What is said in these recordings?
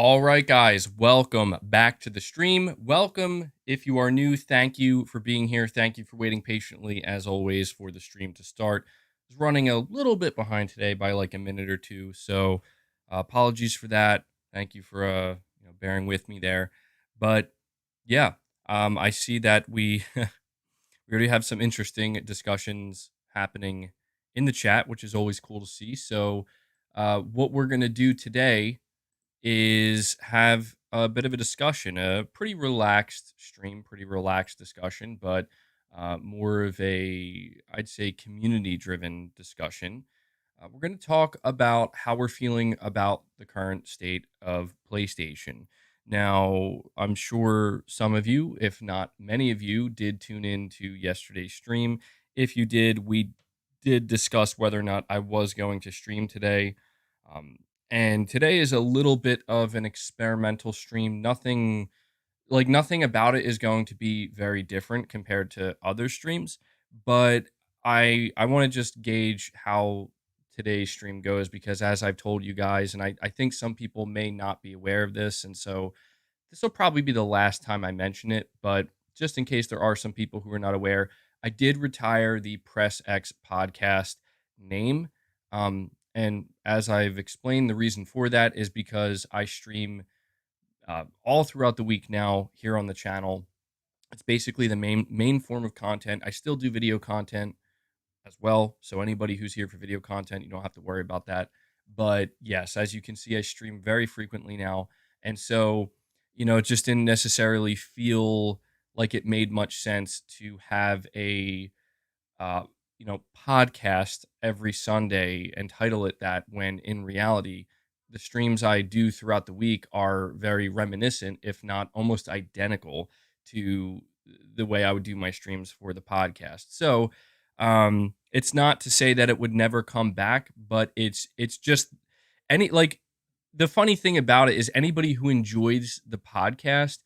All right, guys, welcome back to the stream. Welcome if you are new. Thank you for being here. Thank you for waiting patiently, as always, for the stream to start. I was running a little bit behind today by like a minute or two, so apologies for that. Thank you for bearing with me there. But yeah, I see that we we already have some interesting discussions happening in the chat, which is always cool to see. So, what we're gonna do today is have a bit of a discussion, a pretty relaxed stream, pretty relaxed discussion, but more of a, I'd say, community driven discussion. We're going to talk about how we're feeling about the current state of PlayStation. Now, I'm sure some of you, if not many of you, did tune in to yesterday's stream. If you did, we did discuss whether or not I was going to stream today. Um, and today is a little bit of an experimental stream. Nothing about it is going to be very different compared to other streams, but I want to just gauge how today's stream goes because as I've told you guys, and I think some people may not be aware of this, and so this will probably be the last time I mention it, but just in case there are some people who are not aware, I did retire the Press X podcast name. And as I've explained, the reason for that is because I stream all throughout the week now here on the channel. It's basically the main form of content. I still do video content as well. So anybody who's here for video content, you don't have to worry about that. But yes, as you can see, I stream very frequently now. And so, it just didn't necessarily feel like it made much sense to have a podcast every Sunday and title it that when in reality, the streams I do throughout the week are very reminiscent, if not almost identical to the way I would do my streams for the podcast. So, it's not to say that it would never come back, but it's just any like the funny thing about it is anybody who enjoys the podcast,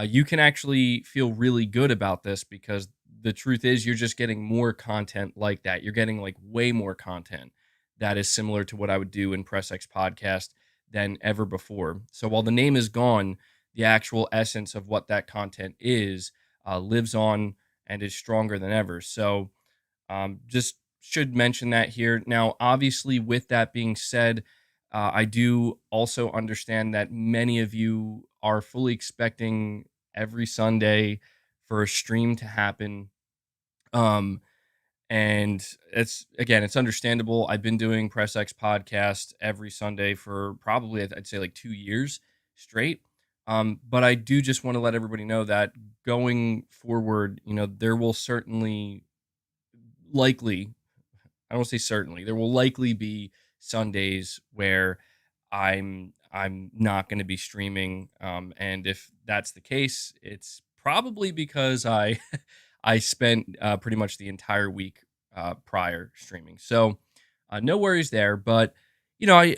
you can actually feel really good about this because the truth is you're just getting more content like that. You're getting like way more content that is similar to what I would do in Press X podcast than ever before. So while the name is gone, the actual essence of what that content is lives on and is stronger than ever. So just should mention that here. Now, obviously, with that being said, I do also understand that many of you are fully expecting every Sunday for a stream to happen. Um, and it's understandable. I've been doing Press X podcast every Sunday for probably I'd say like 2 years straight. But I do just want to let everybody know that going forward, there will certainly likely I won't say certainly. There will likely be Sundays where I'm not going to be streaming, and if that's the case, it's probably because I I spent pretty much the entire week prior streaming. So no worries there. But I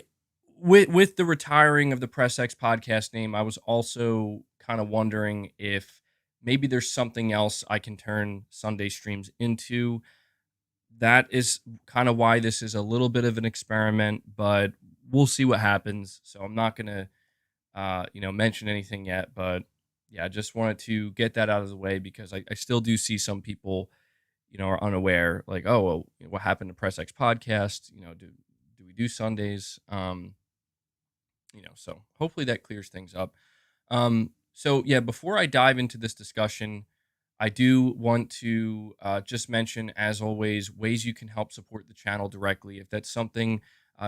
with the retiring of the Press X podcast name, I was also kind of wondering if maybe there's something else I can turn Sunday streams into. That is kind of why this is a little bit of an experiment, but we'll see what happens. So I'm not gonna, mention anything yet. But yeah, I just wanted to get that out of the way because I still do see some people, are unaware. Like, oh, well, what happened to Press X podcast? Do we do Sundays? So hopefully that clears things up. So yeah, before I dive into this discussion, I do want to just mention, as always, ways you can help support the channel directly. If that's something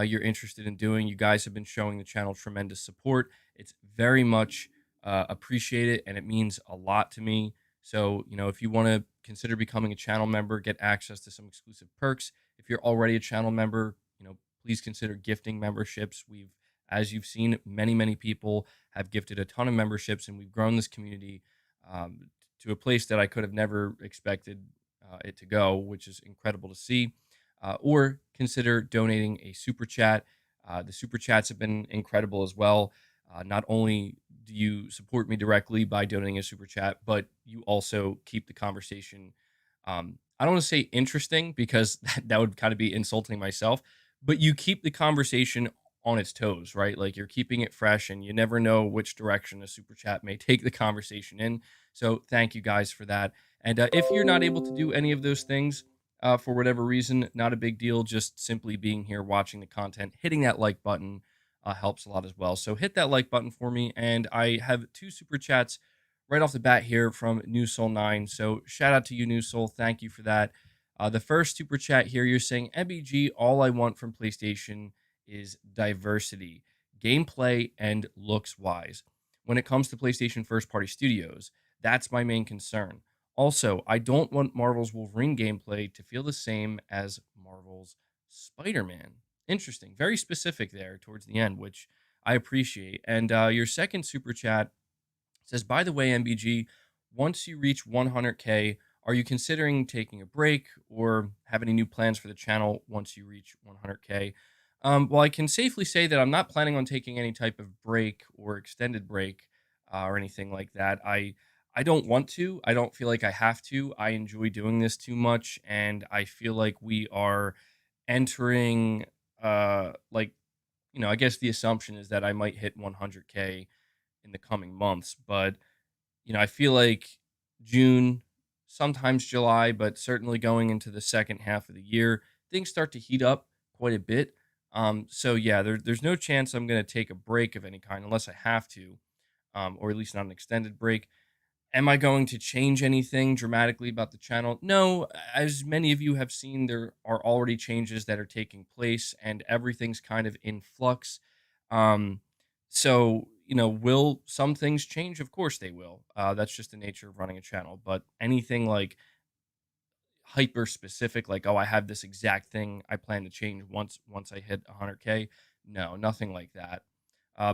you're interested in doing, you guys have been showing the channel tremendous support. It's very much appreciated, and it means a lot to me. So, if you want to consider becoming a channel member, get access to some exclusive perks. If you're already a channel member, please consider gifting memberships. As you've seen, many people have gifted a ton of memberships, and we've grown this community to a place that I could have never expected it to go, which is incredible to see. Or consider donating a super chat. The super chats have been incredible as well. Not only do you support me directly by donating a super chat, but you also keep the conversation. I don't want to say interesting because that would kind of be insulting myself, but you keep the conversation on its toes, right? Like you're keeping it fresh and you never know which direction a super chat may take the conversation in. So thank you guys for that. And if you're not able to do any of those things for whatever reason, not a big deal. Just simply being here, watching the content, hitting that like button helps a lot as well. So hit that like button for me. And I have two super chats right off the bat here from New Soul 9. So shout out to you, New Soul. Thank you for that. The first super chat here, you're saying, MBG, all I want from PlayStation is diversity, gameplay, and looks wise. When it comes to PlayStation first party studios, that's my main concern. Also, I don't want Marvel's Wolverine gameplay to feel the same as Marvel's Spider Man. Interesting. Very specific there towards the end, which I appreciate. And your second super chat says, by the way, MBG, once you reach 100K, are you considering taking a break or have any new plans for the channel once you reach 100K? Well, I can safely say that I'm not planning on taking any type of break or extended break or anything like that. I don't want to. I don't feel like I have to. I enjoy doing this too much, and I feel like we are entering like I guess the assumption is that I might hit 100K in the coming months, but I feel like June, sometimes July, but certainly going into the second half of the year, things start to heat up quite a bit. So yeah, there's no chance I'm going to take a break of any kind unless I have to, or at least not an extended break. Am I going to change anything dramatically about the channel? No, as many of you have seen, there are already changes that are taking place and everything's kind of in flux. Um, so, will some things change? Of course they will. That's just the nature of running a channel. But anything like hyper specific, like, oh, I have this exact thing I plan to change once I hit 100K. No, nothing like that.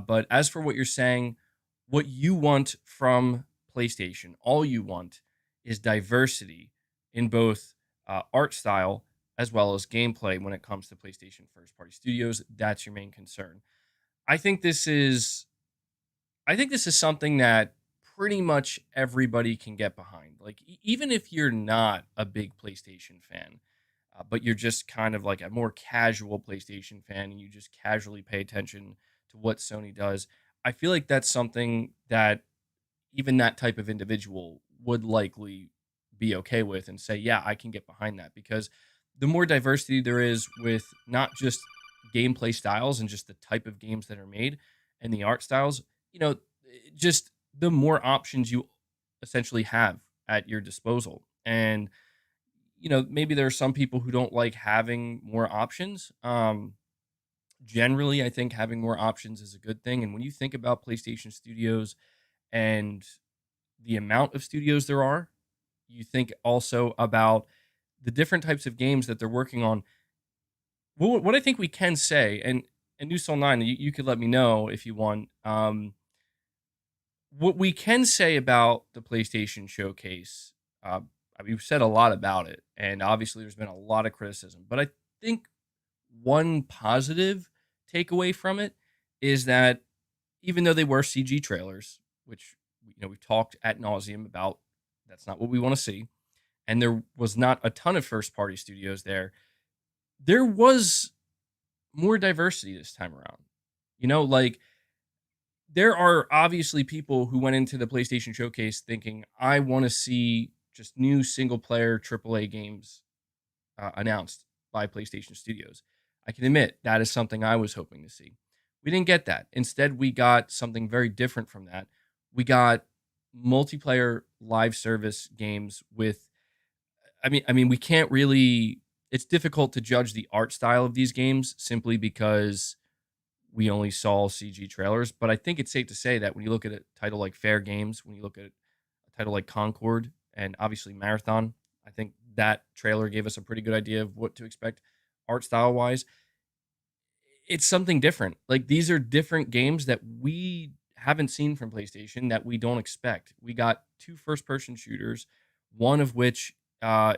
But as for what you're saying, what you want from PlayStation, all you want is diversity in both art style as well as gameplay when it comes to PlayStation first party studios. That's your main concern. I think this is I think this is something that pretty much everybody can get behind. Like even if you're not a big PlayStation fan, but you're just kind of like a more casual PlayStation fan and you just casually pay attention to what Sony does, I feel like that's something that even that type of individual would likely be okay with and say, yeah, I can get behind that because the more diversity there is with not just gameplay styles and just the type of games that are made and the art styles, just the more options you essentially have at your disposal. And, maybe there are some people who don't like having more options. Generally, I think having more options is a good thing. And when you think about PlayStation Studios and the amount of studios there are, you think also about the different types of games that they're working on. What I think we can say, and New Soul 9, you could let me know if you want. What we can say about the PlayStation Showcase, we've said a lot about it, and obviously there's been a lot of criticism. But I think one positive takeaway from it is that even though they were CG trailers, which we've talked at nauseum about, that's not what we want to see, and there was not a ton of first party studios there. There was more diversity this time around. Like there are obviously people who went into the PlayStation Showcase thinking, I want to see just new single player AAA games announced by PlayStation Studios. I can admit that is something I was hoping to see. We didn't get that. Instead, we got something very different from that. We got multiplayer live service games with I mean we can't really it's difficult to judge the art style of these games simply because we only saw CG trailers, but I think it's safe to say that when you look at a title like Fair Games, when you look at a title like Concord and obviously Marathon, I think that trailer gave us a pretty good idea of what to expect art style wise. It's something different. Like these are different games that we haven't seen from PlayStation that we don't expect. We got two first person shooters, one of which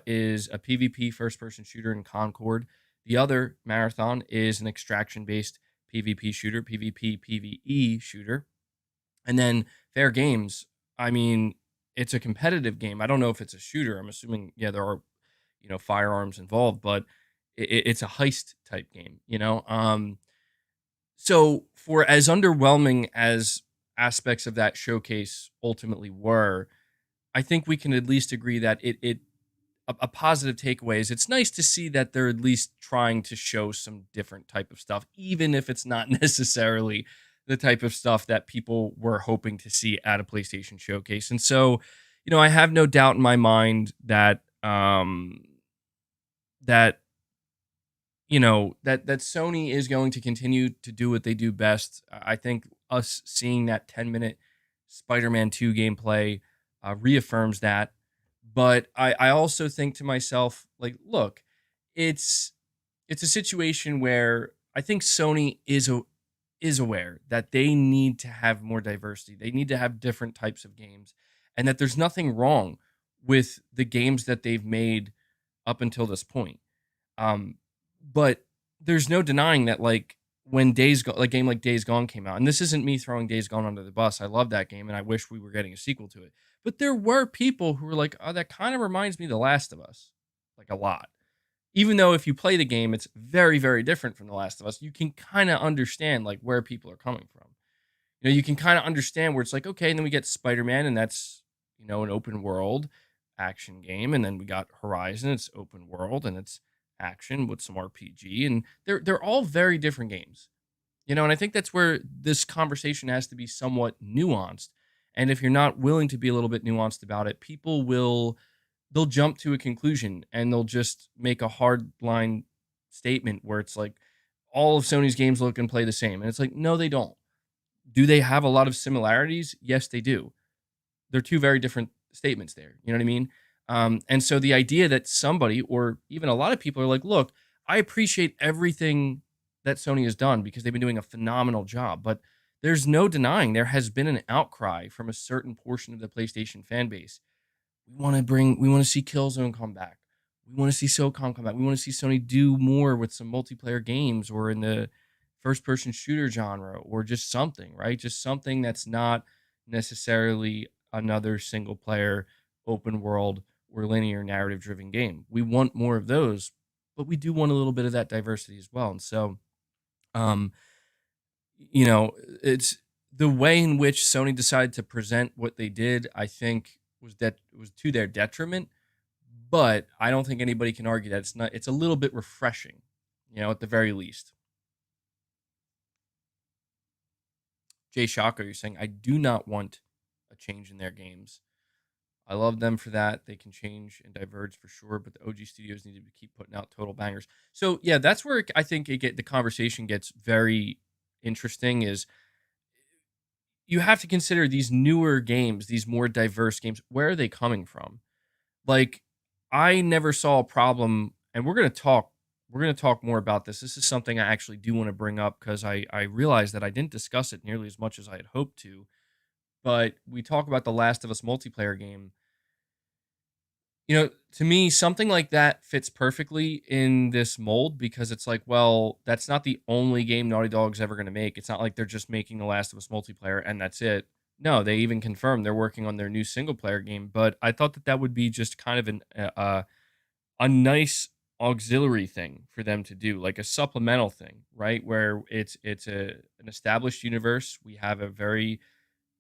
is a PvP first person shooter in Concord. The other, Marathon, is an extraction based PvP shooter, PvP PvE shooter. And then Fair Games, I mean, it's a competitive game. I don't know if it's a shooter. I'm assuming, yeah, there are, firearms involved, but it's a heist type game. So, for as underwhelming as aspects of that showcase ultimately were, I think we can at least agree that a positive takeaway is it's nice to see that they're at least trying to show some different type of stuff, even if it's not necessarily the type of stuff that people were hoping to see at a PlayStation showcase. And so, I have no doubt in my mind that that that Sony is going to continue to do what they do best. I think us seeing that 10-minute Spider-Man 2 gameplay reaffirms that. But I also think to myself, like, look, it's it's a situation where I think Sony is aware that they need to have more diversity. They need to have different types of games, and that there's nothing wrong with the games that they've made up until this point. Um, but there's no denying that, like, when like game like Days Gone came out, and this isn't me throwing Days Gone under the bus. I love that game, and I wish we were getting a sequel to it. But there were people who were like, "Oh, that kind of reminds me of The Last of Us," like a lot. Even though if you play the game, it's very, very different from The Last of Us. You can kind of understand like where people are coming from. You can kind of understand where it's like, okay, and then we get Spider-Man, and that's, an open world action game. And then we got Horizon, it's open world and it's action with some RPG. And they're all very different games. And I think that's where this conversation has to be somewhat nuanced. And if you're not willing to be a little bit nuanced about it, people they'll jump to a conclusion and they'll just make a hard line statement where it's like all of Sony's games look and play the same. And it's like, no, they don't. Do they have a lot of similarities? Yes, they do. They're two very different statements there. You know what I mean? And so the idea that somebody or even a lot of people are like, look, I appreciate everything that Sony has done because they've been doing a phenomenal job. But there's no denying there has been an outcry from a certain portion of the PlayStation fan base. We want to see Killzone come back. We want to see SOCOM come back. We want to see Sony do more with some multiplayer games or in the first person shooter genre or just something, right? Just something that's not necessarily another single player open world or linear narrative driven game. We want more of those, but we do want a little bit of that diversity as well. And so, um, it's the way in which Sony decided to present what they did, I think was to their detriment, but I don't think anybody can argue that it's a little bit refreshing, at the very least. Jay Shaka, you're saying I do not want a change in their games. I love them for that. They can change and diverge for sure, but the OG studios need to keep putting out total bangers. So yeah, that's where I think the conversation gets very interesting. Is you have to consider these newer games, these more diverse games. Where are they coming from? Like, I never saw a problem, and We're gonna talk more about this. This is something I actually do want to bring up because I realized that I didn't discuss it nearly as much as I had hoped to. But we talk about the Last of Us multiplayer game. To me, something like that fits perfectly in this mold because it's like, well, that's not the only game Naughty Dog's ever going to make. It's not like they're just making The Last of Us multiplayer and that's it. No, they even confirmed they're working on their new single player game. But I thought that that would be just kind of a nice auxiliary thing for them to do, like a supplemental thing, right? Where an established universe. We have a very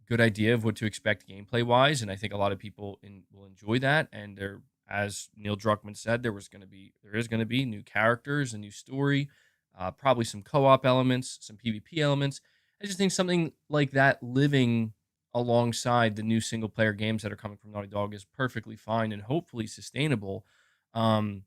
good idea of what to expect gameplay wise, and I think a lot of people will enjoy that. And there, as Neil Druckmann said, there is going to be new characters, a new story, probably some co-op elements, some PvP elements. I just think something like that living alongside the new single player games that are coming from Naughty Dog is perfectly fine and hopefully sustainable. Um,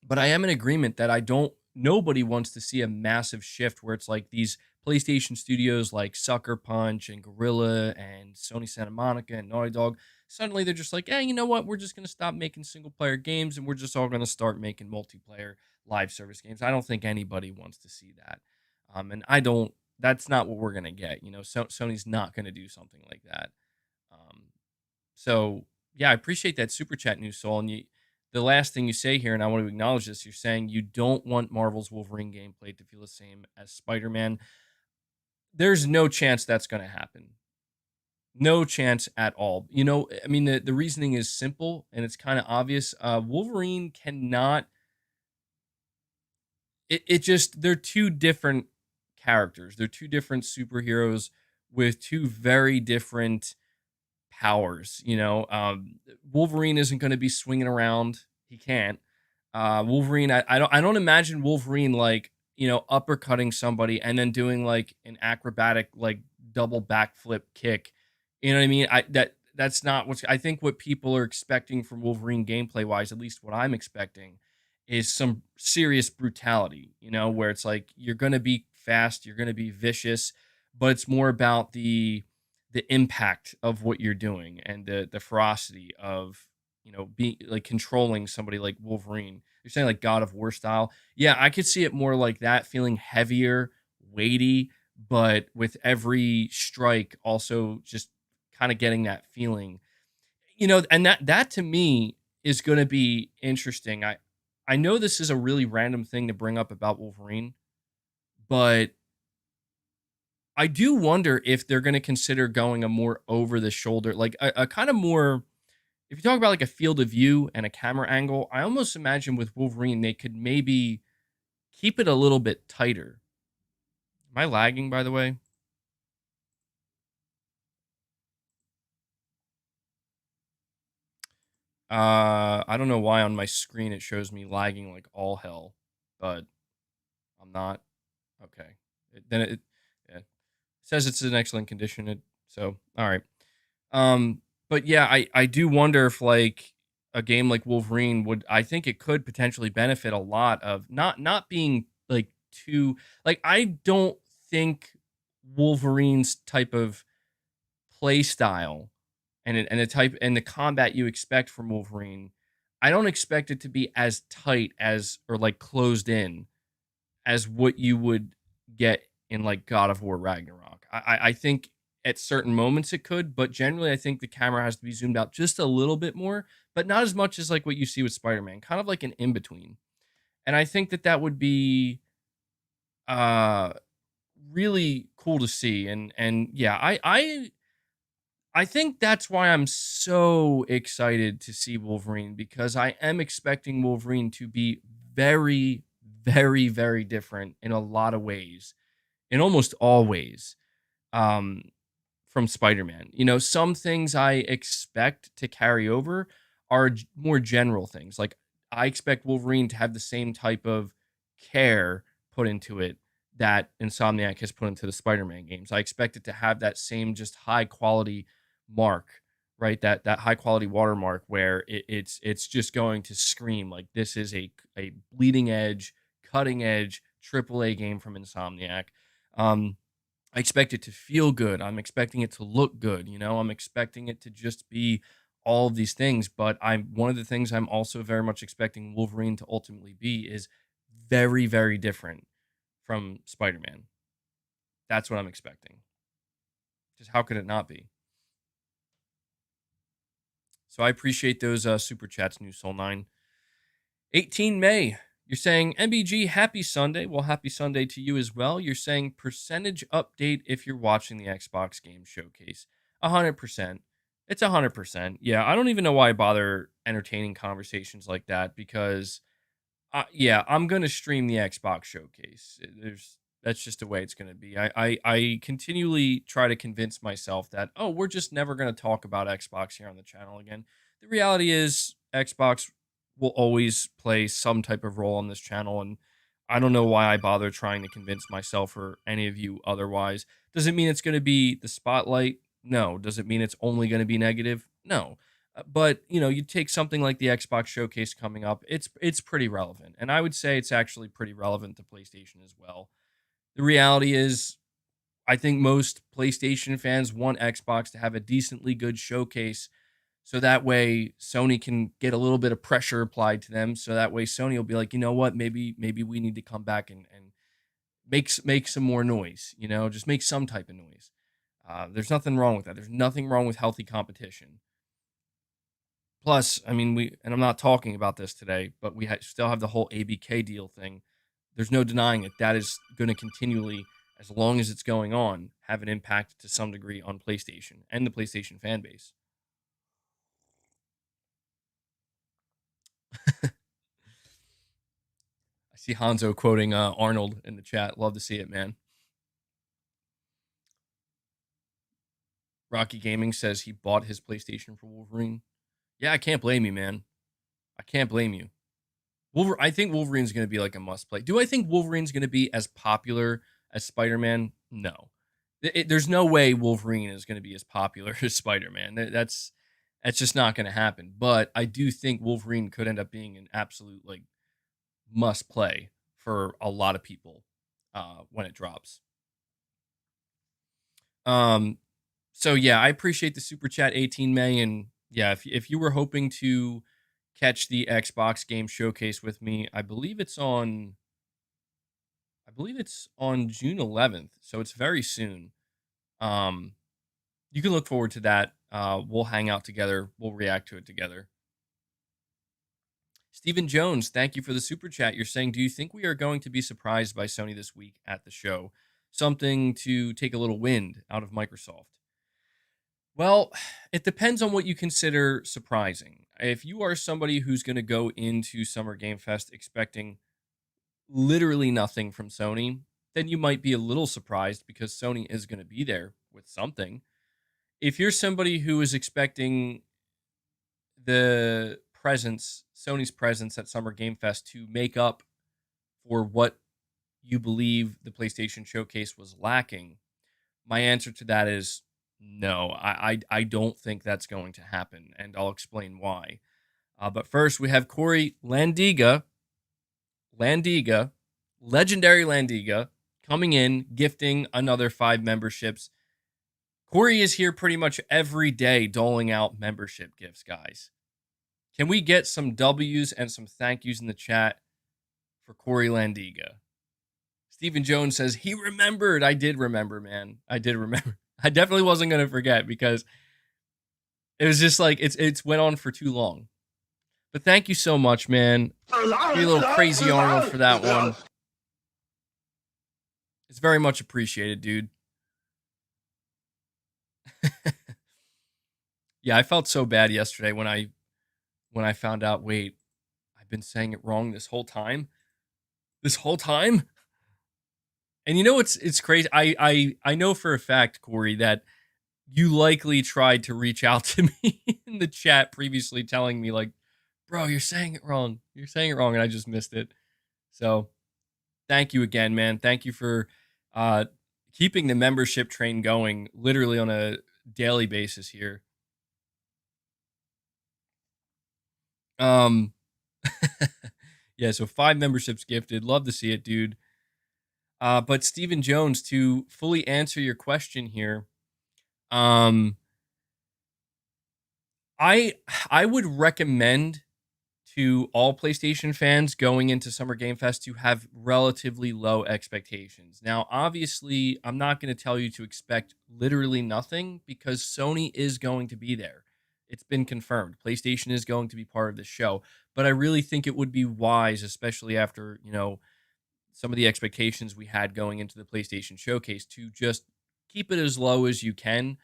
but I am in agreement that I don't. Nobody wants to see a massive shift where it's like these PlayStation studios like Sucker Punch and Gorilla and Sony Santa Monica and Naughty Dog. Suddenly they're just like, hey, you know what? We're just going to stop making single player games and we're just all going to start making multiplayer live service games. I don't think anybody wants to see that. And I don't, that's not what we're going to get. Sony's not going to do something like that. Um, so yeah, I appreciate that super chat, New Soul. And the last thing you say here, and I want to acknowledge this, you're saying you don't want Marvel's Wolverine gameplay to feel the same as Spider-Man. There's no chance that's going to happen. No chance at all. I mean, the reasoning is simple and it's kind of obvious. Wolverine cannot. It just they're two different characters. They're two different superheroes with two very different powers. Wolverine isn't going to be swinging around. He can't. Wolverine, I don't imagine Wolverine like uppercutting somebody and then doing like an acrobatic like double backflip kick. You know what I mean? That's not what I think. What people are expecting from Wolverine gameplay wise, at least what I'm expecting, is some serious brutality. Where it's like you're going to be fast, you're going to be vicious, but it's more about the impact of what you're doing and the ferocity of being like controlling somebody like Wolverine. You're saying like God of War style. Yeah, I could see it more like that, feeling heavier, weighty, but with every strike also just kind of getting that feeling. And that to me is going to be interesting. I know this is a really random thing to bring up about Wolverine, but I do wonder if they're going to consider going a more over the shoulder, like a kind of more. If you talk about like a field of view and a camera angle, I almost imagine with Wolverine they could maybe keep it a little bit tighter. Am I lagging, by the way? I don't know why on my screen it shows me lagging like all hell, but I'm not. Okay, yeah, it says it's in excellent condition. So all right. Um, but yeah, I do wonder if like a game like Wolverine would. I think it could potentially benefit a lot of not being like too like. I don't think Wolverine's type of play style and the type and the combat you expect from Wolverine. I don't expect it to be as tight as or like closed in as what you would get in like God of War Ragnarok. I think at certain moments it could, but generally I think the camera has to be zoomed out just a little bit more, but not as much as like what you see with Spider-Man, kind of like an in between. And I think that would be uh really cool to see. And yeah, I think that's why I'm so excited to see Wolverine because I am expecting Wolverine to be very, very, very different in a lot of ways, in almost all ways, um, from Spider-Man. Some things I expect to carry over are more general things. Like I expect Wolverine to have the same type of care put into it that Insomniac has put into the Spider-Man games. I expect it to have that same just high quality mark, right? That high quality watermark where it's just going to scream like this is a bleeding edge, cutting edge AAA game from Insomniac. Um, I expect it to feel good. I'm expecting it to look good. I'm expecting it to just be all of these things. But I'm one of the things I'm also very much expecting Wolverine to ultimately be is very, very different from Spider-Man. That's what I'm expecting. Just how could it not be? So I appreciate those super chats, New Soul 9. 18 May. You're saying MBG, happy Sunday. Well, happy Sunday to you as well. You're saying percentage update if you're watching the Xbox Game Showcase. 100%. It's 100%. Yeah, I don't even know why I bother entertaining conversations like that because yeah, I'm gonna stream the Xbox showcase. That's just the way it's gonna be. I continually try to convince myself that we're just never gonna talk about Xbox here on the channel again. The reality is Xbox will always play some type of role on this channel, and I don't know why I bother trying to convince myself or any of you otherwise. Does it mean it's gonna be the spotlight? No. Does it mean it's only gonna be negative? No. But you take something like the Xbox showcase coming up, it's pretty relevant. And I would say it's actually pretty relevant to PlayStation as well. The reality is I think most PlayStation fans want Xbox to have a decently good showcase so that way Sony can get a little bit of pressure applied to them. So that way Sony will be like, you know what, maybe we need to come back and make some more noise, just make some type of noise. There's nothing wrong with that. There's nothing wrong with healthy competition. Plus, I mean, and I'm not talking about this today, but we still have the whole ABK deal thing. There's no denying it. That is going to continually, as long as it's going on, have an impact to some degree on PlayStation and the PlayStation fan base. I see Hanzo quoting Arnold in the chat. Love to see it, man. Rocky Gaming says he bought his PlayStation for Wolverine. Yeah, I can't blame you, man. I can't blame you. I think Wolverine's going to be like a must play. Do I think Wolverine's going to be as popular as Spider Man? No. There's no way Wolverine is going to be as popular as Spider Man. That's just not going to happen. But I do think Wolverine could end up being an absolute like must play for a lot of people when it drops. So yeah, I appreciate the super chat, 18 May, and yeah, if you were hoping to catch the Xbox game showcase with me, I believe it's on June 11th, so it's very soon. Um, you can look forward to that. We'll hang out together. We'll react to it together. Stephen Jones, thank you for the super chat. You're saying, do you think we are going to be surprised by Sony this week at the show? Something to take a little wind out of Microsoft. Well, it depends on what you consider surprising. If you are somebody who's going to go into Summer Game Fest expecting literally nothing from Sony, then you might be a little surprised because Sony is going to be there with something. If you're somebody who is expecting Sony's presence at Summer Game Fest to make up for what you believe the PlayStation Showcase was lacking, my answer to that is no. I don't think that's going to happen, and I'll explain why. But first, we have Corey Landiga, legendary Landiga, coming in, gifting another 5 memberships. Corey is here pretty much every day doling out membership gifts, guys. Can we get some W's and some thank yous in the chat for Corey Landiga? Stephen Jones says he remembered. I did remember, man. I did remember. I definitely wasn't going to forget because it was just like it's went on for too long. But thank you so much, man. Be a little crazy Arnold for that one. It's very much appreciated, dude. Yeah, I felt so bad yesterday when I found out, wait, I've been saying it wrong this whole time. This whole time? And you know it's crazy. I know for a fact, Corey, that you likely tried to reach out to me in the chat previously telling me like, bro, you're saying it wrong. You're saying it wrong, and I just missed it. So thank you again, man. Thank you for keeping the membership train going literally on a daily basis here. Yeah, so 5 memberships gifted. Love to see it, dude. But Stephen Jones, to fully answer your question here, I would recommend to all PlayStation fans going into Summer Game Fest to have relatively low expectations. Now, obviously, I'm not going to tell you to expect literally nothing because Sony is going to be there. It's been confirmed. PlayStation is going to be part of the show, but I really think it would be wise, especially after, some of the expectations we had going into the PlayStation Showcase, to just keep it as low as you can.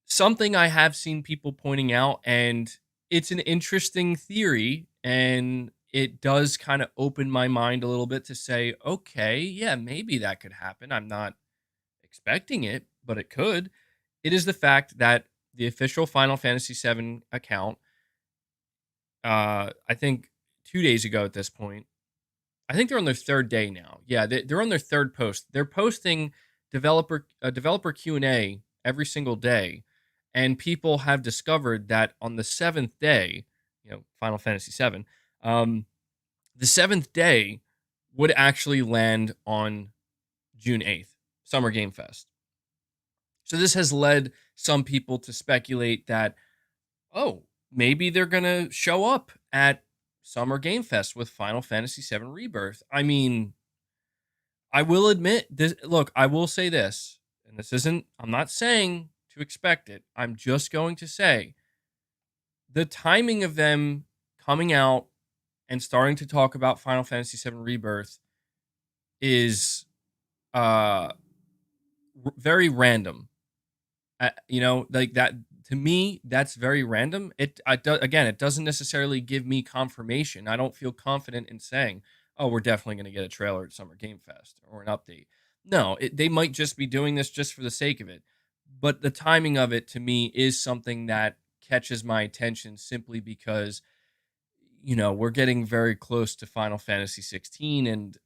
Something I have seen people pointing out, and it's an interesting theory, and it does kind of open my mind a little bit to say, okay, yeah, maybe that could happen. I'm not expecting it, but it could. It is the fact that the official Final Fantasy VII account, I think 2 days ago at this point, I think they're on their third day now. Yeah, they're on their third post. They're posting developer Q&A every single day, and people have discovered that on the 7th day, Final Fantasy VII, the 7th day would actually land on June 8th, Summer Game Fest. So this has led some people to speculate that, oh, maybe they're going to show up at Summer Game Fest with Final Fantasy VII Rebirth. I mean, I will admit this. Look, I will say this, and I'm not saying to expect it. I'm just going to say the timing of them coming out and starting to talk about Final Fantasy VII Rebirth is very random. Like that, to me, that's very random. Again, it doesn't necessarily give me confirmation. I don't feel confident in saying, oh, we're definitely going to get a trailer at Summer Game Fest or an update. No, they might just be doing this just for the sake of it. But the timing of it to me is something that catches my attention simply because, we're getting very close to Final Fantasy 16, and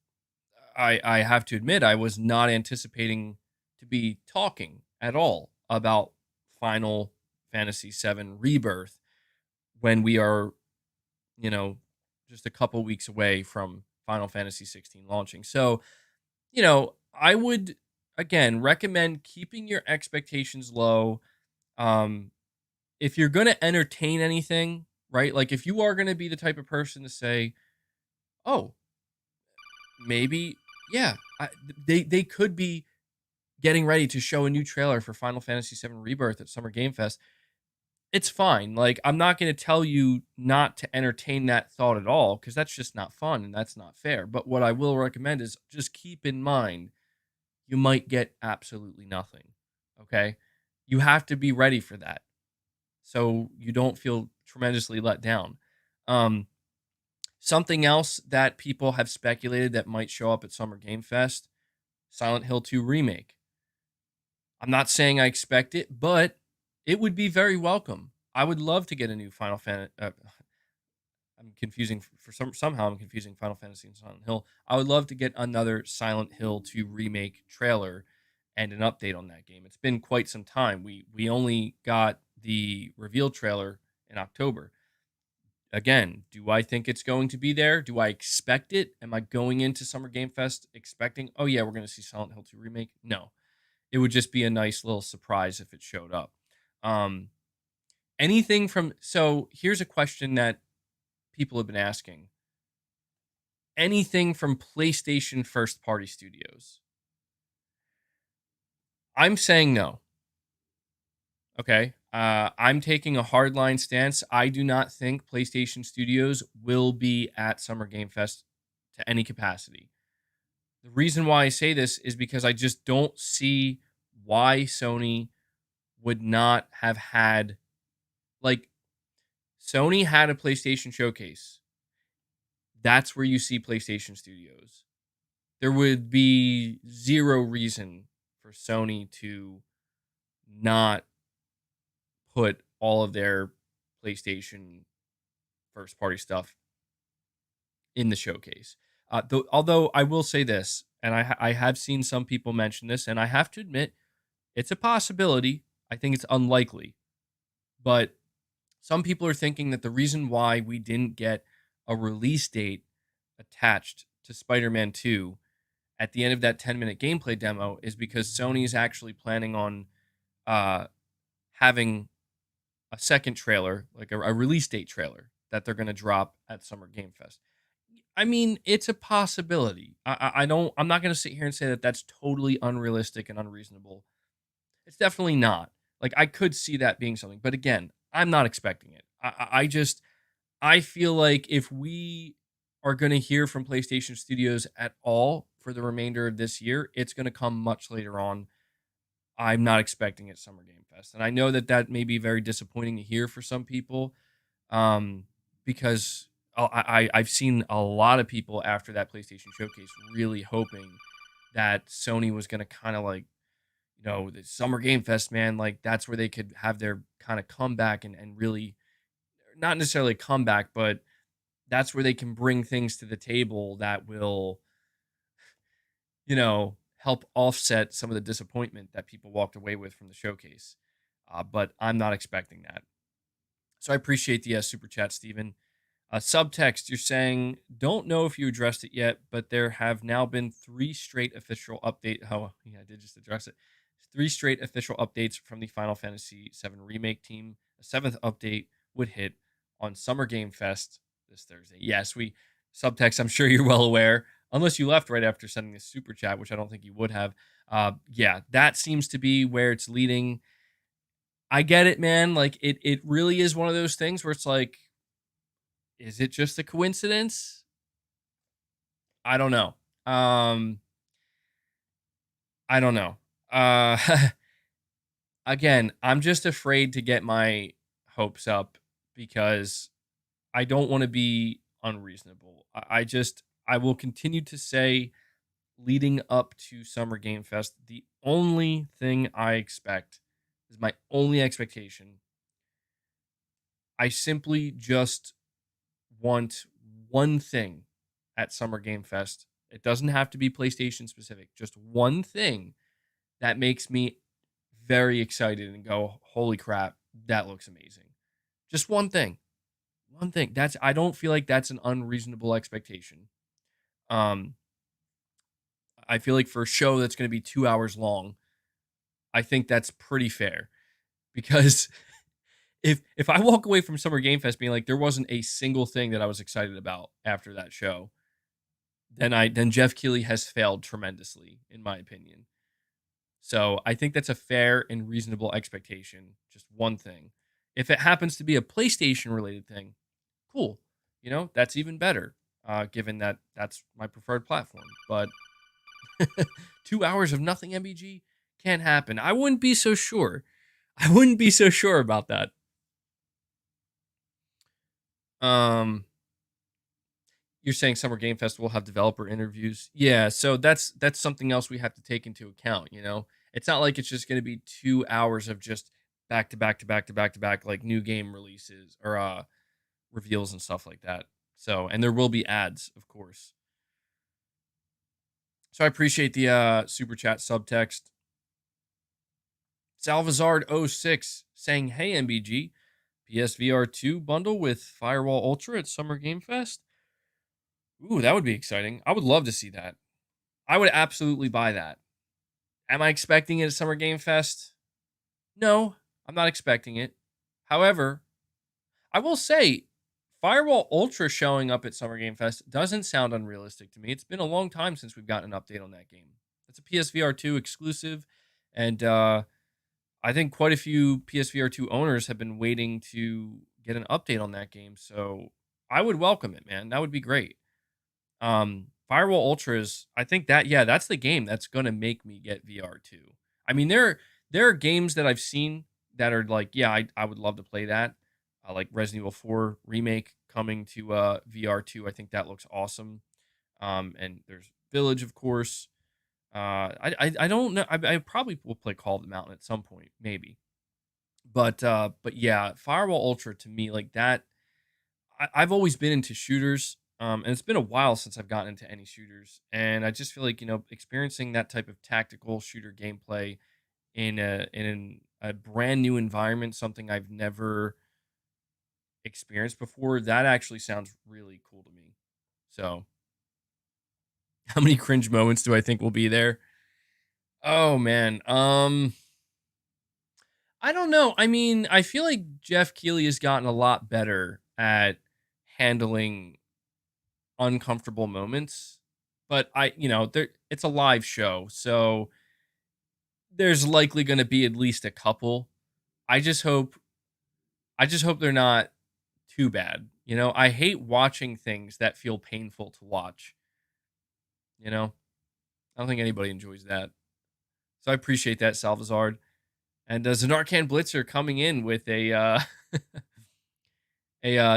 I have to admit I was not anticipating to be talking at all about Final Fantasy 7 Rebirth when we are, you know, just a couple weeks away from Final Fantasy 16 launching. So, I would again recommend keeping your expectations low. Um, if you're going to entertain anything, right? Like if you are going to be the type of person to say, "Oh, maybe, yeah, they could be getting ready to show a new trailer for Final Fantasy 7 Rebirth at Summer Game Fest." It's fine. Like I'm not going to tell you not to entertain that thought at all because that's just not fun and that's not fair. But what I will recommend is just keep in mind you might get absolutely nothing. Okay? You have to be ready for that so you don't feel tremendously let down. Um, Something else that people have speculated that might show up at Summer Game Fest: Silent Hill 2 Remake. I'm not saying I expect it, but it would be very welcome. I would love to get a new Final Fantasy. I'm confusing for somehow I'm confusing Final Fantasy and Silent Hill. I would love to get another Silent Hill 2 remake trailer and an update on that game. It's been quite some time. We only got the reveal trailer in October. Again, do I think it's going to be there? Do I expect it? Am I going into Summer Game Fest expecting, oh yeah, we're going to see Silent Hill 2 remake? No. It would just be a nice little surprise if it showed up. Um Anything from, so here's a question that people have been asking. Anything from PlayStation first party studios? I'm saying no. Okay. I'm taking a hardline stance. I do not think PlayStation Studios will be at Summer Game Fest to any capacity. The reason why I say this is because I just don't see why Sony would not have had, like, Sony had a PlayStation showcase. That's where you see PlayStation Studios. There would be zero reason for Sony to not put all of their PlayStation first party stuff in the showcase. Although I will say this, and I have seen some people mention this, and I have to admit it's a possibility. I think it's unlikely, but some people are thinking that the reason why we didn't get a release date attached to Spider-Man 2 at the end of that 10-minute gameplay demo is because Sony is actually planning on uh, having a second trailer, like a release date trailer that they're going to drop at Summer Game Fest. I mean, it's a possibility. I don't. I'm not going to sit here and say that that's totally unrealistic and unreasonable. It's definitely not. Like I could see that being something, but again, I'm not expecting it. I just I feel like if we are going to hear from PlayStation Studios at all for the remainder of this year, it's going to come much later on. I'm not expecting it Summer Game Fest, and I know that that may be very disappointing to hear for some people, um, because I've seen a lot of people after that PlayStation Showcase really hoping that Sony was going to kind of like, the Summer Game Fest, man, like that's where they could have their kind of comeback and really not necessarily comeback, but that's where they can bring things to the table that will, help offset some of the disappointment that people walked away with from the showcase. But I'm not expecting that. So I appreciate the super chat, Stephen. Subtext, you're saying, don't know if you addressed it yet, but there have now been three straight official update. Oh, yeah, I did just address it. Three straight official updates from the Final Fantasy VII Remake team. A seventh update would hit on Summer Game Fest this Thursday. Yes, subtext, I'm sure you're well aware, unless you left right after sending this super chat, which I don't think you would have. Yeah, that seems to be where it's leading. I get it, man. Like it really is one of those things where it's like, is it just a coincidence? I don't know. I don't know. Uh Again, I'm just afraid to get my hopes up because I don't want to be unreasonable. I will continue to say leading up to Summer Game Fest, the only thing I expect Is my only expectation. I simply just want one thing at Summer Game Fest. It doesn't have to be PlayStation specific. Just one thing that makes me very excited and go, "Holy crap, that looks amazing." Just one thing. One thing. That's I don't feel like that's an unreasonable expectation. Um I feel like for a show that's going to be 2 hours long, I think that's pretty fair because if I walk away from Summer Game Fest being like there wasn't a single thing that I was excited about after that show, then Jeff Keighley has failed tremendously in my opinion. So, I think that's a fair and reasonable expectation, just one thing. If it happens to be a PlayStation related thing, cool. That's even better, given that that's my preferred platform. But 2 hours of nothing MBG can't happen. I wouldn't be so sure. I wouldn't be so sure about that. Um, you're saying Summer Game Fest will have developer interviews. Yeah, so that's something else we have to take into account. It's not like it's just going to be 2 hours of just back to back to back to back to back like new game releases or reveals and stuff like that. So, and there will be ads, of course. So I appreciate the super chat subtext. Salvazard06 saying, "Hey MBG, PSVR 2 bundle with Firewall Ultra at Summer Game Fest." Ooh, that would be exciting. I would love to see that. I would absolutely buy that. Am I expecting it at Summer Game Fest? No, I'm not expecting it. However, I will say Firewall Ultra showing up at Summer Game Fest doesn't sound unrealistic to me. It's been a long time since we've gotten an update on that game. It's a PSVR 2 exclusive, and I think quite a few PSVR 2 owners have been waiting to get an update on that game. So I would welcome it, man. That would be great. Firewall Ultra is, I think that, yeah, that's the game that's gonna make me get VR 2. I mean, there are games that I've seen that are like, yeah, I would love to play that. Like Resident Evil 4 remake coming to VR 2. I think that looks awesome. And there's Village, of course. I don't know. I probably will play Call of the Mountain at some point, maybe. But yeah, Firewall Ultra to me like that. I've always been into shooters, and it's been a while since I've gotten into any shooters, and I just feel like experiencing that type of tactical shooter gameplay in a brand new environment, something I've never experienced before. That actually sounds really cool to me. So, how many cringe moments do I think will be there? Oh man, I don't know. I mean, I feel like Jeff Keighley has gotten a lot better at handling uncomfortable moments. But it's a live show, so there's likely going to be at least a couple. I just hope I just hope they're not too bad. I hate watching things that feel painful to watch, you know? I don't think anybody enjoys that. So I appreciate that, Salvazard. And there's an Arcan Blitzer coming in with a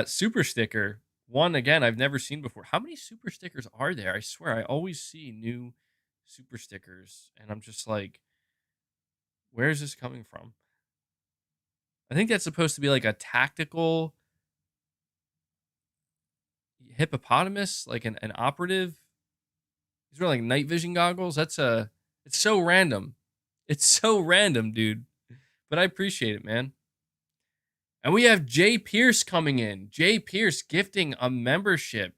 super sticker. One again I've never seen before. How many super stickers are there? I swear I always see new super stickers, and I'm just like, where is this coming from? I think that's supposed to be like a tactical hippopotamus, like an operative. He's wearing like night vision goggles. It's so random. It's so random, dude. But I appreciate it, man. And we have Jay Pierce coming in. Jay Pierce gifting a membership.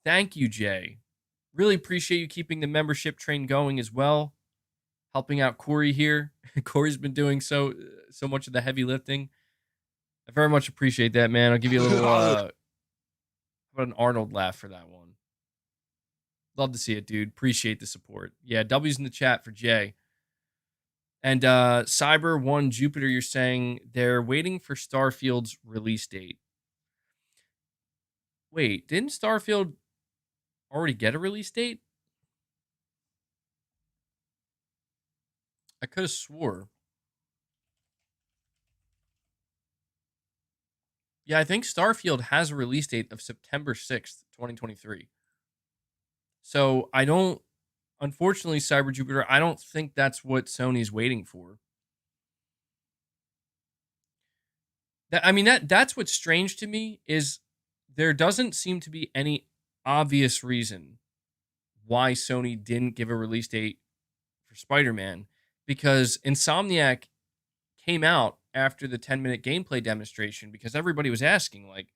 Thank you, Jay. Really appreciate you keeping the membership train going as well. Helping out Corey here. Corey's been doing so much of the heavy lifting. I very much appreciate that, man. I'll give you a little how about an Arnold laugh for that one. Love to see it, dude. Appreciate the support. Yeah, W's in the chat for Jay. And Cyber One Jupiter, you're saying they're waiting for Starfield's release date. Wait, didn't Starfield already get a release date? I could have swore. Yeah, I think Starfield has a release date of September 6th, 2023. So unfortunately, Cyber Jupiter, I don't think that's what Sony's waiting for. That I mean that's what's strange to me is there doesn't seem to be any obvious reason why Sony didn't give a release date for Spider-Man because Insomniac came out after the 10-minute gameplay demonstration because everybody was asking like,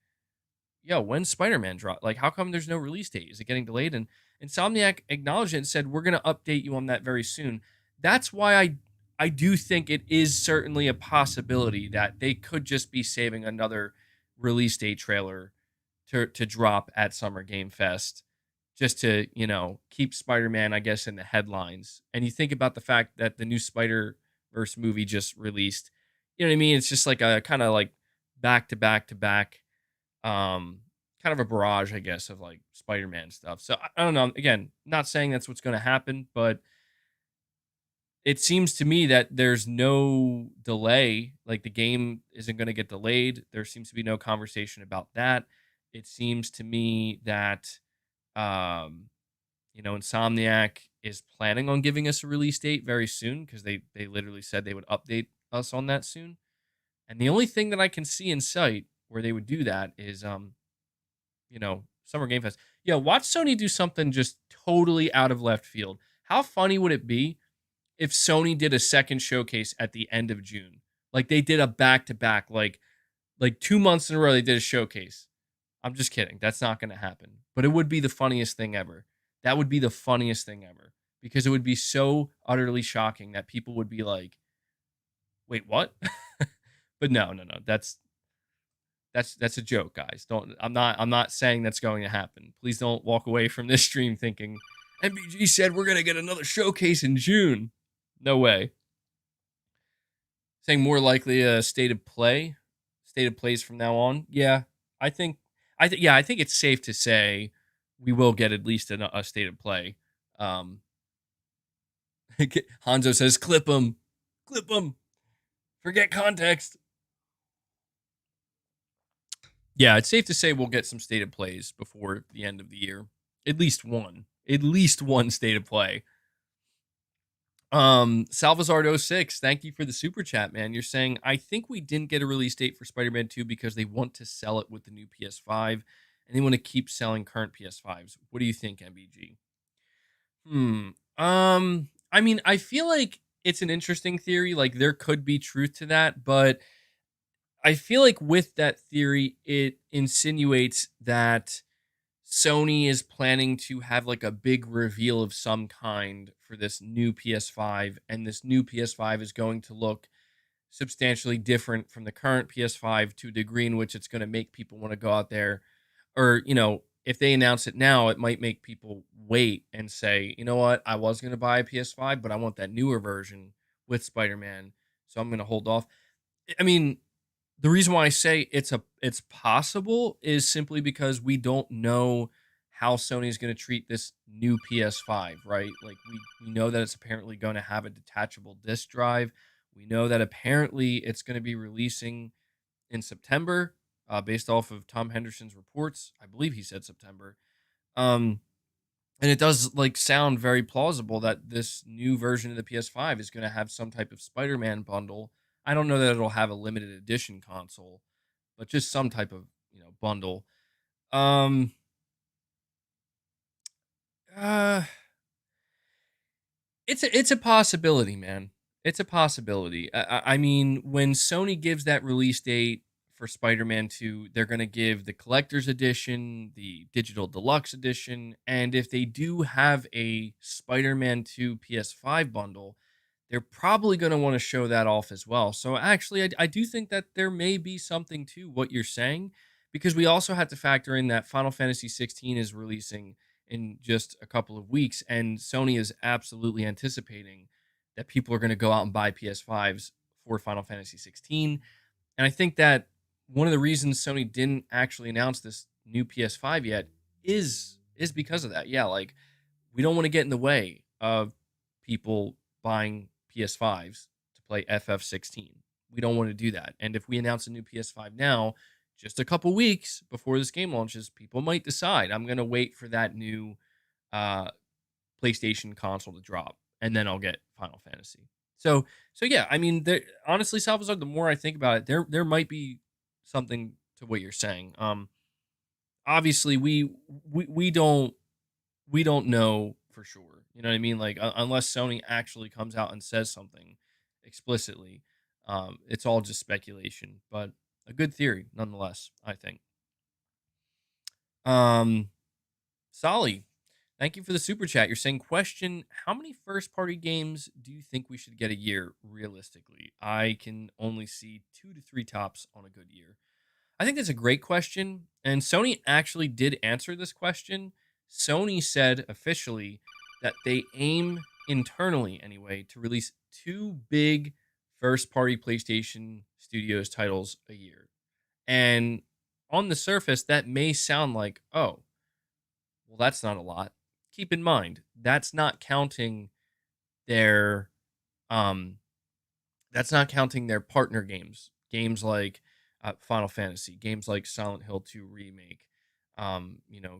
"Yo, when's Spider-Man drop? Like how come there's no release date? Is it getting delayed?" And Insomniac acknowledged it and said, "We're going to update you on that very soon." That's why I do think it is certainly a possibility that they could just be saving another release date trailer to drop at Summer Game Fest just to, keep Spider-Man, I guess, in the headlines. And you think about the fact that the new Spider-Verse movie just released. You know what I mean? It's just like a kind of like back to back to back kind of a barrage, I guess, of like Spider-Man stuff. So I don't know. Again, not saying that's what's going to happen, but it seems to me that there's no delay. Like the game isn't going to get delayed. There seems to be no conversation about that. It seems to me that, um, Insomniac is planning on giving us a release date very soon because they literally said they would update us on that soon. And the only thing that I can see in sight where they would do that is, Summer Game Fest. Yeah, watch Sony do something just totally out of left field. How funny would it be if Sony did a second showcase at the end of June? Like they did a back to back, like 2 months in a row, they did a showcase. I'm just kidding. That's not going to happen. But it would be the funniest thing ever. That would be the funniest thing ever because it would be so utterly shocking that people would be like, "Wait, what?" But no, no, no. That's a joke, guys. Don't I'm not saying that's going to happen. Please don't walk away from this stream thinking MBG said we're gonna get another showcase in June. No way. Saying more likely a state of plays from now on. Yeah, I think it's safe to say we will get at least a state of play. Um, Hanzo says, clip him, forget context." Yeah, it's safe to say we'll get some state of plays before the end of the year. At least one state of play. Salvazard06, thank you for the super chat, man. You're saying, I think we didn't get a release date for Spider-Man 2 because they want to sell it with the new PS5 and they want to keep selling current PS5s. What do you think, MBG? Hmm. I mean, I feel like it's an interesting theory. Like there could be truth to that, but I feel like with that theory, it insinuates that Sony is planning to have like a big reveal of some kind for this new PS5, and this new PS5 is going to look substantially different from the current PS5 to a degree in which it's going to make people want to go out there. Or, if they announce it now, it might make people wait and say, you know what, I was going to buy a PS5, but I want that newer version with Spider Man. So I'm going to hold off. I mean, the reason why I say it's possible is simply because we don't know how Sony is going to treat this new PS5, right? Like we know that it's apparently going to have a detachable disk drive. We know that apparently it's going to be releasing in September, based off of Tom Henderson's reports. I believe he said September. Um, and it does like sound very plausible that this new version of the PS5 is going to have some type of Spider-Man bundle. I don't know that it'll have a limited edition console, but just some type of, bundle. Um uh it's a possibility, man. It's a possibility. I mean, when Sony gives that release date for Spider-Man 2, they're going to give the collector's edition, the digital deluxe edition, and if they do have a Spider-Man 2 PS5 bundle, they're probably going to want to show that off as well. So actually, I do think that there may be something to what you're saying because we also have to factor in that Final Fantasy 16 is releasing in just a couple of weeks, and Sony is absolutely anticipating that people are going to go out and buy PS5s for Final Fantasy 16. And I think that one of the reasons Sony didn't actually announce this new PS5 yet is because of that. Yeah, like we don't want to get in the way of people buying PS5s to play FF16. We don't want to do that. And if we announce a new PS5 now, just a couple weeks before this game launches, people might decide I'm going to wait for that new uh, PlayStation console to drop, and then I'll get Final Fantasy. So yeah, I mean, honestly, Salvazar, the more I think about it, there might be something to what you're saying. Obviously, we don't we don't know for sure. You know what I mean? Like unless Sony actually comes out and says something explicitly, it's all just speculation. But a good theory, nonetheless. I think. Um, Solly, thank you for the super chat. You're saying, question: how many first party games do you think we should get a year realistically? I can only see 2 to 3 tops on a good year. I think that's a great question. And Sony actually did answer this question. Sony said officially that they aim internally, anyway, to release 2 big first party PlayStation Studios titles a year. And on the surface, that may sound like, oh, well, that's not a lot. Keep in mind, that's not counting their um that's not counting their partner games, games like Final Fantasy, games like Silent Hill 2 remake,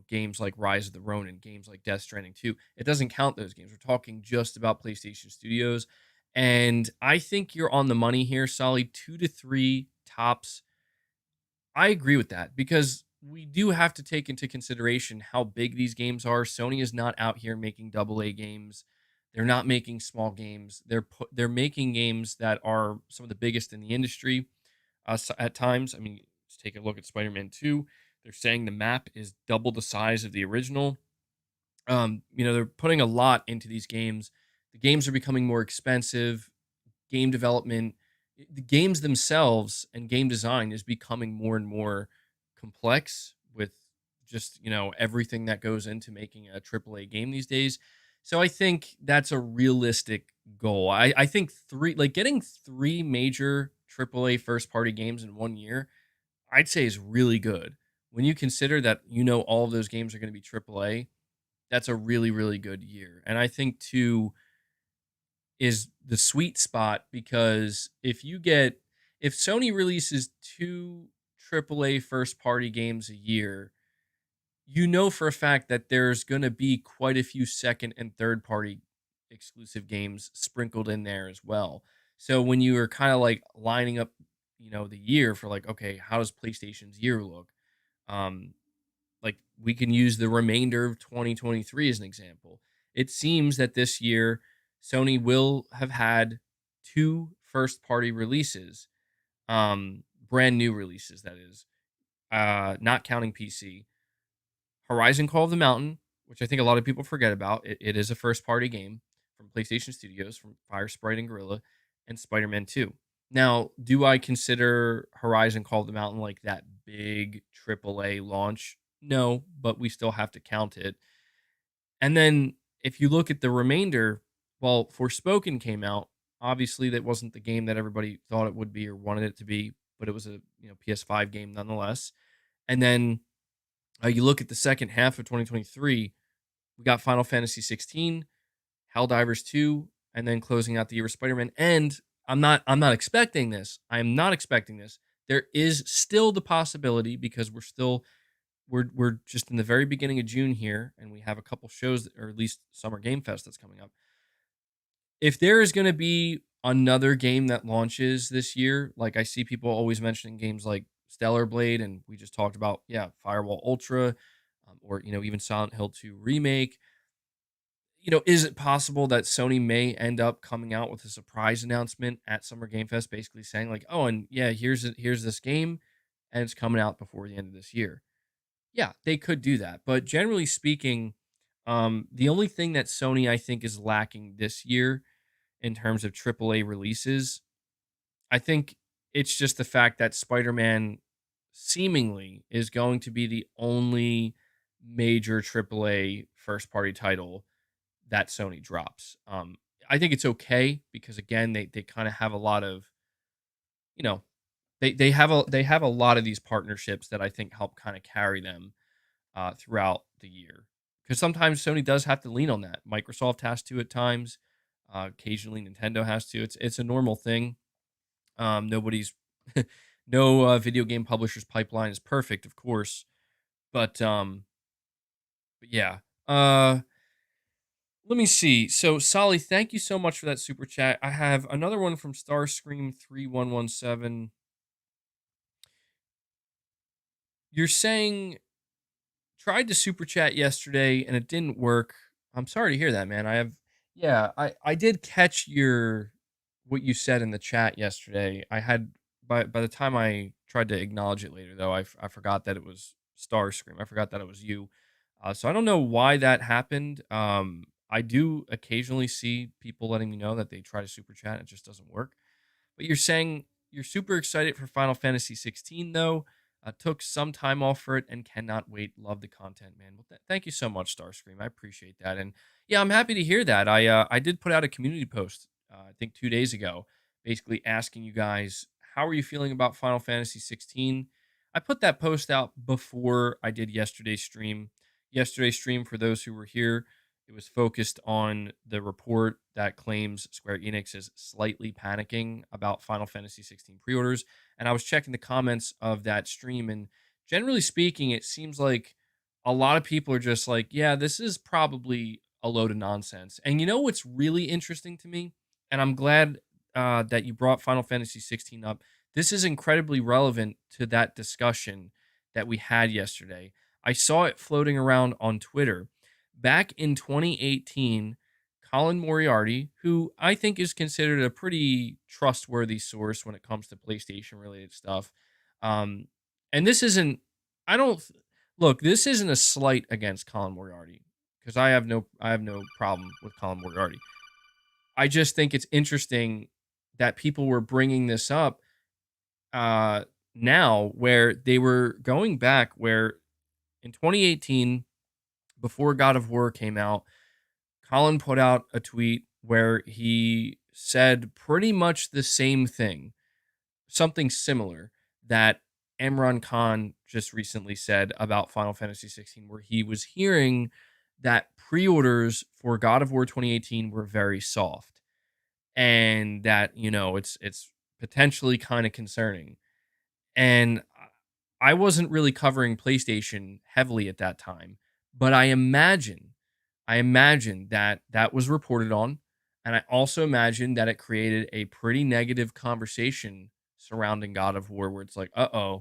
games like Rise of the Ronin, games like Death Stranding 2. It doesn't count those games. We're talking just about PlayStation Studios, and I think you're on the money here, Solly. 2 to 3 tops. I agree with that because we do have to take into consideration how big these games are. Sony is not out here making AA games. They're not making small games. They're making games that are some of the biggest in the industry. At times, I mean, let's take a look at Spider-Man 2. They're saying the map is double the size of the original. They're putting a lot into these games. The games are becoming more expensive. Game development, the games themselves and game design is becoming more and more complex with just, everything that goes into making a AAA game these days. So I think that's a realistic goal. I think getting 3 major AAA first party games in one year, I'd say is really good. When you consider that, all of those games are going to be AAA, that's a really, really good year. And I think too, is the sweet spot because if Sony releases 2 AAA first party games a year, for a fact that there's going to be quite a few second and third party exclusive games sprinkled in there as well. So when you are kind of like lining up, the year for like, okay, how does PlayStation's year look? Um, like we can use the remainder of 2023 as an example. It seems that this year Sony will have had 2 first party releases, brand new releases, that is, not counting PC. Horizon Call of the Mountain, which I think a lot of people forget about. It is a first party game from PlayStation Studios, from Fire Sprite and Gorilla, and Spider-Man 2. Now, do I consider Horizon Call of the Mountain like that big AAA launch? No, but we still have to count it. And then if you look at the remainder, well, Forspoken came out. Obviously, that wasn't the game that everybody thought it would be or wanted it to be, but it was a PS5 game nonetheless. And then you look at the second half of 2023, we got Final Fantasy 16, Helldivers 2, and then closing out the year with Spider-Man. And I'm not expecting this. I am not expecting this. There is still the possibility, because we're just in the very beginning of June here, and we have a couple shows, or at least Summer Game Fest that's coming up. If there is going to be another game that launches this year, like I see people always mentioning games like Stellar Blade, and we just talked about, Firewall Ultra, or even Silent Hill 2 remake. Is it possible that Sony may end up coming out with a surprise announcement at Summer Game Fest, basically saying like, "Oh, and yeah, here's this game, and it's coming out before the end of this year." Yeah, they could do that, but generally speaking, the only thing that Sony, I think, is lacking this year in terms of AAA releases, I think it's just the fact that Spider-Man seemingly is going to be the only major AAA first party title that Sony drops. I think it's okay because, again, they kind of have a lot of, you know they have a lot of these partnerships that I think help kind of carry them throughout the year. Because sometimes Sony does have to lean on that. Microsoft has to at times. Occasionally, Nintendo has to. It's a normal thing. Nobody's no video game publisher's pipeline is perfect, of course, but yeah. Let me see. So, Solly, thank you so much for that super chat. I have another one from Starscream 3117. You're saying tried to super chat yesterday and it didn't work. I'm sorry to hear that, man. Yeah, I did catch your what you said in the chat yesterday. I had by the time I tried to acknowledge it later, though, I forgot that it was Starscream. I forgot that it was you. So I don't know why that happened. I do occasionally see people letting me know that they try to super chat and it just doesn't work. But you're saying you're super excited for Final Fantasy 16, though. Took some time off for it and cannot wait. Love the content, man. Well, thank you so much, Starscream. I appreciate that. And yeah, I'm happy to hear that. I did put out a community post, I think 2 days ago, basically asking you guys how are you feeling about Final Fantasy 16. I put that post out before I did yesterday's stream. Yesterday's stream, for those who were here, it was focused on the report that claims Square Enix is slightly panicking about Final Fantasy 16 pre-orders. And I was checking the comments of that stream, and generally speaking, it seems like a lot of people are just like, yeah, this is probably a load of nonsense. And you know what's really interesting to me? And I'm glad that you brought Final Fantasy 16 up. This is incredibly relevant to that discussion that we had yesterday. I saw it floating around on Twitter back in 2018. Colin Moriarty, who I think is considered a pretty trustworthy source when it comes to PlayStation related stuff. Um, and this isn't, I don't, look, this isn't a slight against Colin Moriarty because I have no problem with Colin Moriarty. I just think it's interesting that people were bringing this up uh, now where they were going back where in 2018, before God of War came out, Colin put out a tweet where he said pretty much the same thing, something similar that Imran Khan just recently said about Final Fantasy 16, where he was hearing that pre-orders for God of War 2018 were very soft and that, it's potentially kind of concerning. And I wasn't really covering PlayStation heavily at that time, but I imagine that that was reported on, and I also imagine that it created a pretty negative conversation surrounding God of War, where it's like, uh,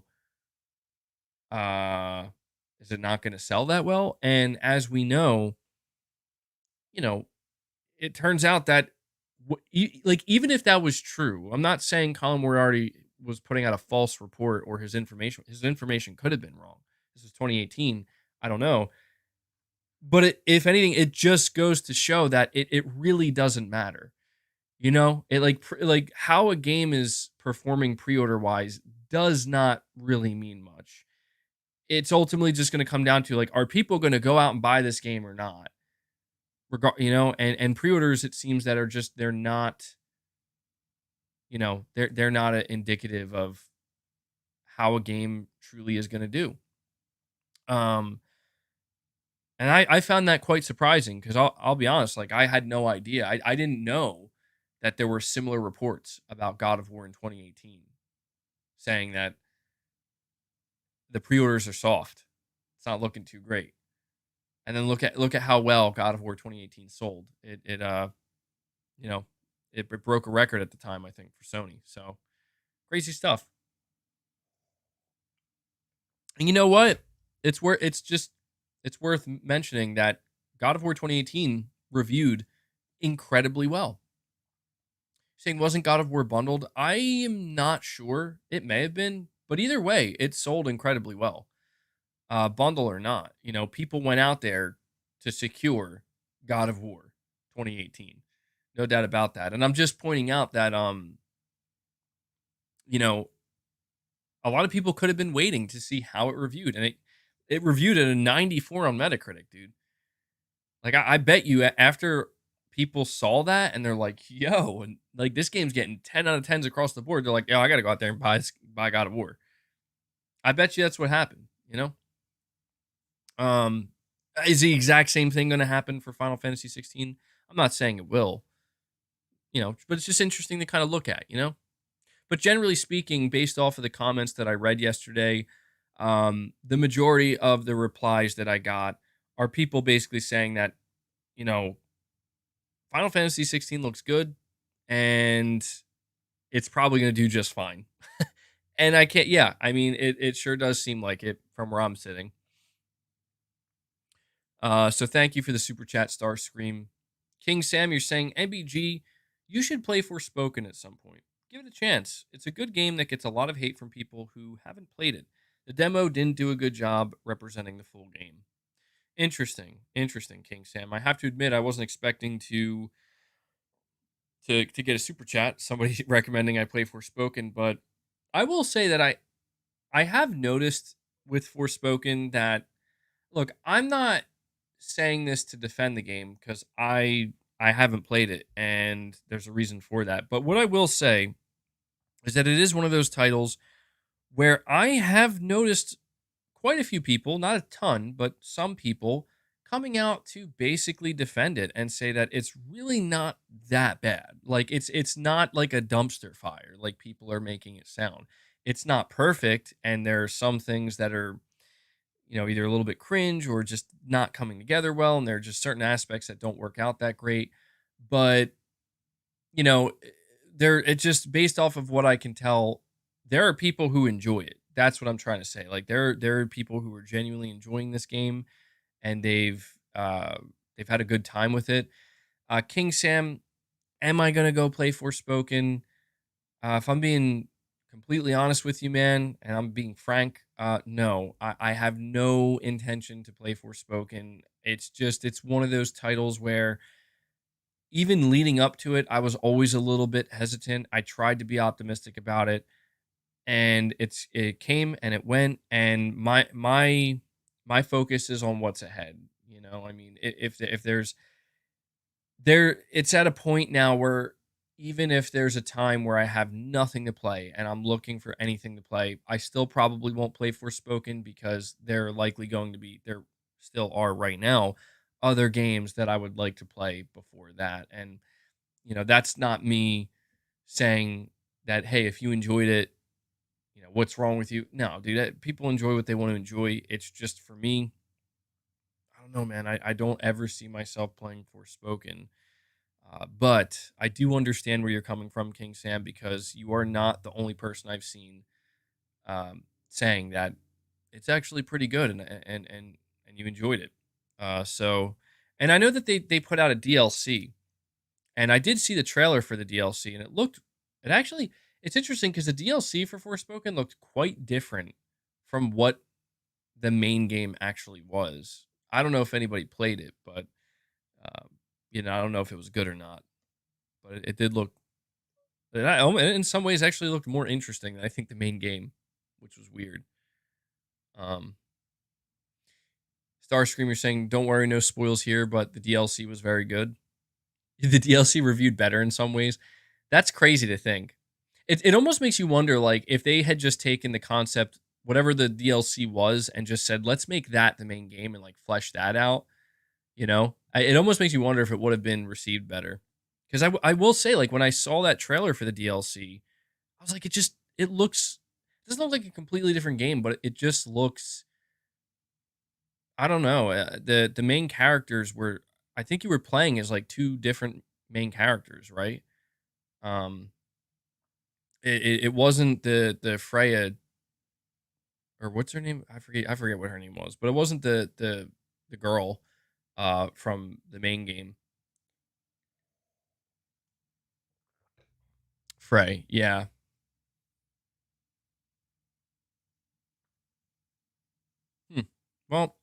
is it not going to sell that well? And as we know, you know, it turns out that like even if that was true, I'm not saying Colin Moriarty was putting out a false report or his information could have been wrong. This is 2018. I don't know. But if anything, it just goes to show that it really doesn't matter. It like how a game is performing pre-order wise does not really mean much. It's ultimately just going to come down to like, are people going to go out and buy this game or not? And pre-orders, it seems that are just they're not, they're not indicative of how a game truly is going to do. Um, and I found that quite surprising because I'll be honest, like I had no idea. I didn't know that there were similar reports about God of War in 2018 saying that the pre-orders are soft. It's not looking too great. And then look at how well God of War 2018 sold. You know, it broke a record at the time, I think, for Sony. So crazy stuff. And you know what? It's worth mentioning that God of War 2018 reviewed incredibly well. Saying wasn't God of War bundled? I am not sure. It may have been, but either way, it sold incredibly well. Bundle or not, people went out there to secure God of War 2018. No doubt about that. And I'm just pointing out that you know, a lot of people could have been waiting to see how it reviewed, and it reviewed at a 94 on Metacritic, dude. Like I bet you after people saw that and they're like, "Yo," and like this game's getting 10 out of 10s across the board. They're like, "Yo, I got to go out there and buy God of War." I bet you that's what happened. Um, is the exact same thing going to happen for Final Fantasy 16? I'm not saying it will, but it's just interesting to kind of look at. But generally speaking, based off of the comments that I read yesterday, the majority of the replies that I got are people basically saying that, you know, Final Fantasy 16 looks good and it's probably going to do just fine. And I can't, yeah, I mean, it sure does seem like it from where I'm sitting. So thank you for the super chat, Starscream. King Sam, you're saying MBG, you should play Forspoken at some point. Give it a chance. It's a good game that gets a lot of hate from people who haven't played it. The demo didn't do a good job representing the full game. Interesting, King Sam. I have to admit, I wasn't expecting to get a super chat. Somebody recommending I play Forspoken, but I will say that I have noticed with Forspoken that, look, I'm not saying this to defend the game because I haven't played it and there's a reason for that. But what I will say is that it is one of those titles where I have noticed quite a few people, not a ton, but some people coming out to basically defend it and say that it's really not that bad. Like it's not like a dumpster fire like people are making it sound. It's not perfect and there are some things that are, either a little bit cringe or just not coming together well, and there are just certain aspects that don't work out that great. But you know, there it's just based off of what I can tell, there are people who enjoy it. That's what I'm trying to say. Like there are people who are genuinely enjoying this game and they've had a good time with it. King Sam, am I gonna go play Forspoken? If I'm being completely honest with you, man, and I'm being frank, no, I have no intention to play Forspoken. It's one of those titles where even leading up to it, I was always a little bit hesitant. I tried to be optimistic about it, and it came and it went, and my focus is on what's ahead. I mean, if there's it's at a point now where even if there's a time where I have nothing to play and I'm looking for anything to play, I still probably won't play Forspoken because there still are right now other games that I would like to play before that. And that's not me saying that, hey, if you enjoyed it, what's wrong with you? No, dude, people enjoy what they want to enjoy. It's just for me, I don't know, man. I don't ever see myself playing Forspoken. But I do understand where you're coming from, King Sam, because you are not the only person I've seen saying that it's actually pretty good and you enjoyed it. And I know that they put out a DLC, and I did see the trailer for the DLC, and it's interesting because the DLC for Forspoken looked quite different from what the main game actually was. I don't know if anybody played it, but um, I don't know if it was good or not. But it did look, in some ways, actually looked more interesting than I think the main game, which was weird. Um, Starscreamer saying, "Don't worry, no spoils here," but the DLC was very good. The DLC reviewed better in some ways. That's crazy to think. It almost makes you wonder, like, if they had just taken the concept, whatever the DLC was, and just said, let's make that the main game and like flesh that out. It almost makes you wonder if it would have been received better. Because I will say, like, when I saw that trailer for the DLC, I was like, it doesn't look like a completely different game, but it just looks, I don't know. The main characters were, I think you were playing as like two different main characters, right? Um, it wasn't the Freya, or what's her name? I forget what her name was, but it wasn't the girl from the main game. Frey, yeah. Hmm. Well,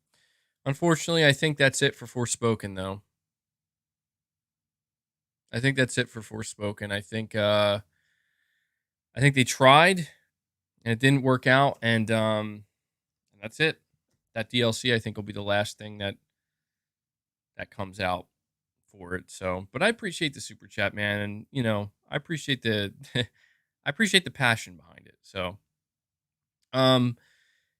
unfortunately, I think that's it for Forspoken, though. I think that's it for Forspoken. I think they tried and it didn't work out, and that's it. That DLC I think will be the last thing that comes out for it. So, but I appreciate the super chat, man, and I appreciate the I appreciate the passion behind it. Um,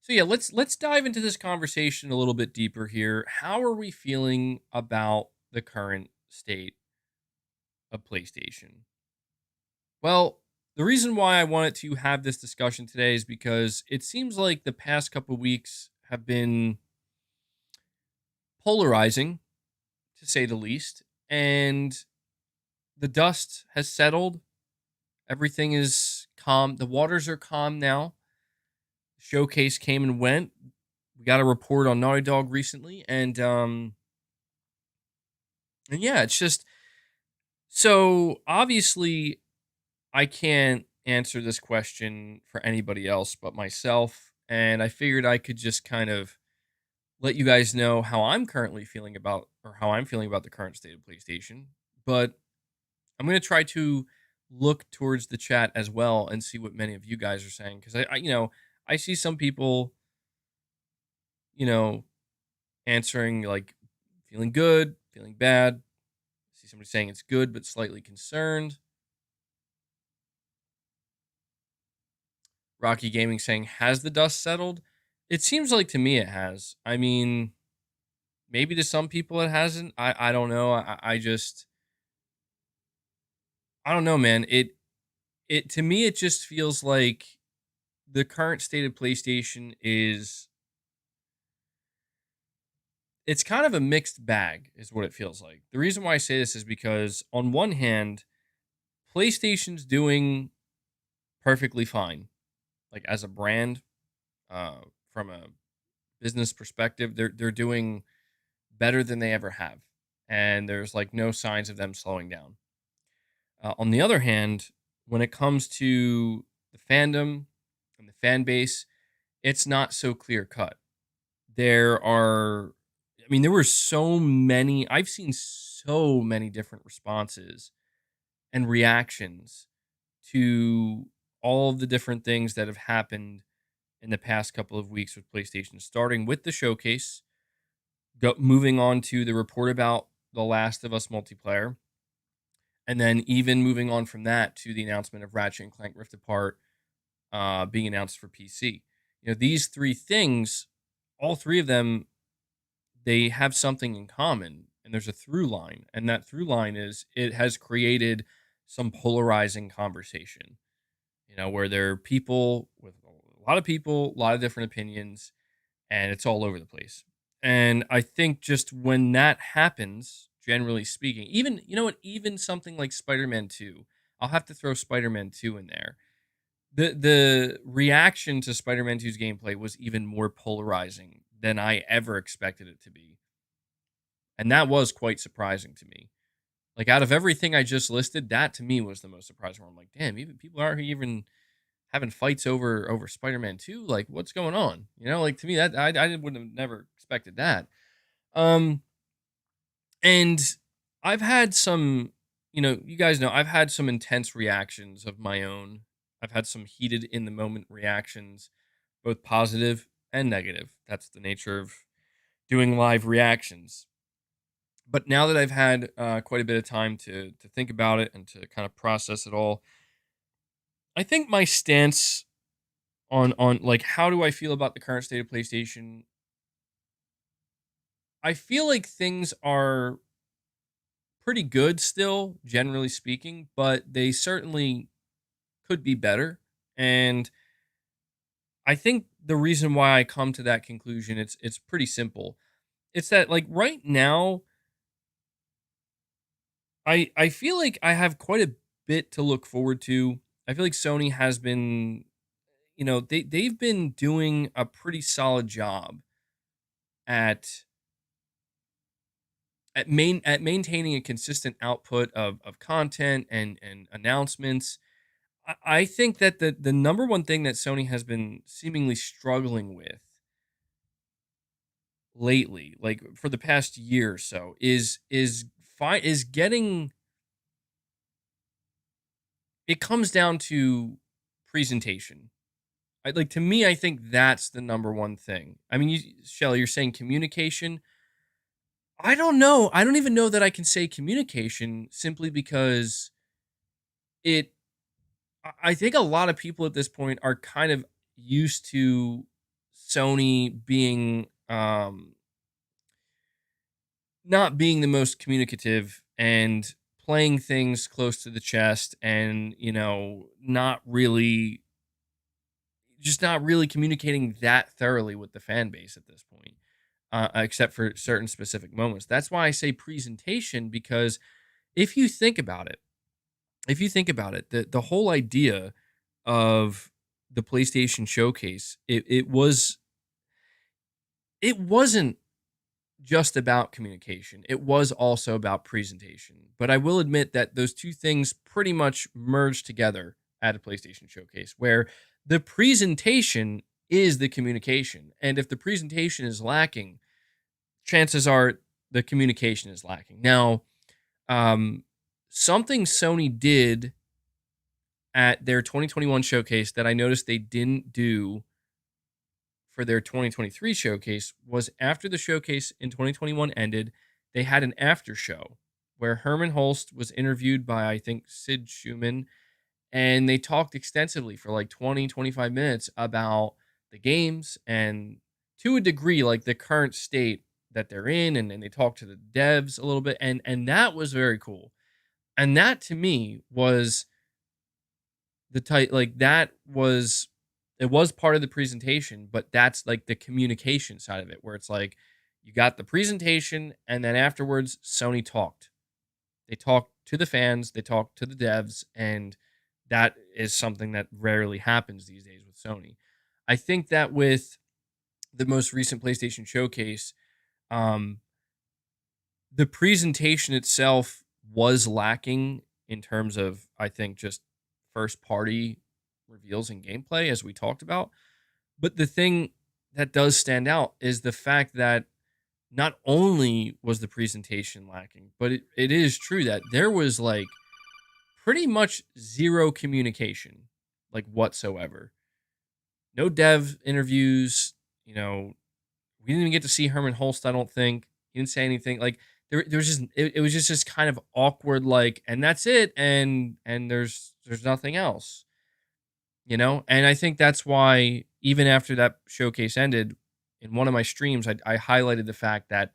so yeah, let's dive into this conversation a little bit deeper here. How are we feeling about the current state of PlayStation? Well, the reason why I wanted to have this discussion today is because it seems like the past couple weeks have been polarizing, to say the least, and the dust has settled. Everything is calm. The waters are calm now. Showcase came and went. we got a report on Naughty Dog recently, and yeah, it's just so obviously I can't answer this question for anybody else but myself, and I figured I could just kind of let you guys know how I'm currently feeling about, or how I'm feeling about the current state of PlayStation. But I'm going to try to look towards the chat as well and see what many of you guys are saying, because I see some people, you know, answering like feeling good, feeling bad. I see somebody saying it's good but slightly concerned. Rocky Gaming saying, has the dust settled? It seems like to me it has. I mean, maybe to some people it hasn't. I don't know. I don't know, man. It to me it just feels like the current state of PlayStation is, it's kind of a mixed bag is what it feels like. The reason why I say this is because on one hand, PlayStation's doing perfectly fine. Like as a brand, uh, from a business perspective, they're doing better than they ever have. And there's like no signs of them slowing down. On the other hand, when it comes to the fandom and the fan base, it's not so clear cut. There are, I mean, there were so many, I've seen so many different responses and reactions to all of the different things that have happened in the past couple of weeks with PlayStation, starting with the showcase, moving on to the report about The Last of Us multiplayer, and then even moving on from that to the announcement of Ratchet and Clank Rift Apart being announced for PC. These three things, all three of them, they have something in common, and there's a through line, and that through line is it has created some polarizing conversation. Where there are people with a lot of people, a lot of different opinions, and it's all over the place. And I think just when that happens, generally speaking, even you know what, even something like Spider-Man 2, I'll have to throw Spider-Man 2 in there. The reaction to Spider-Man 2's gameplay was even more polarizing than I ever expected it to be. And that was quite surprising to me. Like out of everything I just listed, that to me was the most surprising one. I'm like, damn, even people aren't even having fights over Spider-Man 2. Like, what's going on? Like to me that I would have never expected that. Um and I've had some, you guys know I've had some intense reactions of my own. I've had some heated in the moment reactions, both positive and negative. That's the nature of doing live reactions. But now that I've had quite a bit of time to think about it and to kind of process it all, I think my stance on like how do I feel about the current state of PlayStation? I feel like things are pretty good still, generally speaking, but they certainly could be better. And I think the reason why I come to that conclusion, it's pretty simple. It's that like right now, I feel like I have quite a bit to look forward to. I feel like Sony has been, they've been doing a pretty solid job at at maintaining a consistent output of content and announcements. I think that the number one thing that Sony has been seemingly struggling with lately, like for the past year or so, is getting, it comes down to presentation. Like to me, I think that's the number one thing. I mean, Shelly, you're saying communication. I don't know. I don't even know that I can say communication simply because it. I think a lot of people at this point are kind of used to Sony being not being the most communicative and playing things close to the chest, and not really communicating that thoroughly with the fan base at this point, except for certain specific moments. That's why I say presentation, because if you think about it, the whole idea of the PlayStation Showcase, it was it wasn't just about communication. It was also about presentation. But I will admit that those two things pretty much merged together at a PlayStation showcase where the presentation is the communication. And if the presentation is lacking, chances are the communication is lacking. Now, um, something Sony did at their 2021 showcase that I noticed they didn't do for their 2023 showcase was after the showcase in 2021 ended, they had an after show where Herman Holst was interviewed by, I think, Sid Schumann, and they talked extensively for like 20, 25 minutes about the games and to a degree, like the current state that they're in, and they talked to the devs a little bit, and that was very cool. And that to me was the type like that was it was part of the presentation, but that's like the communication side of it where it's like you got the presentation and then afterwards Sony talked. They talked to the fans, they talked to the devs, and that is something that rarely happens these days with Sony. I think that with the most recent PlayStation showcase, um, the presentation itself was lacking in terms of, I think, just first party reveals and gameplay, as we talked about. But the thing that does stand out is the fact that not only was the presentation lacking, but it is true that there was like pretty much zero communication, like whatsoever. No dev interviews, you know, we didn't even get to see Herman Holst, I don't think. He didn't say anything. Like there was just it was just this kind of awkward like, and that's it, and there's nothing else, you know? And I think that's why even after that showcase ended, in one of my streams, I highlighted the fact that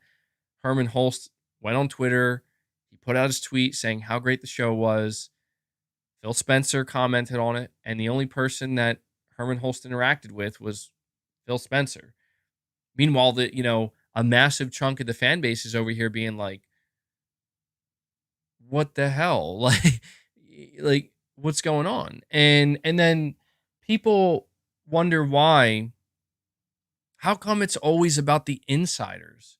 Herman Holst went on Twitter, he put out his tweet saying how great the show was. Phil Spencer commented on it, and the only person that Herman Holst interacted with was Phil Spencer. Meanwhile, a massive chunk of the fan base is over here being like, "What the hell? Like what's going on?" And then people wonder why. How come it's always about the insiders?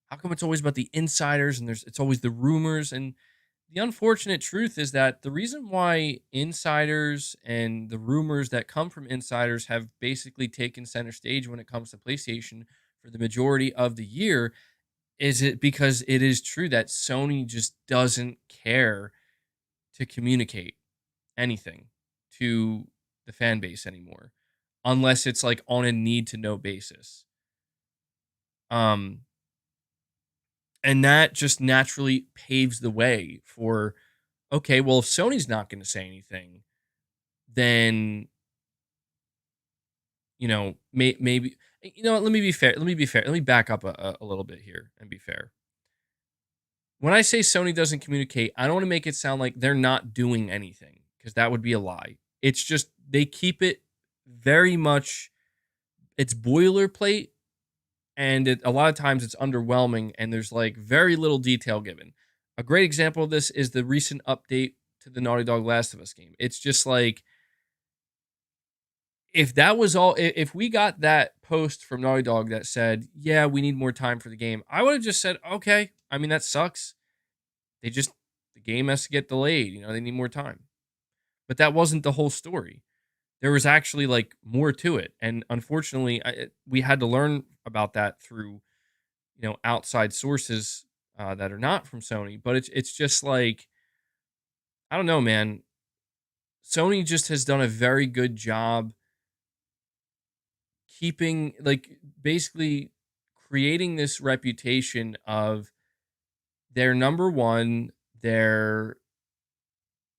How come it's always about the insiders and it's always the rumors? And the unfortunate truth is that the reason why insiders and the rumors that come from insiders have basically taken center stage when it comes to PlayStation for the majority of the year is it because it is true that Sony just doesn't care to communicate anything to the fan base anymore unless it's like on a need to know basis. Um and that just naturally paves the way for okay, well if Sony's not going to say anything, then maybe let me be fair. Let me be fair. Let me back up a little bit here and be fair. When I say Sony doesn't communicate, I don't want to make it sound like they're not doing anything because that would be a lie. It's just they keep it very much it's boilerplate and a lot of times it's underwhelming and there's like very little detail given. A great example of this is the recent update to the Naughty Dog Last of Us game. It's just like if that was all if we got that post from Naughty Dog that said, "Yeah, we need more time for the game." I would have just said, "Okay." I mean, that sucks. They just the game has to get delayed, they need more time. But that wasn't the whole story. There was actually like more to it. And unfortunately, we had to learn about that through, outside sources that are not from Sony, but it's just like I don't know, man. Sony just has done a very good job keeping like basically creating this reputation of they're number one. They're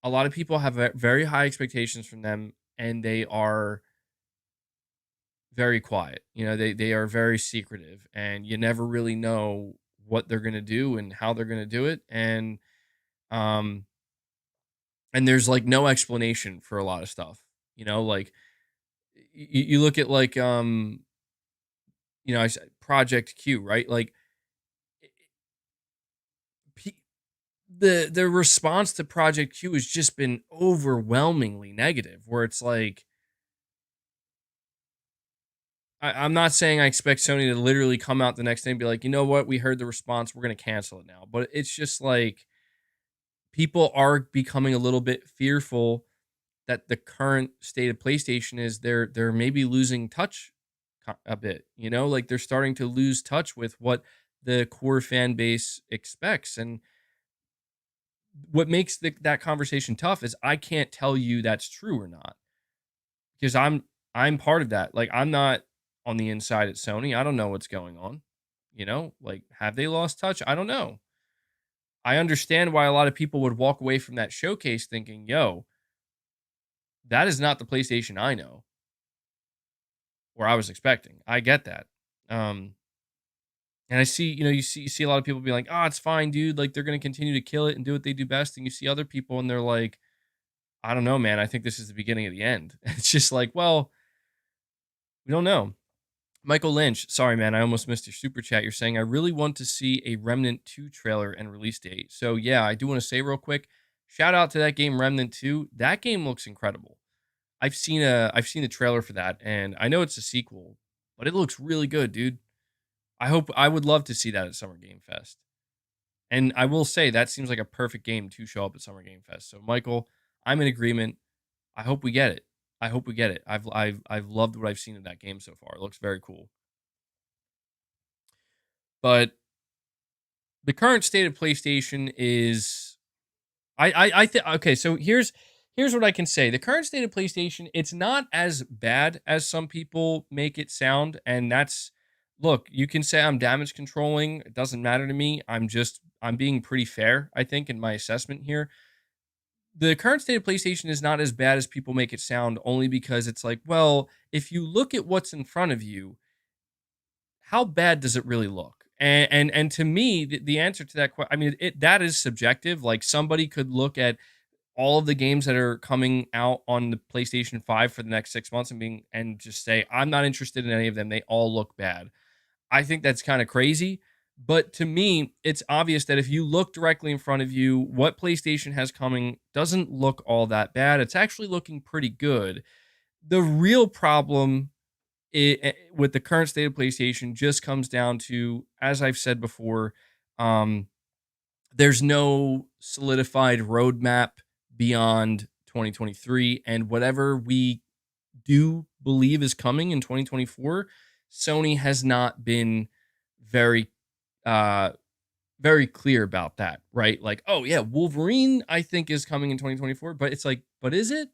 a lot of people have very high expectations from them, and they are very quiet. They are very secretive, and you never really know what they're gonna do and how they're gonna do it, um, and there's like no explanation for a lot of stuff. Like you look at like I said Project Q, right? Like the response to Project Q has just been overwhelmingly negative, where it's like I'm not saying I expect Sony to literally come out the next day and be like, you know what, we heard the response, we're gonna cancel it now. But it's just like people are becoming a little bit fearful that the current state of PlayStation is they're maybe losing touch a bit, you know, like they're starting to lose touch with what the core fan base expects. And what makes that conversation tough is I can't tell you that's true or not because I'm part of that. Like I'm not on the inside at Sony. I don't know what's going on. You know, like have they lost touch? I don't know. I understand why a lot of people would walk away from that showcase thinking, "Yo, that is not the PlayStation I know or I was expecting." I get that. Um and I see, you see a lot of people be like, "Oh, it's fine, dude. Like they're going to continue to kill it and do what they do best." And you see other people and they're like, "I don't know, man. I think this is the beginning of the end." It's just like, well, we don't know. Michael Lynch, sorry, man, I almost missed your super chat. You're saying, I really want to see a Remnant 2 trailer and release date. So, yeah, I do want to say real quick, shout out to that game, Remnant 2. That game looks incredible. I've seen the trailer for that, and I know it's a sequel, but it looks really good, dude. I would love to see that at Summer Game Fest. And I will say that seems like a perfect game to show up at Summer Game Fest. So, Michael, I'm in agreement. I hope we get it. I hope we get it. I've loved what I've seen of that game so far. It looks very cool. But the current state of PlayStation is I think okay, so here's what I can say. The current state of PlayStation, it's not as bad as some people make it sound, and that's look, you can say I'm damage controlling, it doesn't matter to me. I'm being pretty fair, I think, in my assessment here. The current state of PlayStation is not as bad as people make it sound only because it's like, well, if you look at what's in front of you, how bad does it really look? And to me, the answer to that question, I mean, that is subjective. Like somebody could look at all of the games that are coming out on the PlayStation 5 for the next 6 months and just say, I'm not interested in any of them. They all look bad. I think that's kind of crazy. But to me, it's obvious that if you look directly in front of you, what PlayStation has coming doesn't look all that bad. It's actually looking pretty good. The real problem with the current state of PlayStation just comes down to, as I've said before, um, there's no solidified roadmap beyond 2023, and whatever we do believe is coming in 2024, Sony has not been very, uh, very clear about that, right? Like, oh yeah, Wolverine, I think is coming in 2024, but it's like, but is it?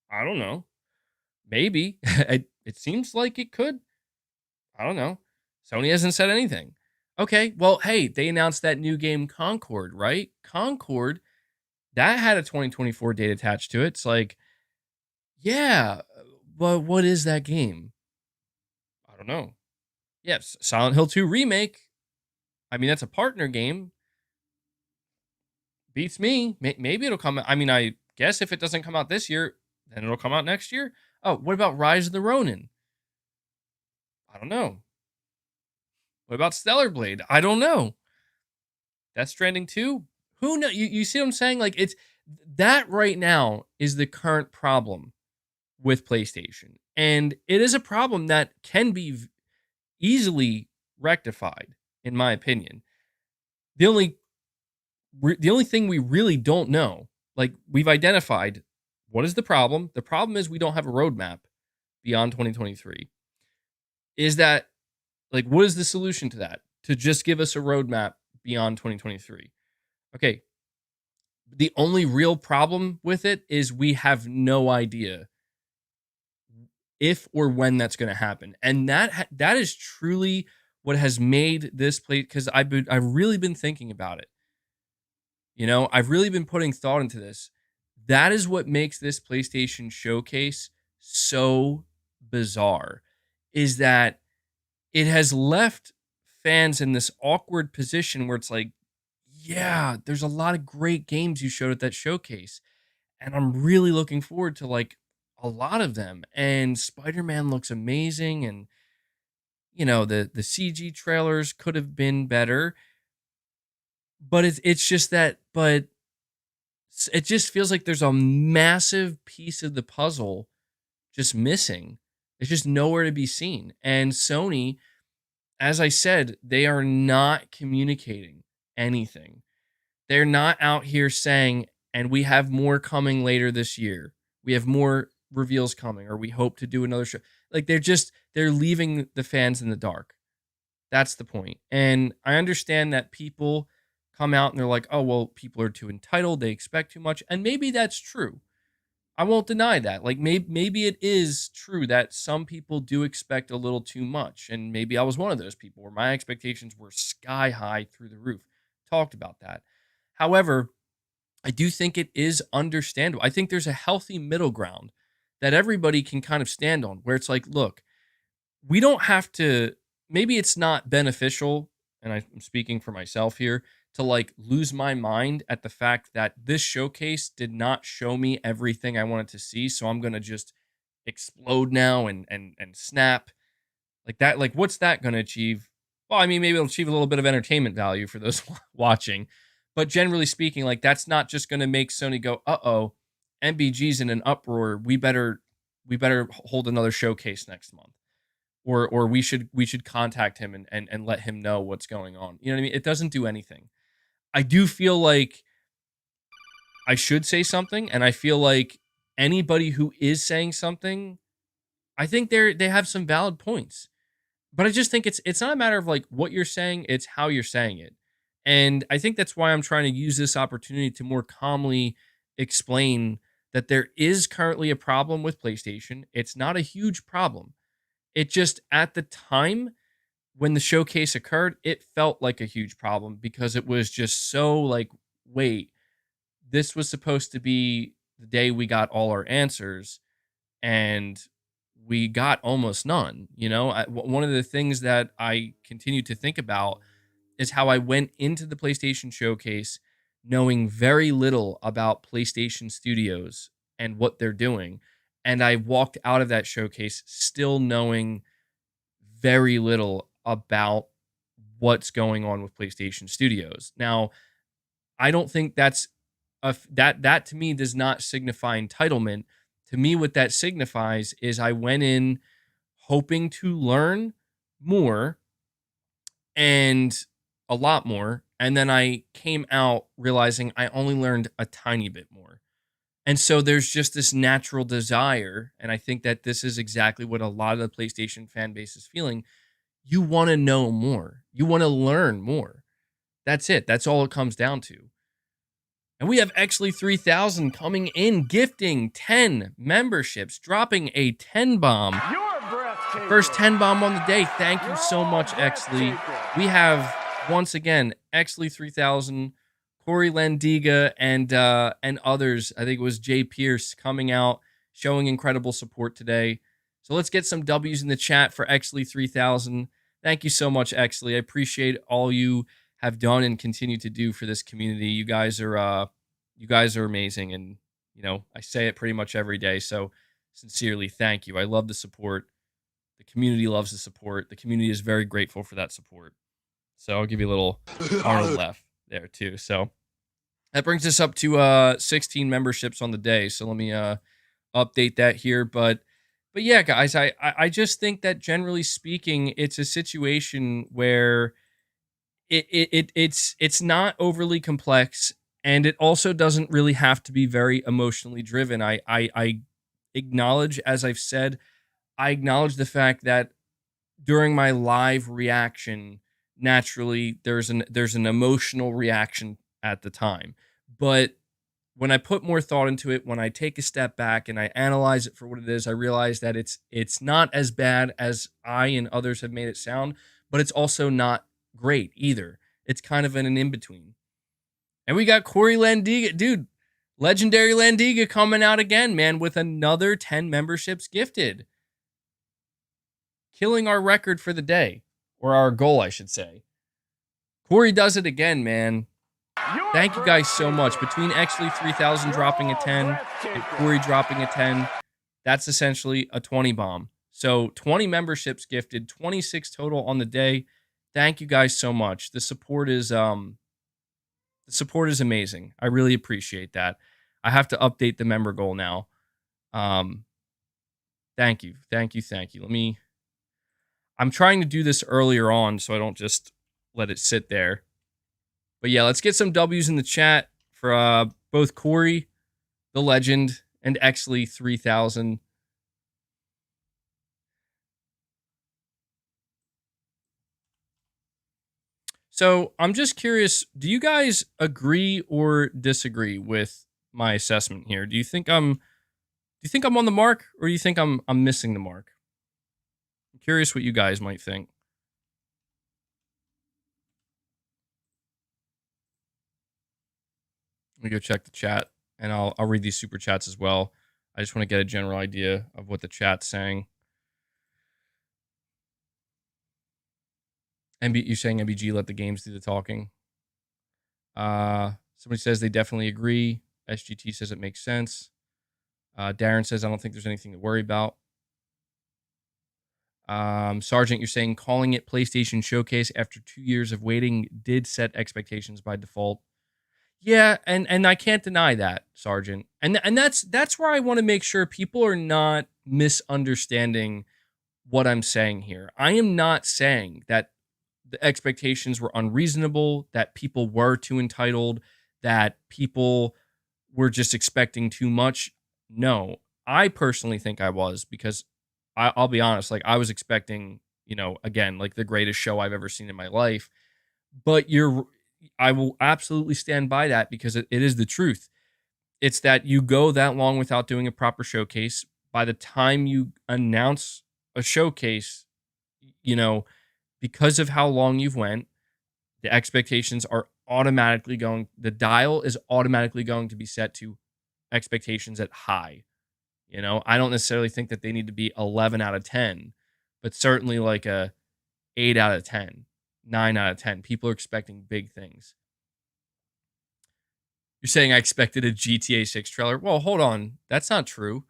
I don't know. Maybe it seems like it could. I don't know. Sony hasn't said anything. Okay, well, hey, they announced that new game Concord, right? Concord, that had a 2024 date attached to it. It's like, yeah, but what is that game? I don't know. Yes, Silent Hill 2 remake. I mean, that's a partner game. Beats me. Maybe it'll come out. I mean, I guess if it doesn't come out this year, then it'll come out next year. Oh, what about Rise of the Ronin? I don't know. What about Stellar Blade? I don't know. Death Stranding 2? Who know? You see what I'm saying? Like it's that right now is the current problem with PlayStation. And it is a problem that can be easily rectified in my opinion. The only the only thing we really don't know, like we've identified what is the problem? The problem is we don't have a roadmap beyond 2023. Is that like what is the solution to that? To just give us a roadmap beyond 2023. Okay, the only real problem with it is we have no idea if or when that's going to happen, and that is truly what has made this play. Because I've really been thinking about it. You know, I've really been putting thought into this. That is what makes this PlayStation showcase so bizarre. Is that it has left fans in this awkward position where it's like, yeah, there's a lot of great games you showed at that showcase and I'm really looking forward to like a lot of them. And Spider-Man looks amazing, and the CG trailers could have been better, but it's just that. But it just feels like there's a massive piece of the puzzle just missing. It's just nowhere to be seen. And Sony, as I said, they are not communicating anything. They're not out here saying, and we have more coming later this year. We have more reveals coming, or we hope to do another show. Like they're leaving the fans in the dark. That's the point. And I understand that people come out and they're like, oh, well, people are too entitled. They expect too much. And maybe that's true. I won't deny that. Like maybe it is true that some people do expect a little too much. And maybe I was one of those people where my expectations were sky high through the roof. Talked about that. However, I do think it is understandable. I think there's a healthy middle ground that everybody can kind of stand on where it's like, look, we don't have to, maybe it's not beneficial, and I'm speaking for myself here, to like lose my mind at the fact that this showcase did not show me everything I wanted to see. So I'm gonna just explode now and snap like that. Like, what's that gonna achieve? Well, I mean, maybe it'll achieve a little bit of entertainment value for those watching. But generally speaking, like that's not just gonna make Sony go, uh-oh, MBG's in an uproar. We better hold another showcase next month or we should contact him and let him know what's going on. You know what I mean? It doesn't do anything. I do feel like I should say something, and I feel like anybody who is saying something, I think they have some valid points. But I just think it's not a matter of like what you're saying, it's how you're saying it. And I think that's why I'm trying to use this opportunity to more calmly explain that there is currently a problem with PlayStation. It's not a huge problem. It just at the time when the showcase occurred, it felt like a huge problem because it was just so like, wait, this was supposed to be the day we got all our answers, and we got almost none. One of the things that I continue to think about is how I went into the PlayStation showcase knowing very little about PlayStation Studios and what they're doing. And I walked out of that showcase still knowing very little about what's going on with PlayStation Studios. Now, I don't think that to me does not signify entitlement. To me, what that signifies is I went in hoping to learn more and a lot more, and then I came out realizing I only learned a tiny bit more. And so there's just this natural desire, and I think that this is exactly what a lot of the PlayStation fan base is feeling. You want to know more. You want to learn more. That's it. That's all it comes down to. And we have Exley 3000 coming in, gifting 10 memberships, dropping a 10 bomb. The first 10 bomb on the day. Thank you so much, Exley. We have, once again, Exley 3000, Corey Landiga, and others. I think it was Jay Pierce coming out, showing incredible support today. So let's get some W's in the chat for Exley 3000. Thank you so much, Exley. I appreciate all you have done and continue to do for this community. You guys are amazing, and I say it pretty much every day. So sincerely, thank you. I love the support. The community loves the support. The community is very grateful for that support. So I'll give you a little Arnold laugh there too. So that brings us up to 16 memberships on the day. So let me update that here. But yeah, guys, I just think that generally speaking, it's a situation where it's not overly complex, and it also doesn't really have to be very emotionally driven. I acknowledge, as I've said, I acknowledge the fact that during my live reaction, naturally there's an emotional reaction at the time. But when I put more thought into it, when I take a step back and I analyze it for what it is, I realize that it's not as bad as I and others have made it sound, but it's also not great either. It's kind of an in-between. And we got Corey Landiga, dude, legendary Landiga coming out again, man, with another 10 memberships gifted. Killing our record for the day, or our goal, I should say. Corey does it again, man. Thank you guys so much. Between Exley 3000 dropping a 10 and Corey dropping a 10, that's essentially a 20 bomb. So 20 memberships gifted, 26 total on the day. Thank you guys so much. The support is amazing. I really appreciate that. I have to update the member goal now. Thank you. Thank you. Thank you. I'm trying to do this earlier on so I don't just let it sit there. But yeah, let's get some W's in the chat for both Corey, the legend, and Exley 3000. So I'm just curious, do you guys agree or disagree with my assessment here? Do you think I'm on the mark, or do you think I'm missing the mark? I'm curious what you guys might think. Let me go check the chat, and I'll read these super chats as well. I just want to get a general idea of what the chat's saying. You're saying MBG let the games do the talking. Somebody says they definitely agree. SGT says it makes sense. Darren says I don't think there's anything to worry about. Sergeant, you're saying calling it PlayStation Showcase after 2 years of waiting did set expectations by default. Yeah, and I can't deny that, Sergeant. And that's where I want to make sure people are not misunderstanding what I'm saying here. I am not saying that the expectations were unreasonable, that people were too entitled, that people were just expecting too much. No, I personally think I was, because I'll be honest, like I was expecting, again, like the greatest show I've ever seen in my life. But I will absolutely stand by that, because it is the truth. It's that you go that long without doing a proper showcase. By the time you announce a showcase, you know, because of how long you've went, the expectations are automatically the dial is automatically going to be set to expectations at high. I don't necessarily think that they need to be 11 out of 10, but certainly like a 8 out of 10, 9 out of 10. People are expecting big things. You're saying I expected a GTA 6 trailer? Well, hold on. That's not true.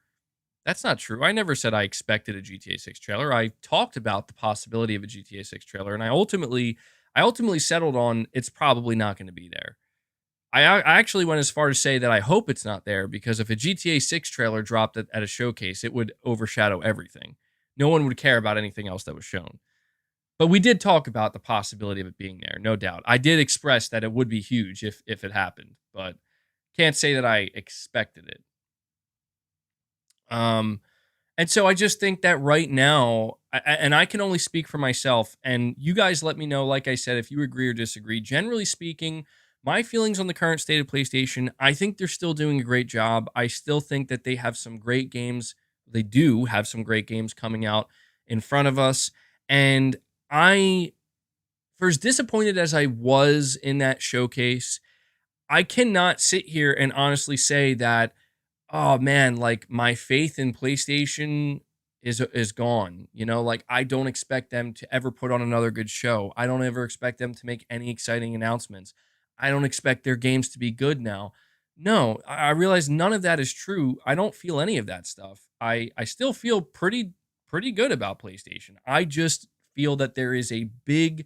That's not true. I never said I expected a GTA 6 trailer. I talked about the possibility of a GTA 6 trailer, and I ultimately settled on it's probably not going to be there. I actually went as far to say that I hope it's not there, because if a GTA 6 trailer dropped at a showcase, it would overshadow everything. No one would care about anything else that was shown. But we did talk about the possibility of it being there, no doubt. I did express that it would be huge if it happened, but can't say that I expected it. Um, and so I just think that right now, and I can only speak for myself, and you guys let me know, like I said, if you agree or disagree. Generally speaking, my feelings on the current state of PlayStation, I think they're still doing a great job. I still think that they have some great games. They do have some great games coming out in front of us. And I, for as disappointed as I was in that showcase, I cannot sit here and honestly say that, oh man, like my faith in PlayStation is gone. Like I don't expect them to ever put on another good show. I don't ever expect them to make any exciting announcements. I don't expect their games to be good now. No, I realize none of that is true. I don't feel any of that stuff. I still feel pretty good about PlayStation. I just feel that there is a big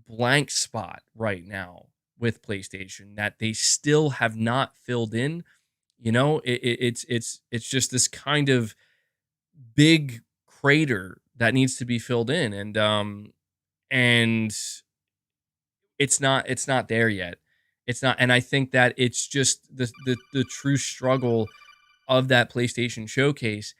blank spot right now with PlayStation that they still have not filled in. It's just this kind of big crater that needs to be filled in, and it's not there yet. It's not, and I think that it's just the true struggle of that PlayStation showcase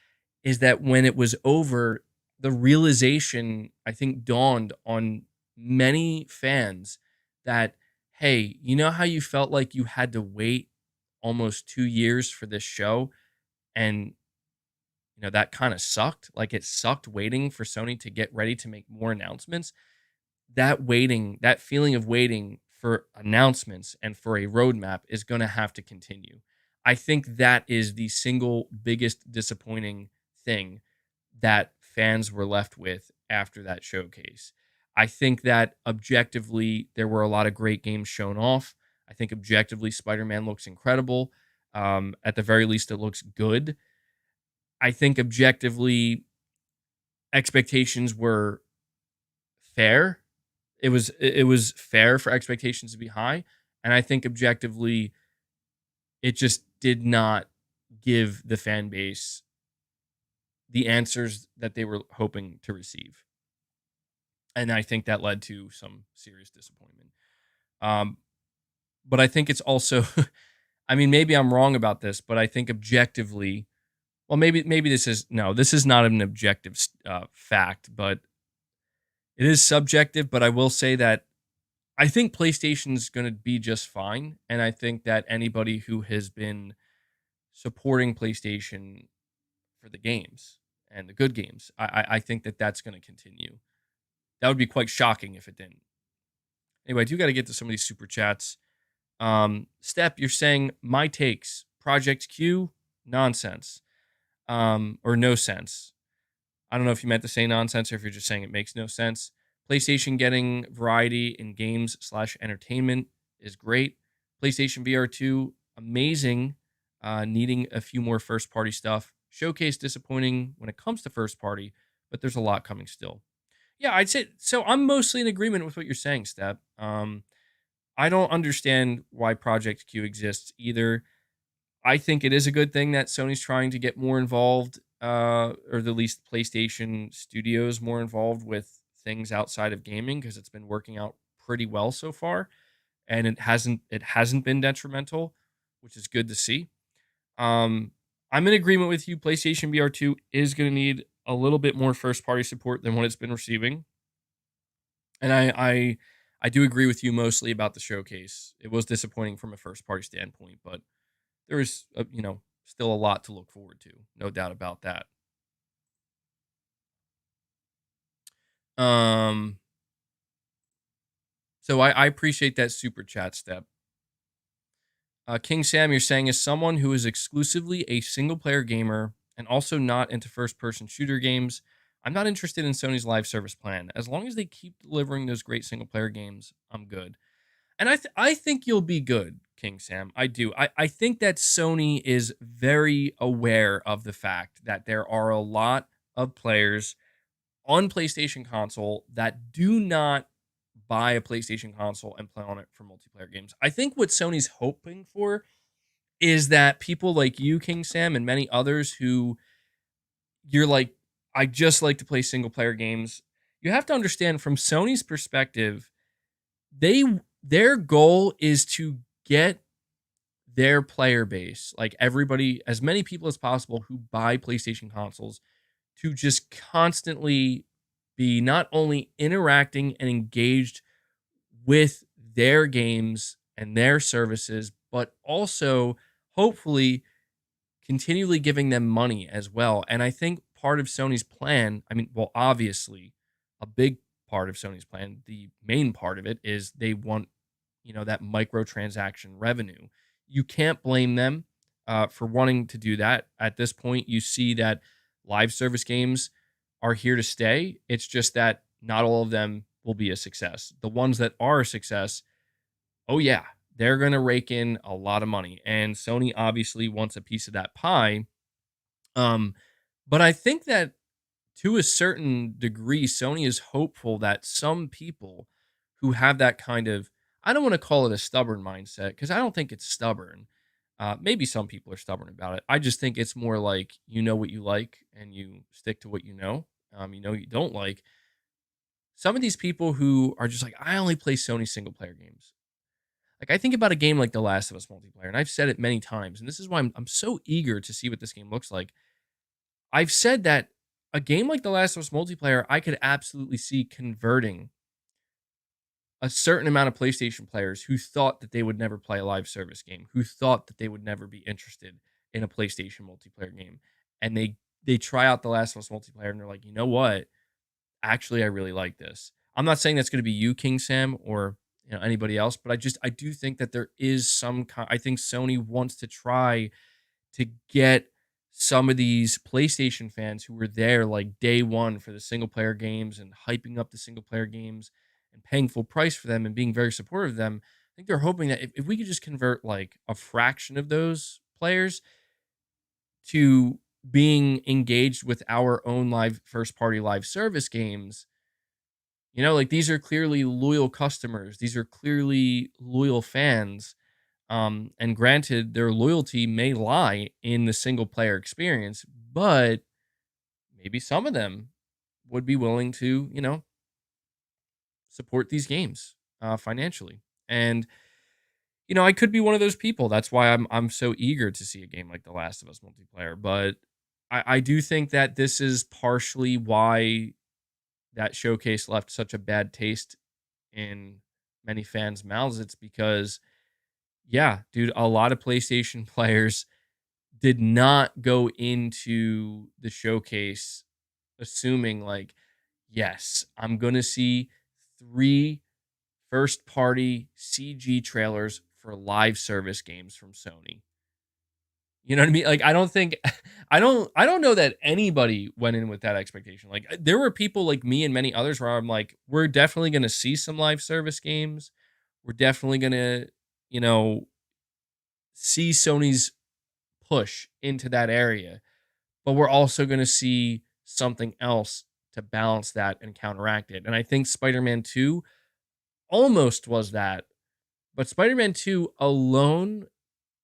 is that when it was over, the realization I think dawned on many fans that, hey, you know how you felt like you had to wait almost 2 years for this show, and that kind of sucked. Like it sucked waiting for Sony to get ready to make more announcements. That feeling of waiting for announcements and for a roadmap is going to have to continue. I think that is the single biggest disappointing thing that fans were left with after that showcase. I think that objectively, there were a lot of great games shown off. I think objectively, Spider-Man looks incredible. At the very least, it looks good. I think objectively, expectations were fair. It was fair for expectations to be high, and I think objectively, it just did not give the fan base the answers that they were hoping to receive. And I think that led to some serious disappointment. Um, but I think it's also, I mean, maybe I'm wrong about this, but I think objectively, well, maybe this is no, this is not an objective fact, but it is subjective. But I will say that I think PlayStation's going to be just fine, and I think that anybody who has been supporting PlayStation for the games and the good games, I think that that's going to continue. That would be quite shocking if it didn't. Anyway, I do got to get to some of these super chats. Step, you're saying my takes, Project Q, nonsense, or no sense. I don't know if you meant to say nonsense or if you're just saying it makes no sense. PlayStation getting variety in games slash entertainment is great. PlayStation VR 2, amazing. Needing a few more first party stuff. Showcase disappointing when it comes to first party, but there's a lot coming still. Yeah, I'd say so. I'm mostly in agreement with what you're saying, Step. I don't understand why Project Q exists either. I think it is a good thing that Sony's trying to get more involved, or at least PlayStation Studios more involved with things outside of gaming because it's been working out pretty well so far, and it hasn't been detrimental, which is good to see. Um, I'm in agreement with you. PlayStation VR2 is going to need a little bit more first party support than what it's been receiving, and I do agree with you mostly about the showcase. It was disappointing from a first party standpoint, but there is, still a lot to look forward to. No doubt about that. Um, so I appreciate that super chat, Step. King Sam, you're saying, as someone who is exclusively a single player gamer and also not into first person shooter games, I'm not interested in Sony's live service plan. As long as they keep delivering those great single player games, I'm good. And I think you'll be good, King Sam. I do. I think that Sony is very aware of the fact that there are a lot of players on PlayStation console that do not buy a PlayStation console and play on it for multiplayer games. I think what Sony's hoping for is that people like you, King Sam, and many others who you're like, I just like to play single player games. You have to understand from Sony's perspective, they their goal is to get their player base, like everybody, as many people as possible who buy PlayStation consoles, to just constantly be not only interacting and engaged with their games and their services, but also hopefully continually giving them money as well. And I think part of Sony's plan, I mean, well, obviously, a big part of Sony's plan, the main part of it is they want, that microtransaction revenue. You can't blame them for wanting to do that. At this point, you see that live service games are here to stay. It's just that not all of them will be a success. The ones that are a success, oh yeah, they're going to rake in a lot of money. And Sony obviously wants a piece of that pie. Um, but I think that to a certain degree, Sony is hopeful that some people who have that kind of, I don't want to call it a stubborn mindset because I don't think it's stubborn. Maybe some people are stubborn about it. I just think it's more like you know what you like and you stick to what you know. You don't like. Some of these people who are just like, I only play Sony single player games. Like I think about a game like The Last of Us multiplayer, and I've said it many times, and this is why I'm so eager to see what this game looks like. I've said that a game like The Last of Us multiplayer, I could absolutely see converting a certain amount of PlayStation players who thought that they would never play a live service game, who thought that they would never be interested in a PlayStation multiplayer game. And they try out The Last of Us multiplayer and they're like, you know what? Actually, I really like this. I'm not saying that's going to be you, King Sam, or anybody else, but I do think that there is some kind. I think Sony wants to try to get some of these PlayStation fans who were there like day one for the single player games and hyping up the single player games and paying full price for them and being very supportive of them. I think they're hoping that if we could just convert like a fraction of those players to being engaged with our own live first party live service games, like these are clearly loyal customers, these are clearly loyal fans. And granted, their loyalty may lie in the single player experience, but maybe some of them would be willing to, support these games financially. And I could be one of those people. That's why I'm so eager to see a game like The Last of Us multiplayer. But I do think that this is partially why that showcase left such a bad taste in many fans' mouths. It's because, yeah, dude, a lot of PlayStation players did not go into the showcase assuming, like, yes, I'm going to see three first party CG trailers for live service games from Sony. You know what I mean? Like, I don't think I don't know that anybody went in with that expectation. Like, there were people like me and many others where I'm like, we're definitely going to see some live service games. We're definitely going to, you know, see Sony's push into that area, but we're also going to see something else to balance that and counteract it. And I think Spider-Man 2 almost was that, but Spider-Man 2 alone,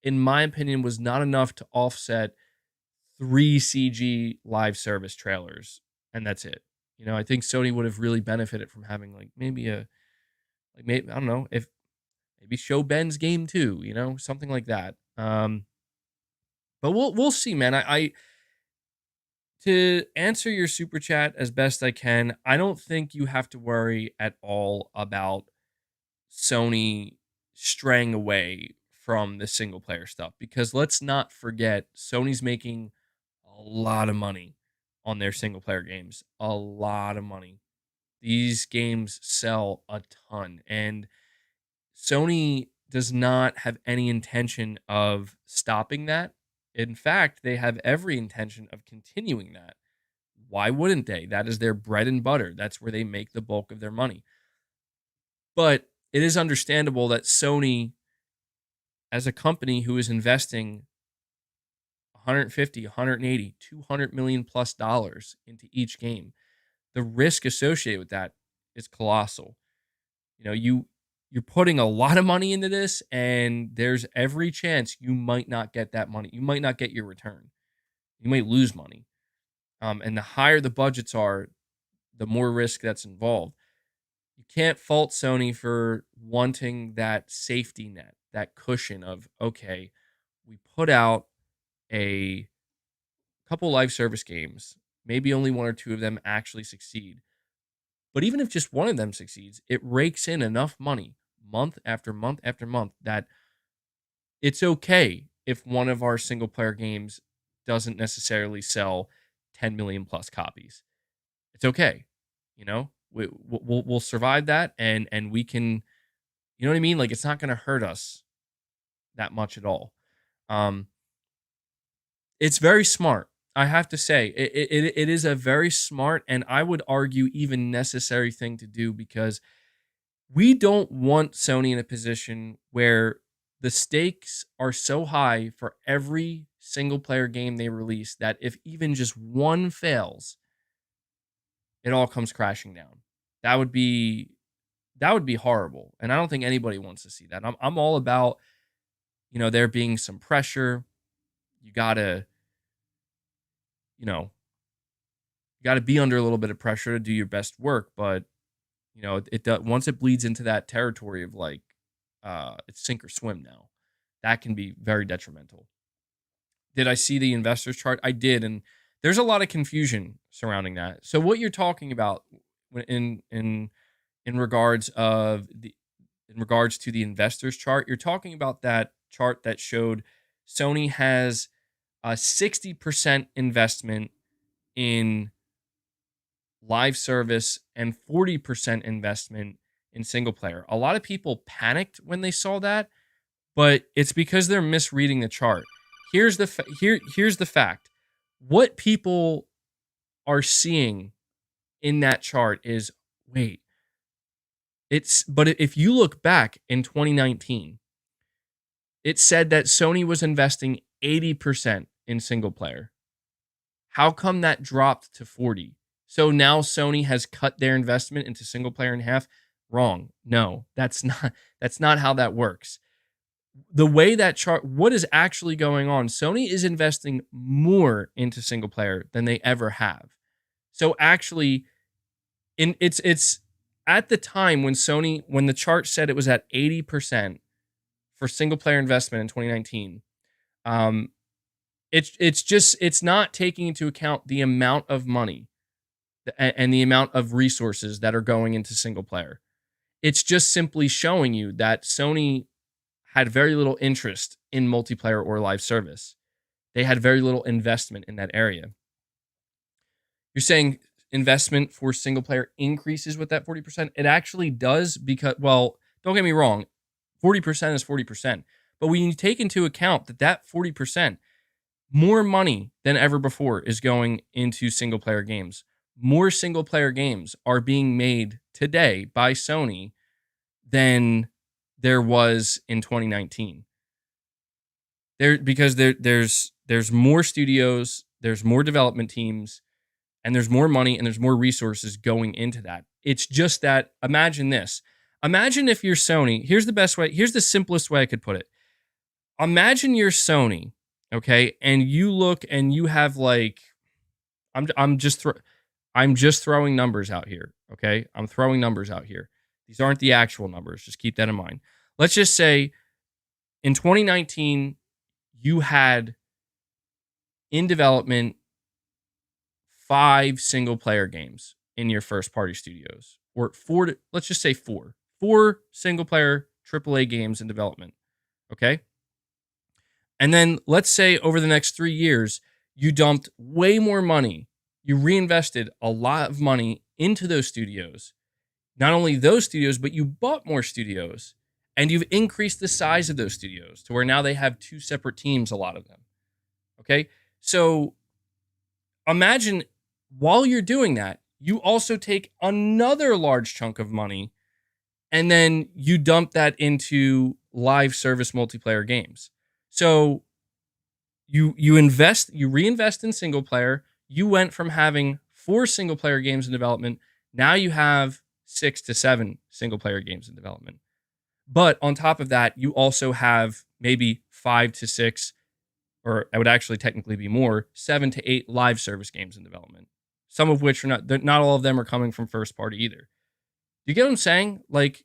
in my opinion, was not enough to offset three CG live service trailers, and that's it. I think Sony would have really benefited from having like maybe I don't know if maybe show Ben's game too, something like that. But we'll see, man. I to answer your super chat as best I can, I don't think you have to worry at all about Sony straying away from the single player stuff because let's not forget Sony's making a lot of money on their single player games. A lot of money. These games sell a ton and Sony does not have any intention of stopping that. In fact, they have every intention of continuing that. Why wouldn't they? That is their bread and butter. That's where they make the bulk of their money. But it is understandable that Sony, as a company who is investing 150, 180, 200 million plus dollars into each game, the risk associated with that is colossal. You're putting a lot of money into this, and there's every chance you might not get that money. You might not get your return. You might lose money. And the higher the budgets are, the more risk that's involved. You can't fault Sony for wanting that safety net, that cushion of, okay, we put out a couple live service games, maybe only one or two of them actually succeed. But even if just one of them succeeds, it rakes in enough money month after month after month that it's okay if one of our single player games doesn't necessarily sell 10 million plus copies. It's okay. We'll survive that and we can, you know what I mean? Like, it's not going to hurt us that much at all. It's very smart. I have to say, it is a very smart and I would argue even necessary thing to do because we don't want Sony in a position where the stakes are so high for every single player game they release that if even just one fails, it all comes crashing down. That would be horrible, and I don't think anybody wants to see that. I'm all about there being some pressure. You gotta you know you gotta be under a little bit of pressure to do your best work, but it does once it bleeds into that territory of like it's sink or swim now. That can be very detrimental. Did I see the investors chart? I did, and there's a lot of confusion surrounding that. So what you're talking about in regards of the in regards to the investors chart, you're talking about that chart that showed Sony has a 60% investment in live service and 40% investment in single player. A lot of people panicked when they saw that, but it's because they're misreading the chart. Here's the fact. What people are seeing in that chart is wait. But if you look back in 2019, it said that Sony was investing 80% in single player. How come that dropped to 40? So now Sony has cut their investment into single player in half? Wrong. No, that's not how that works. The way that chart, what is actually going on? Sony is investing more into single player than they ever have. So actually, it's at the time when the chart said it was at 80% for single player investment in 2019. Um, it's not taking into account the amount of money and the amount of resources that are going into single player. It's just simply showing you that Sony had very little interest in multiplayer or live service. They had very little investment in that area. You're saying investment for single player increases with that 40%? It actually does because, well, don't get me wrong, 40% is 40%. But when you take into account that 40%, more money than ever before is going into single player games. More single player games are being made today by Sony than there was in 2019. There's more studios, there's more development teams, and there's more money and there's more resources going into that. It's just that imagine this. Imagine if you're Sony. Here's the simplest way I could put it. Imagine you're Sony, okay, and you look and you have like I'm just throwing numbers out here, okay? I'm throwing numbers out here. These aren't the actual numbers. Just keep that in mind. Let's just say in 2019 you had in development 5 single player games in your first party studios, or let's just say 4 single player AAA games in development, okay? And then let's say over the next 3 years, you dumped way more money. You reinvested a lot of money into those studios. Not only those studios, but you bought more studios and you've increased the size of those studios to where now they have 2 separate teams, a lot of them. Okay. So imagine while you're doing that, you also take another large chunk of money and then you dump that into live service multiplayer games. So you reinvest in single player. You went from having 4 single player games in development. Now you have 6 to 7 single player games in development. But on top of that, you also have maybe 5 to 6, or it would actually technically be more, 7 to 8 live service games in development. Some of which not all of them are coming from first party either. Do you get what I'm saying? Like,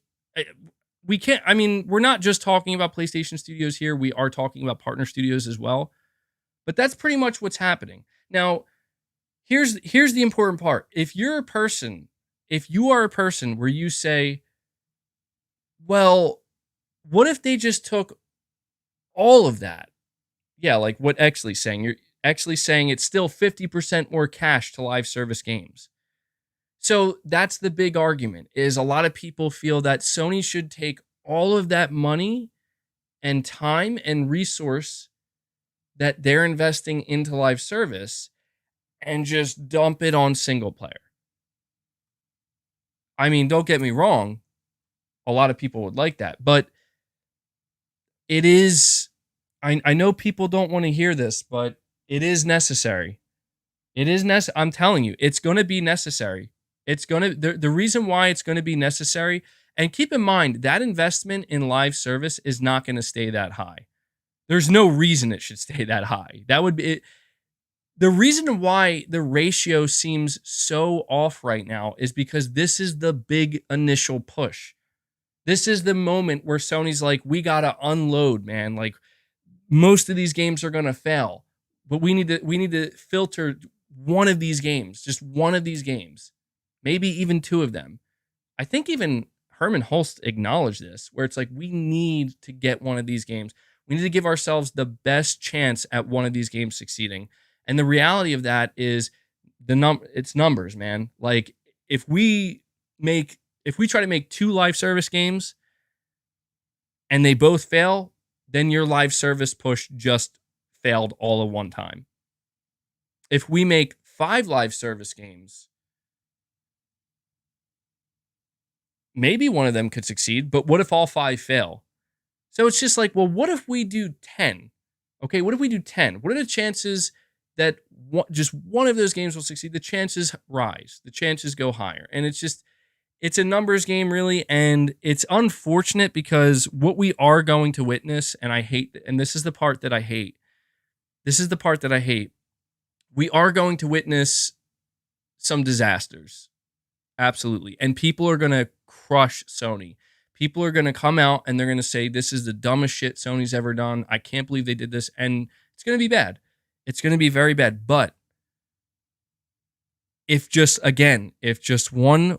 we're not just talking about PlayStation studios here. We are talking about partner studios as well. But that's pretty much what's happening. Now, here's the important part. If you are a person where you say, well, what if they just took all of that? Yeah, like what Exley's saying. You're actually saying it's still 50% more cash to live service games. So that's the big argument, is a lot of people feel that Sony should take all of that money and time and resource that they're investing into live service and just dump it on single player. I mean, don't get me wrong. A lot of people would like that, but it is, I know people don't want to hear this, but it is necessary. I'm telling you, it's going to be necessary. The reason why it's going to be necessary, and keep in mind that investment in live service is not going to stay that high. There's no reason it should stay that high. That would be it. The reason why the ratio seems so off right now is because this is the big initial push. This is the moment where Sony's like, we got to unload, man. Like, most of these games are going to fail, but we need to filter one of these games, just one of these games, maybe even 2 of them. I think even Herman Hulst acknowledged this, where it's like, we need to get one of these games. We need to give ourselves the best chance at one of these games succeeding. And the reality of that is it's numbers, man. Like, if we try to make 2 live service games and they both fail, then your live service push just failed all at one time. If we make 5 live service games, maybe one of them could succeed, but what if all 5 fail? So it's just like, well, what if we do 10? Okay, what if we do 10? What are the chances that just one of those games will succeed? The chances rise. The chances go higher. And it's a numbers game, really, and it's unfortunate because what we are going to witness, and this is the part that I hate. We are going to witness some disasters. Absolutely. And people are going to crush Sony. People are going to come out and they're going to say, this is the dumbest shit Sony's ever done. I can't believe they did this. And it's going to be bad. It's going to be very bad. But if just one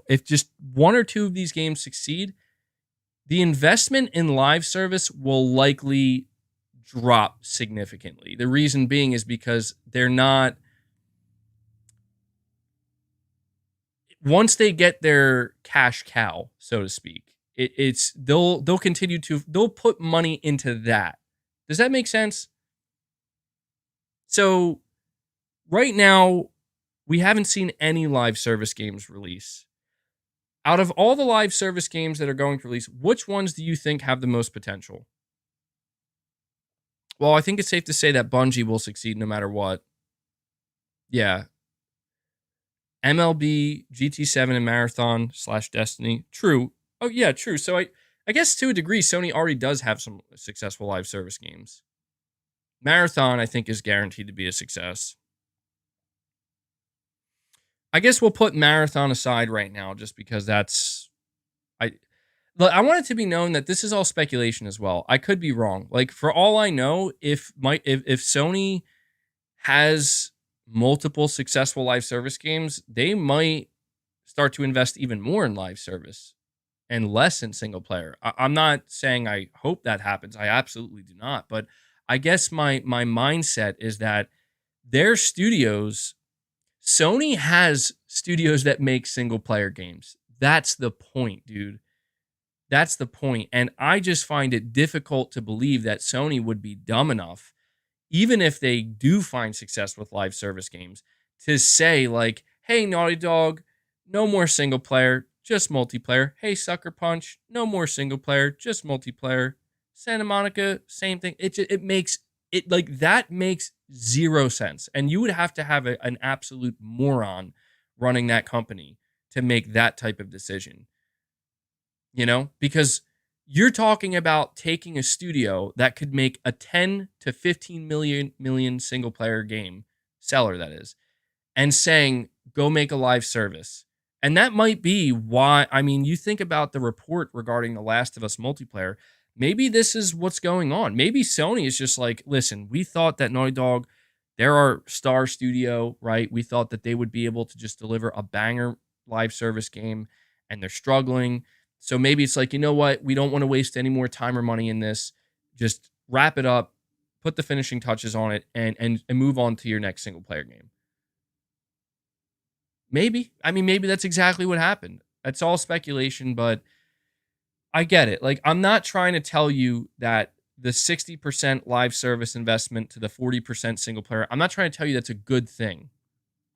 or two of these games succeed, the investment in live service will likely drop significantly. The reason being is because they're not, once they get their cash cow, so to speak, it's they'll continue to, they'll put money into that. Does that make sense? So right now, we haven't seen any live service games release. Out of all the live service games that are going to release, which ones do you think have the most potential? Well, I think it's safe to say that Bungie will succeed no matter what. Yeah. MLB, GT7, and Marathon / Destiny. True. Oh, yeah, true. So I guess to a degree, Sony already does have some successful live service games. Marathon, I think, is guaranteed to be a success. I guess we'll put Marathon aside right now just because I want it to be known that this is all speculation as well. I could be wrong. Like, for all I know, if Sony has multiple successful live service games, they might start to invest even more in live service and less in single player. I'm not saying I hope that happens. I absolutely do not. But I guess my mindset is that their studios, Sony has studios that make single player games. That's the point, dude. That's the point. And I just find it difficult to believe that Sony would be dumb enough, even if they do find success with live service games, to say, like, hey, Naughty Dog, no more single player, just multiplayer. Hey, Sucker Punch, no more single player, just multiplayer. Santa Monica, same thing. It makes it, like, that makes zero sense. And you would have to have an absolute moron running that company to make that type of decision. Because you're talking about taking a studio that could make a 10 to 15 million single player game, seller that is, and saying, go make a live service. And that might be why, I mean, you think about the report regarding The Last of Us multiplayer. Maybe this is what's going on. Maybe Sony is just like, listen, we thought that Naughty Dog, they're our star studio, right? We thought that they would be able to just deliver a banger live service game, and they're struggling. So maybe it's like, you know what? We don't want to waste any more time or money in this. Just wrap it up, put the finishing touches on it, and move on to your next single player game. Maybe. I mean, maybe that's exactly what happened. It's all speculation, but I get it. Like, I'm not trying to tell you that the 60% live service investment to the 40% single player, I'm not trying to tell you that's a good thing.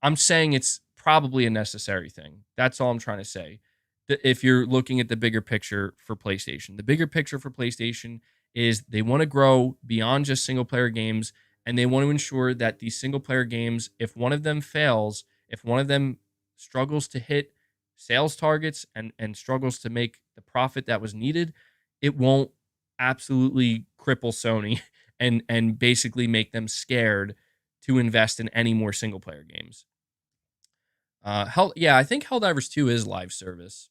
I'm saying it's probably a necessary thing. That's all I'm trying to say. If you're looking at the bigger picture for PlayStation, the bigger picture for PlayStation is they want to grow beyond just single player games, and they want to ensure that these single player games, if one of them fails, if one of them struggles to hit sales targets and struggles to make the profit that was needed, it won't absolutely cripple Sony and basically make them scared to invest in any more single player games. I think Helldivers 2 is live service.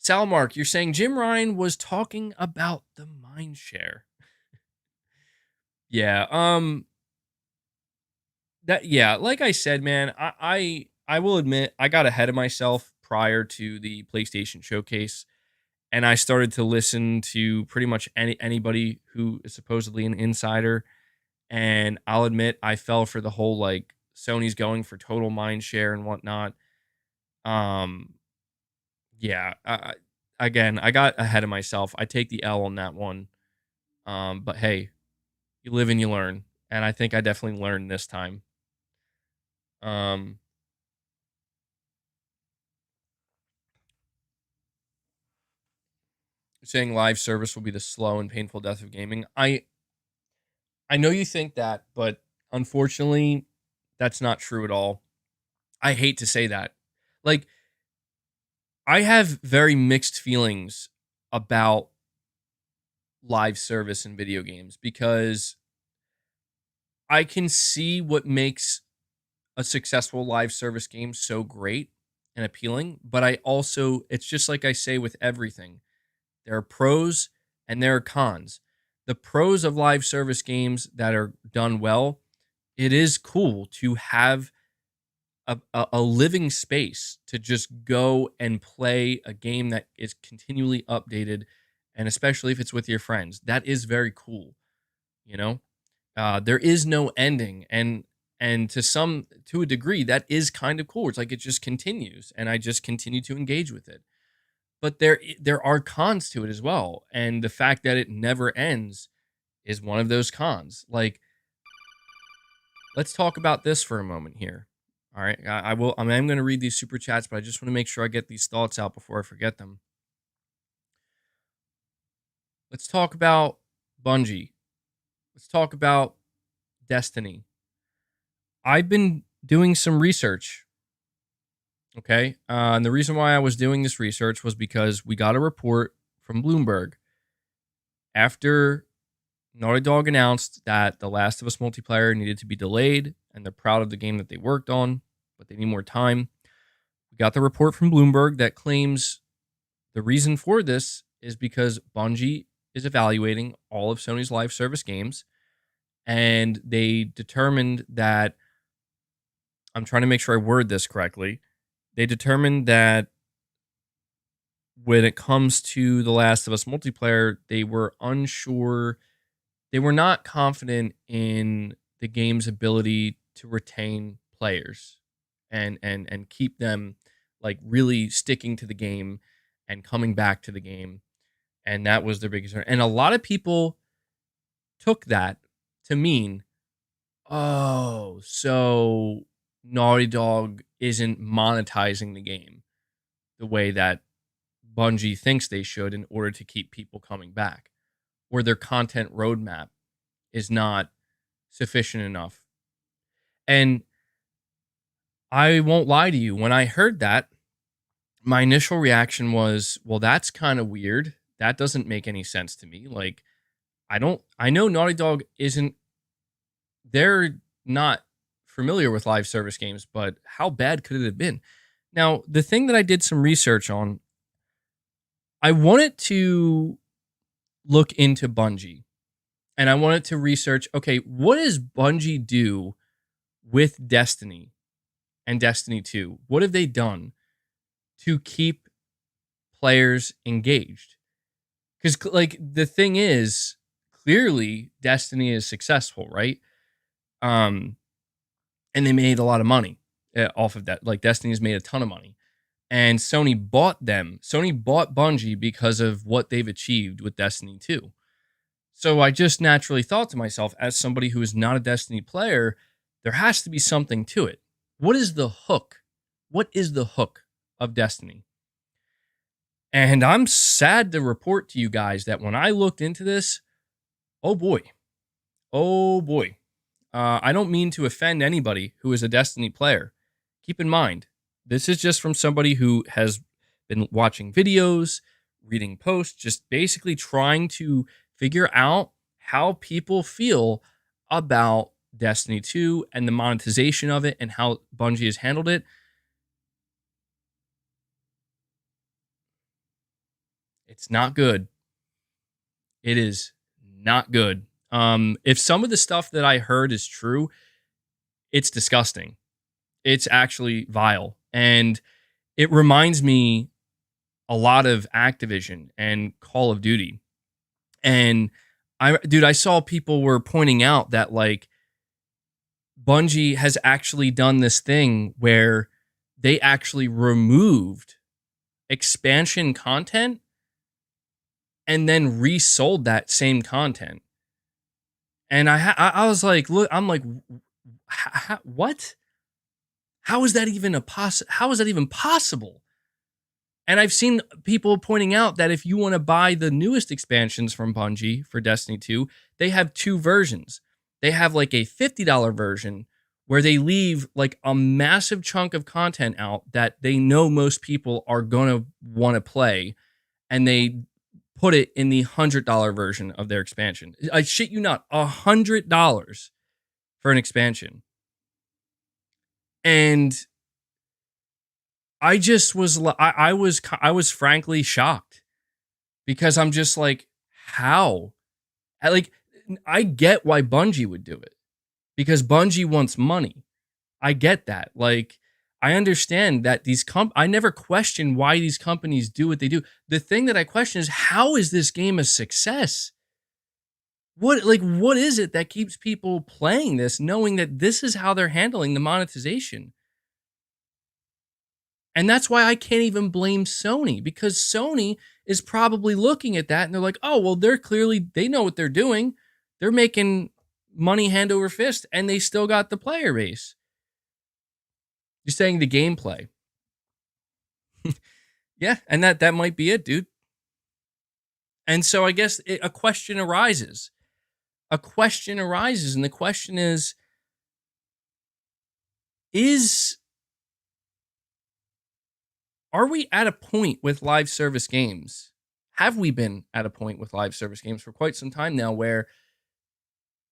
Salmark, you're saying Jim Ryan was talking about the mindshare. Yeah, like I said, man, I will admit I got ahead of myself prior to the PlayStation showcase, and I started to listen to pretty much anybody who is supposedly an insider, and I'll admit I fell for the whole, like, Sony's going for total mindshare and whatnot. Yeah, again, I got ahead of myself. I take the L on that one. But hey, you live and you learn, and I think I definitely learned this time. Um, Saying live service will be the slow and painful death of gaming. I know you think that, but unfortunately, that's not true at all. I hate to say that. Like, I have very mixed feelings about live service in video games because I can see what makes a successful live service game so great and appealing, but I also, it's just like I say with everything, there are pros and there are cons. The pros of live service games that are done well, it is cool to have a living space to just go and play a game that is continually updated, and especially if it's with your friends. That is very cool, you know? There is no ending, and to a degree that is kind of cool. It's like it just continues and I just continue to engage with it. But there are cons to it as well, and the fact that it never ends is one of those cons. Like, let's talk about this for a moment here. All right, I will. I mean, I'm going to read these super chats, but I just want to make sure I get these thoughts out before I forget them. Let's talk about Bungie. Let's talk about Destiny. I've been doing some research. Okay, and the reason why I was doing this research was because we got a report from Bloomberg after Naughty Dog announced that The Last of Us multiplayer needed to be delayed, and they're proud of the game that they worked on, but they need more time. We got the report from Bloomberg that claims the reason for this is because Bungie is evaluating all of Sony's live service games, and they determined that, I'm trying to make sure I word this correctly. They determined that when it comes to The Last of Us multiplayer, they were unsure. They were not confident in the game's ability to retain players and keep them like really sticking to the game and coming back to the game. And that was their biggest concern. And a lot of people took that to mean, oh, so Naughty Dog isn't monetizing the game the way that Bungie thinks they should in order to keep people coming back, or their content roadmap is not sufficient enough. And I won't lie to you, when I heard that, my initial reaction was, well, that's kind of weird. That doesn't make any sense to me. Like, I know Naughty Dog isn't, they're not familiar with live service games, but how bad could it have been? Now, the thing that I did some research on, I wanted to look into Bungie, and I wanted to research, okay, what does Bungie do with Destiny and Destiny 2? What have they done to keep players engaged? Because, like, the thing is, clearly Destiny is successful, right? And they made a lot of money off of that. Like, Destiny's made a ton of money. And Sony bought them. Sony bought Bungie because of what they've achieved with Destiny 2. So I just naturally thought to myself, as somebody who is not a Destiny player, there has to be something to it. What is the hook? What is the hook of Destiny? And I'm sad to report to you guys that when I looked into this, oh boy, oh boy. I don't mean to offend anybody who is a Destiny player. Keep in mind, this is just from somebody who has been watching videos, reading posts, just basically trying to figure out how people feel about Destiny 2 and the monetization of it and how Bungie has handled it. It's not good. It is not good. If some of the stuff that I heard is true, it's disgusting. It's actually vile. And it reminds me a lot of Activision and Call of Duty. And I saw people were pointing out that like Bungie has actually done this thing where they actually removed expansion content and then resold that same content. And I was like, look, I'm like, what? How is that even how is that even possible? And I've seen people pointing out that if you want to buy the newest expansions from Bungie for Destiny 2, they have two versions. They have like a $50 version where they leave like a massive chunk of content out that they know most people are going to want to play, and they put it in the $100 version of their expansion. I shit you not, $100 for an expansion. And I just was I was frankly shocked because I'm just like, how? I like I get why Bungie would do it because Bungie wants money. I get that. Like, I understand that I never question why these companies do what they do. The thing that I question is, how is this game a success? What is it that keeps people playing this knowing that this is how they're handling the monetization? And that's why I can't even blame Sony, because Sony is probably looking at that and they're like, "Oh, well, they know what they're doing. They're making money hand over fist and they still got the player base." You're saying the gameplay. Yeah, and that might be it, dude. And so I guess a question arises. A question arises, and the question is are we at a point with live service games? Have we been at a point with live service games for quite some time now where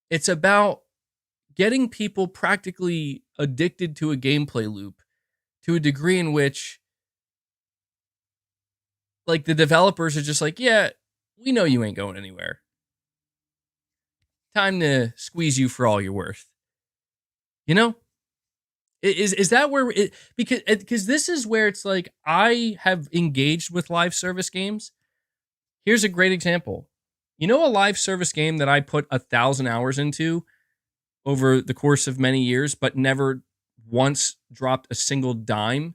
it's about getting people practically addicted to a gameplay loop to a degree in which like the developers are just like, "Yeah, we know you ain't going anywhere. Time to squeeze you for all you're worth." You know? Is that where it because this is where it's like I have engaged with live service games. Here's a great example. You know a live service game that I put 1,000 hours into over the course of many years, but never once dropped a single dime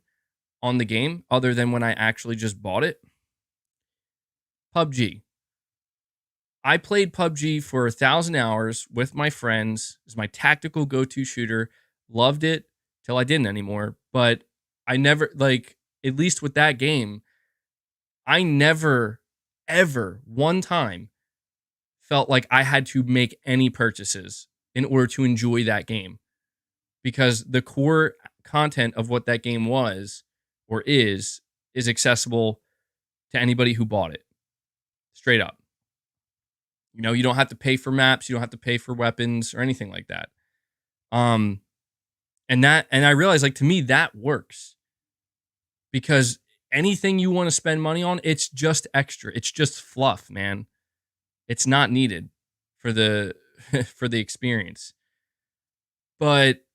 on the game other than when I actually just bought it? PUBG. I played PUBG for 1,000 hours with my friends. It's my tactical go-to shooter. Loved it till I didn't anymore. But I never like, at least with that game, I never, ever, one time felt like I had to make any purchases in order to enjoy that game because the core content of what that game was or is accessible to anybody who bought it. Straight up. You know, you don't have to pay for maps, you don't have to pay for weapons or anything like that. Um and I realized like to me that works because anything you want to spend money on, it's just extra. It's just fluff, man. It's not needed for the for the experience. But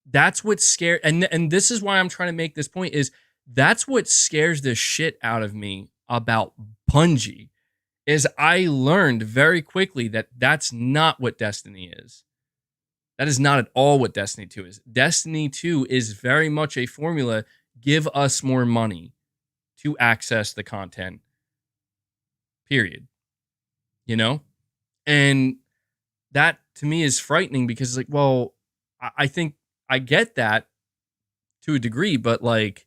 that's what scared and this is why I'm trying to make this point is that's what scares the shit out of me about Bungie is I learned very quickly that that's not what Destiny is. That is not at all what Destiny 2 is. Destiny 2 is very much a formula, give us more money to access the content. Period. You know? And that to me is frightening because it's like, well, I think I get that to a degree, but like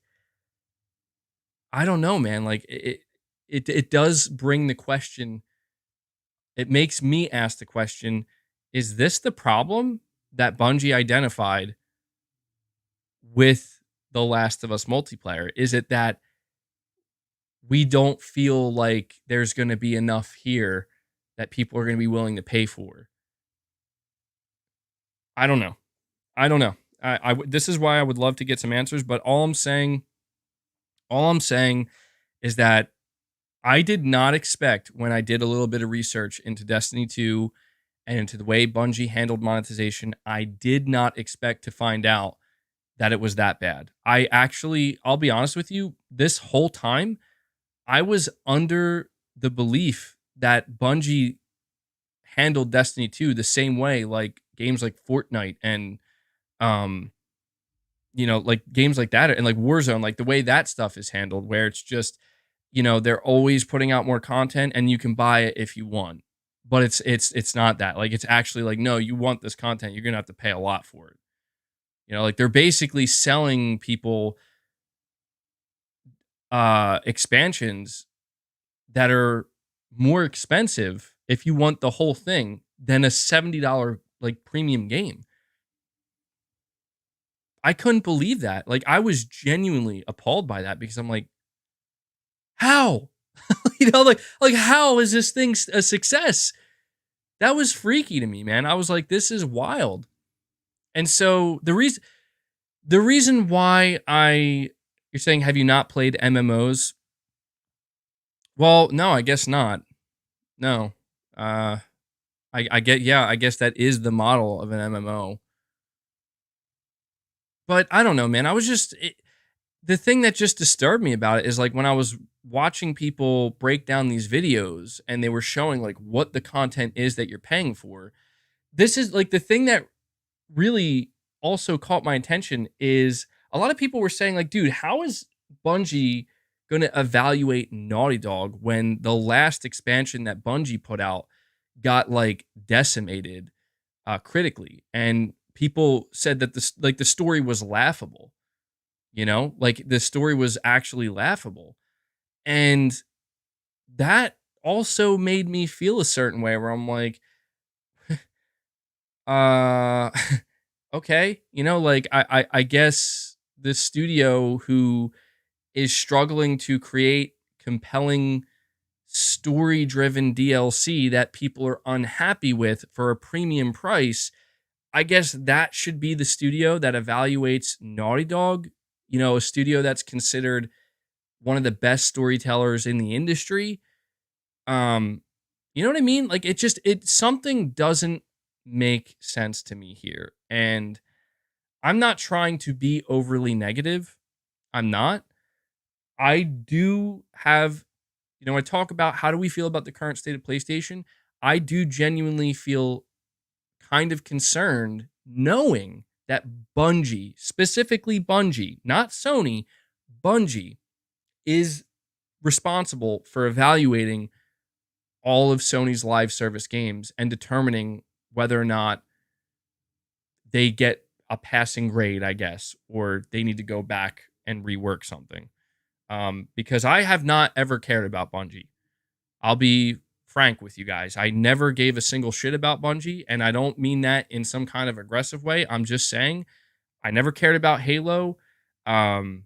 I don't know, man. Like it does bring the question. It makes me ask the question: is this the problem that Bungie identified with The Last of Us multiplayer? Is it that we don't feel like there's going to be enough here that people are going to be willing to pay for? I don't know. I don't know. This is why I would love to get some answers, but all I'm saying is that I did not expect when I did a little bit of research into Destiny 2 and into the way Bungie handled monetization, I did not expect to find out that it was that bad. I'll be honest with you, this whole time, I was under the belief that Bungie handled Destiny 2 the same way, like games like Fortnite and, um, like games like that and like Warzone, like the way that stuff is handled, where it's just, they're always putting out more content and you can buy it if you want. But it's not that. Like it's actually like, no, you want this content, you're gonna have to pay a lot for it. Like they're basically selling people expansions that are more expensive if you want the whole thing than a $70 like premium game. I couldn't believe that. Like I was genuinely appalled by that because I'm like, how? Like how is this thing a success? That was freaky to me, man. I was like, this is wild. And so the reason The reason why you're saying, have you not played MMOs? Well, no, I guess not. No. Uh, I get, yeah, I guess that is the model of an MMO. But I don't know, man. The thing that just disturbed me about it is like when I was watching people break down these videos and they were showing like what the content is that you're paying for. This is like the thing that really also caught my attention is a lot of people were saying like, dude, how is Bungie going to evaluate Naughty Dog when the last expansion that Bungie put out got like decimated critically, and people said that the story was laughable. Like the story was actually laughable, and that also made me feel a certain way where I'm like, uh, okay, like I guess the studio who is struggling to create compelling story driven DLC that people are unhappy with for a premium price, I guess that should be the studio that evaluates Naughty Dog, a studio that's considered one of the best storytellers in the industry. Um, you know what I mean? Like it something doesn't make sense to me here. And I'm not trying to be overly negative. I'm not. I do have, I talk about how do we feel about the current state of PlayStation. I do genuinely feel kind of concerned knowing that Bungie, specifically Bungie, not Sony, Bungie is responsible for evaluating all of Sony's live service games and determining whether or not they get a passing grade, I guess, or they need to go back and rework something. Because I have not ever cared about Bungie. I'll be frank with you guys. I never gave a single shit about Bungie, and I don't mean that in some kind of aggressive way. I'm just saying I never cared about Halo. Um,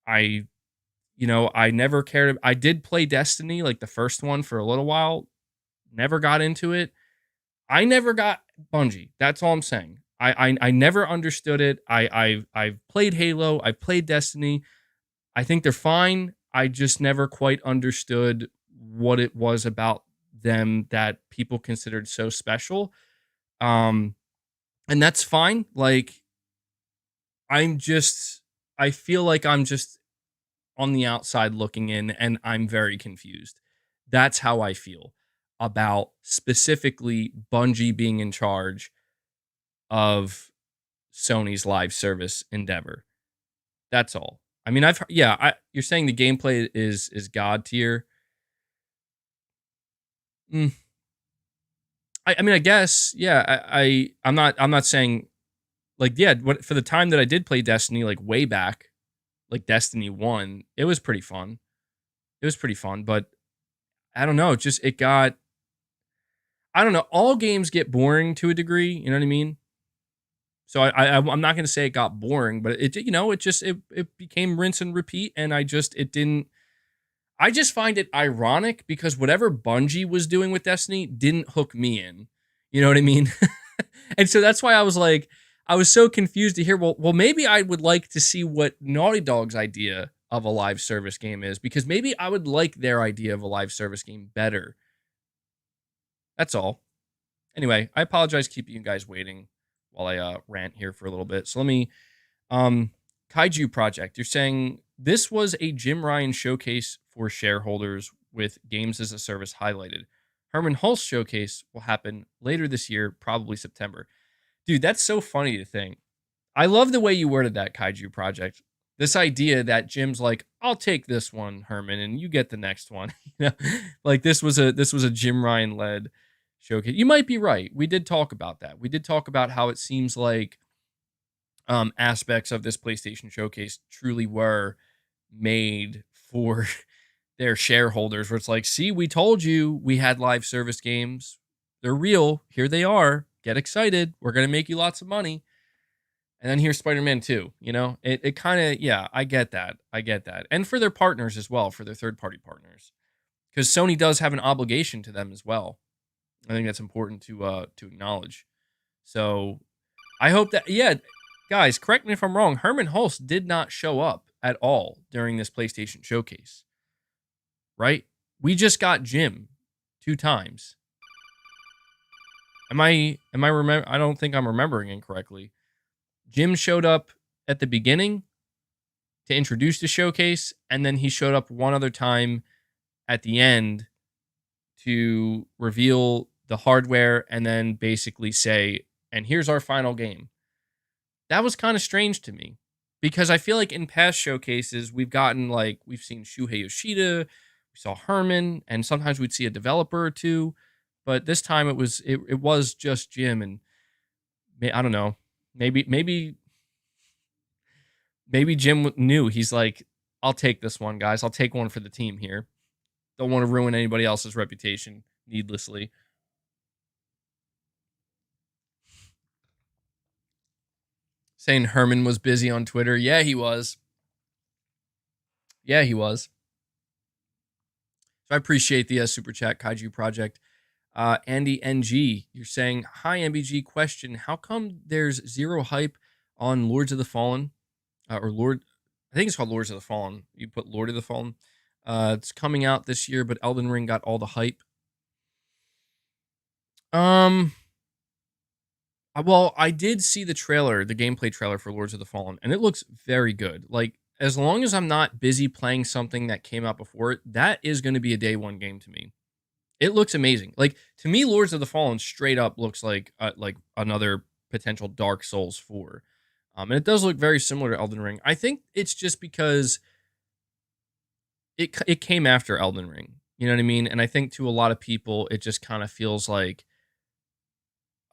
I, I never cared. I did play Destiny, like the first one, for a little while. Never got into it. I never got Bungie. That's all I'm saying. I never understood it. I've played Halo. I played Destiny. I think they're fine. I just never quite understood what it was about them that people considered so special. Um, and that's fine. Like I'm just I feel like I'm just on the outside looking in and I'm very confused. That's how I feel about specifically Bungie being in charge of Sony's live service endeavor. That's all. I mean, you're saying the gameplay is god tier. Mm, I mean, I guess, yeah. I'm not saying like, yeah. For the time that I did play Destiny, like way back, like Destiny 1, it was pretty fun. It was pretty fun, but I don't know. It got. I don't know. All games get boring to a degree. You know what I mean? So I'm not going to say it got boring, but it became rinse and repeat, and it didn't. I just find it ironic because whatever Bungie was doing with Destiny didn't hook me in. You know what I mean? And so that's why I was like, I was so confused to hear, well, maybe I would like to see what Naughty Dog's idea of a live service game is, because maybe I would like their idea of a live service game better. That's all. Anyway, I apologize keeping you guys waiting while I rant here for a little bit. So let me um Kaiju Project. You're saying this was a Jim Ryan showcase for shareholders with games as a service highlighted. Herman Hulse showcase will happen later this year, probably September. Dude, that's so funny to think. I love the way you worded that, Kaiju Project. This idea that Jim's like, I'll take this one, Herman, and you get the next one. Like this was a Jim Ryan led showcase. You might be right. We did talk about that. We did talk about how it seems like aspects of this PlayStation showcase truly were made for their shareholders, where it's like, see, we told you we had live service games. They're real. Here they are. Get excited. We're going to make you lots of money. And then here's Spider-Man 2, it kind of, yeah, I get that. I get that. And for their partners as well, for their third-party partners, because Sony does have an obligation to them as well. I think that's important to acknowledge. So I hope that, yeah, Guys, correct me if I'm wrong. Herman Hulst did not show up at all during this PlayStation showcase, right? We just got Jim 2 times. Am I remember? I don't think I'm remembering incorrectly. Jim showed up at the beginning to introduce the showcase, and then he showed up one other time at the end to reveal the hardware and then basically say, and here's our final game. That was kind of strange to me because I feel like in past showcases, we've seen Shuhei Yoshida, we saw Herman, and sometimes we'd see a developer or two. But this time it was just Jim, and I don't know. Maybe Jim knew. He's like, I'll take this one, guys. I'll take one for the team here. Don't want to ruin anybody else's reputation needlessly. Saying Herman was busy on Twitter. Yeah, he was. Yeah, he was. So I appreciate the super chat, Kaiju Project. Andy NG, you're saying, hi, MBG. Question: how come there's zero hype on Lords of the Fallen? Or Lord, I think it's called Lords of the Fallen. You put Lord of the Fallen. It's coming out this year, but Elden Ring got all the hype. Um, well, I did see the trailer, the gameplay trailer for Lords of the Fallen, and it looks very good. Like, as long as I'm not busy playing something that came out before it, that is going to be a day one game to me. It looks amazing. Like, to me, Lords of the Fallen straight up looks like another potential Dark Souls 4. And it does look very similar to Elden Ring. I think it's just because it came after Elden Ring. You know what I mean? And I think to a lot of people, it just kind of feels like,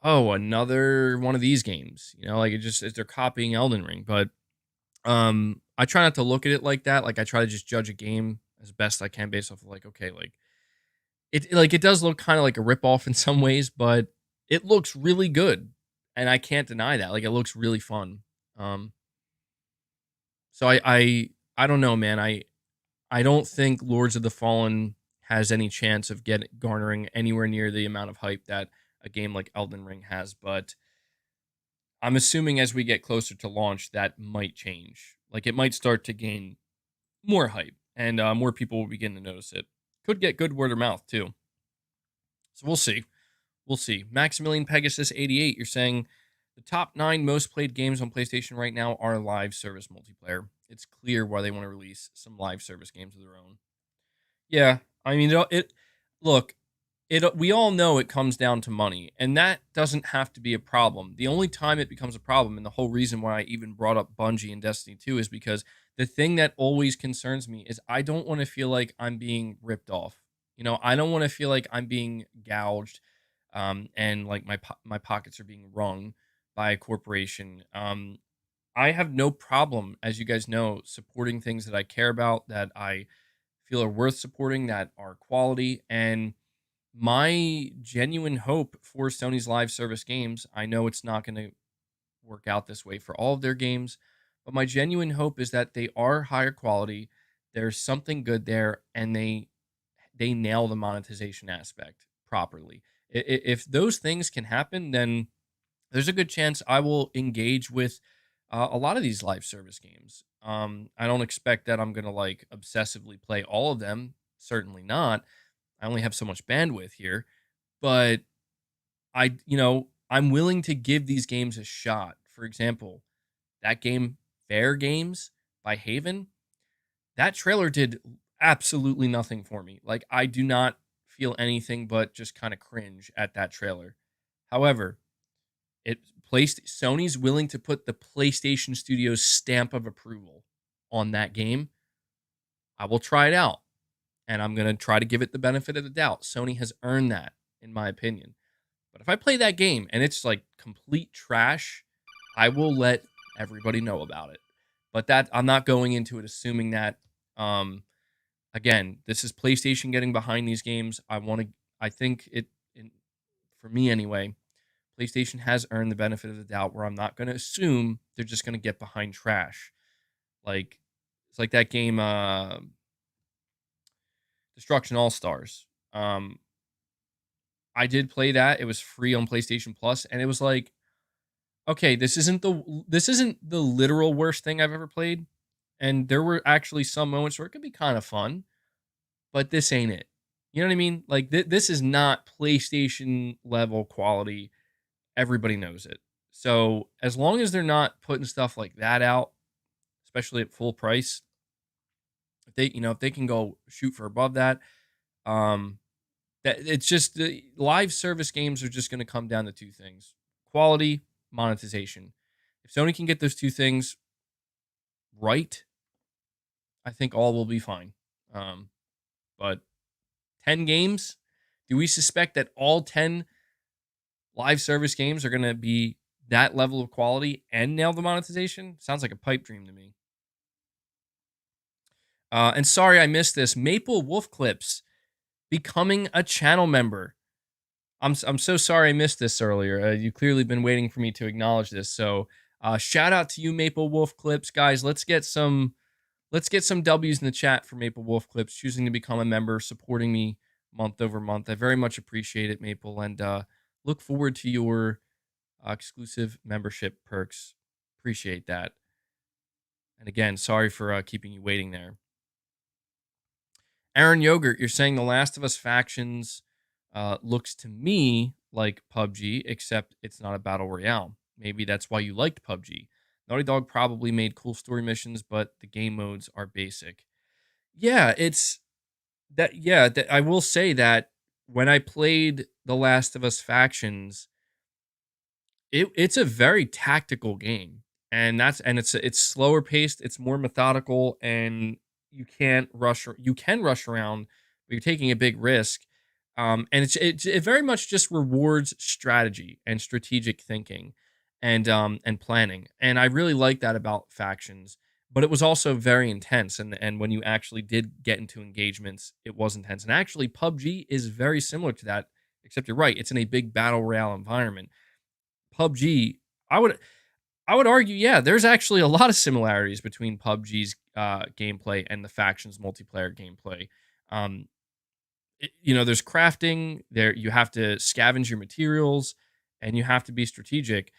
oh, another one of these games. You know, like they're copying Elden Ring. But I try not to look at it like that. Like, I try to just judge a game as best I can based off of, like, okay, like it does look kind of like a ripoff in some ways, but it looks really good, and I can't deny that. Like, it looks really fun. Um, so I don't know, man. I don't think Lords of the Fallen has any chance of garnering anywhere near the amount of hype that a game like Elden Ring has, but I'm assuming as we get closer to launch, that might change. Like, it might start to gain more hype, and more people will begin to notice it. Could get good word of mouth too. So we'll see. We'll see. Maximilian Pegasus 88, you're saying the top 9 most played games on PlayStation right now are live service multiplayer. It's clear why they want to release some live service games of their own. Yeah, I mean, look, we all know it comes down to money, and that doesn't have to be a problem. The only time it becomes a problem, and the whole reason why I even brought up Bungie and Destiny 2, is because the thing that always concerns me is I don't want to feel like I'm being ripped off. You know, I don't want to feel like I'm being gouged, and like my pockets are being wrung by a corporation. I have no problem, as you guys know, supporting things that I care about, that I feel are worth supporting, that are quality. And my genuine hope for Sony's live service games, I know it's not going to work out this way for all of their games, but my genuine hope is that they are higher quality. There's something good there, and they nail the monetization aspect properly. If those things can happen, then there's a good chance I will engage with a lot of these live service games. I don't expect that I'm going to like obsessively play all of them. Certainly not. I only have so much bandwidth here, but I'm willing to give these games a shot. For example, that game Fair Games by Haven, that trailer did absolutely nothing for me. Like, I do not feel anything but just kind of cringe at that trailer. However, it placed Sony's willing to put the PlayStation Studios stamp of approval on that game. I will try it out, and I'm going to try to give it the benefit of the doubt. Sony has earned that, in my opinion. But if I play that game and it's like complete trash, I will let everybody know about it. But that I'm not going into it assuming that. Again, this is PlayStation getting behind these games. I think for me anyway, PlayStation has earned the benefit of the doubt where I'm not going to assume they're just going to get behind trash. Like, it's like that game, Destruction All Stars. I did play that. It was free on PlayStation Plus, and it was like okay, this isn't the literal worst thing I've ever played, and there were actually some moments where it could be kind of fun, but this ain't it. You know what I mean? Like this is not PlayStation level quality. Everybody knows it. So as long as they're not putting stuff like that out, especially at full price, if they can go shoot for above that, um, that it's just the live service games are just going to come down to two things: quality, monetization. If Sony can get those two things right, I think all will be fine. But 10 games, do we suspect that all 10 live service games are going to be that level of quality and nail the monetization? Sounds like a pipe dream to me. And sorry I missed this. Maple Wolf Clips becoming a channel member. I'm so sorry I missed this earlier. You've clearly been waiting for me to acknowledge this. So shout out to you, Maple Wolf Clips, guys. Let's get some W's in the chat for Maple Wolf Clips choosing to become a member, supporting me month over month. I very much appreciate it, Maple, and look forward to your exclusive membership perks. Appreciate that. And again, sorry for keeping you waiting there. Aaron Yogurt, you're saying The Last of Us Factions looks to me like PUBG, except it's not a battle royale. Maybe that's why you liked PUBG. Naughty Dog probably made cool story missions, but the game modes are basic. Yeah, it's that. Yeah, I will say that when I played The Last of Us Factions, it's a very tactical game, and it's slower paced, it's more methodical, and you can rush around, but you're taking a big risk. And it very much just rewards strategy and strategic thinking, and planning, and I really like that about Factions. But it was also very intense, and when you actually did get into engagements, it was intense. And actually, PUBG is very similar to that, except you're right, it's in a big battle royale environment. PUBG, I would I would argue, yeah, there's actually a lot of similarities between PUBG's gameplay and the Factions multiplayer gameplay. Um, there's crafting. There, you have to scavenge your materials, and you have to be strategic.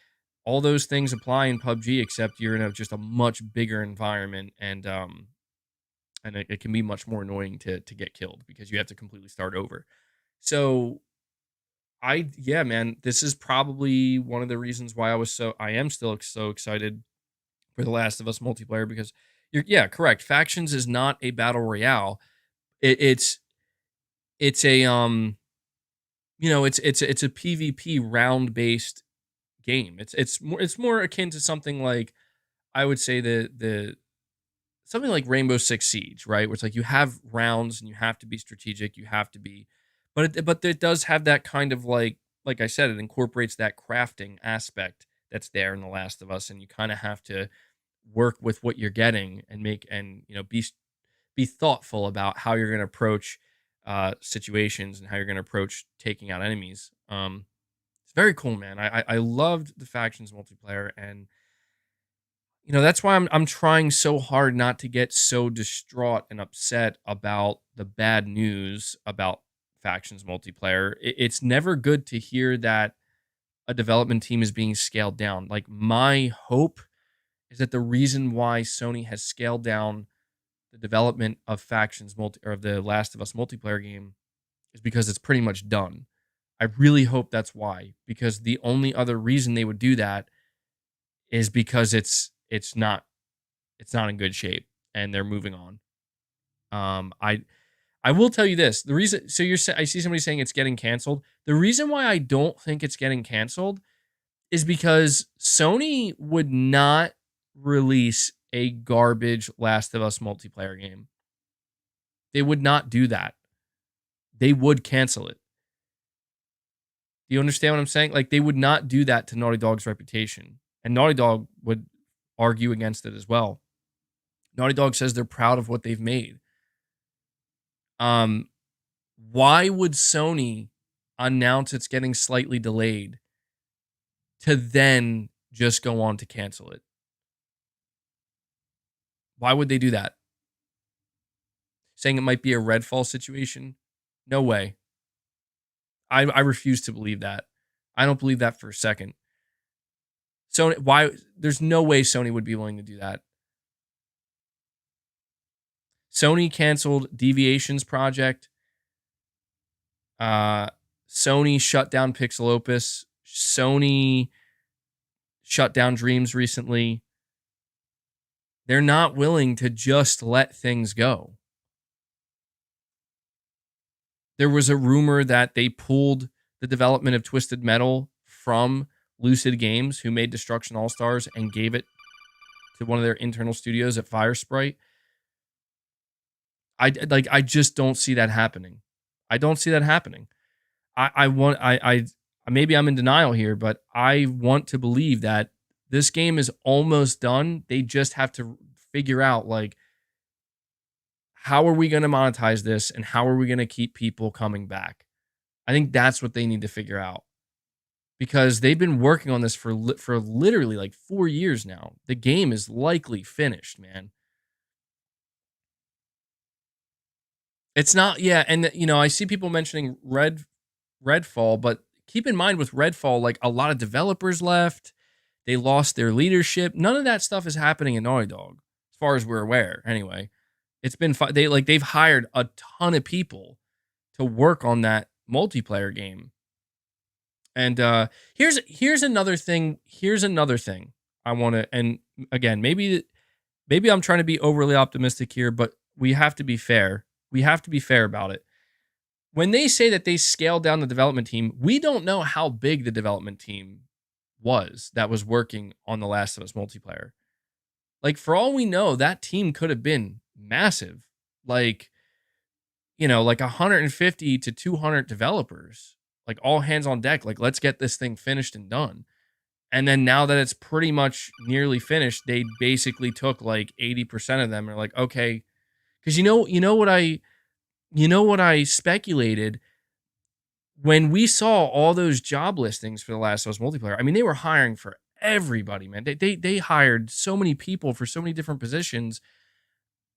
All those things apply in PUBG, except you're in just a much bigger environment, and it can be much more annoying to get killed because you have to completely start over. So yeah, man, this is probably one of the reasons why I am still so excited for The Last of Us multiplayer, because yeah, correct. Factions is not a battle royale. It's a it's a PvP round based game. It's more akin to something like, I would say, the something like Rainbow Six Siege, right? Where it's like you have rounds and you have to be strategic, you have to be, but it does have that kind of like I said, it incorporates that crafting aspect that's there in The Last of Us, and you kind of have to work with what you're getting and be thoughtful about how you're going to approach situations and how you're going to approach taking out enemies. It's very cool, man. I loved the Factions multiplayer, and that's why I'm trying so hard not to get so distraught and upset about the bad news about Factions multiplayer. It's never good to hear that a development team is being scaled down. Like, my hope is that the reason why Sony has scaled down the development of Factions or of the Last of Us multiplayer game is because it's pretty much done. I really hope that's why, because the only other reason they would do that is because it's not in good shape and they're moving on. I will tell you this: the reason, so I see somebody saying it's getting canceled. The reason why I don't think it's getting canceled is because Sony would not release a garbage Last of Us multiplayer game. They would not do that. They would cancel it. Do you understand what I'm saying? Like, they would not do that to Naughty Dog's reputation. And Naughty Dog would argue against it as well. Naughty Dog says they're proud of what they've made. Um, why would Sony announce it's getting slightly delayed to then just go on to cancel it? Why would they do that? Saying it might be a Redfall situation? No way. I refuse to believe that. I don't believe that for a second. Sony, why? There's no way Sony would be willing to do that. Sony canceled Deviations project. Uh, Sony shut down Pixel Opus. Sony shut down Dreams recently. They're not willing to just let things go. There was a rumor that they pulled the development of Twisted Metal from Lucid Games, who made Destruction All Stars, and gave it to one of their internal studios at Firesprite. I just don't see that happening. I don't see that happening. I maybe I'm in denial here, but I want to believe that this game is almost done. They just have to figure out, like, how are we going to monetize this and how are we going to keep people coming back? I think that's what they need to figure out, because they've been working on this for literally like 4 years now. The game is likely finished, man. It's not, yeah, and I see people mentioning Redfall, but keep in mind with Redfall, like, a lot of developers left. They lost their leadership. None of that stuff is happening in Naughty Dog, as far as we're aware. Anyway, it's been they've hired a ton of people to work on that multiplayer game. And here's another thing. Here's another thing I want to. And again, maybe I'm trying to be overly optimistic here, but we have to be fair. We have to be fair about it. When they say that they scaled down the development team, we don't know how big the development team was that was working on The Last of Us multiplayer. Like, for all we know, that team could have been massive. Like, like 150 to 200 developers, like, all hands on deck. Like, let's get this thing finished and done. And then now that it's pretty much nearly finished, they basically took like 80% of them and are like, okay, because you know what I speculated when we saw all those job listings for The Last of Us multiplayer. I mean, they were hiring for everybody, man. They hired so many people for so many different positions.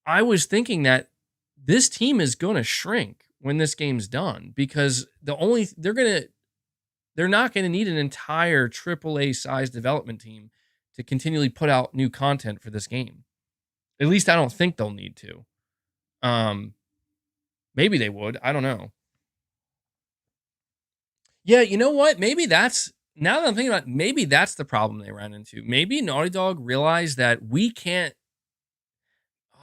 I was thinking that this team is going to shrink when this game's done, because they're not going to need an entire AAA size development team to continually put out new content for this game. At least I don't think they'll need to. Maybe they would. I don't know. Yeah, you know what? Maybe that's, now that I'm thinking about it, maybe that's the problem they ran into. Maybe Naughty Dog realized that we can't.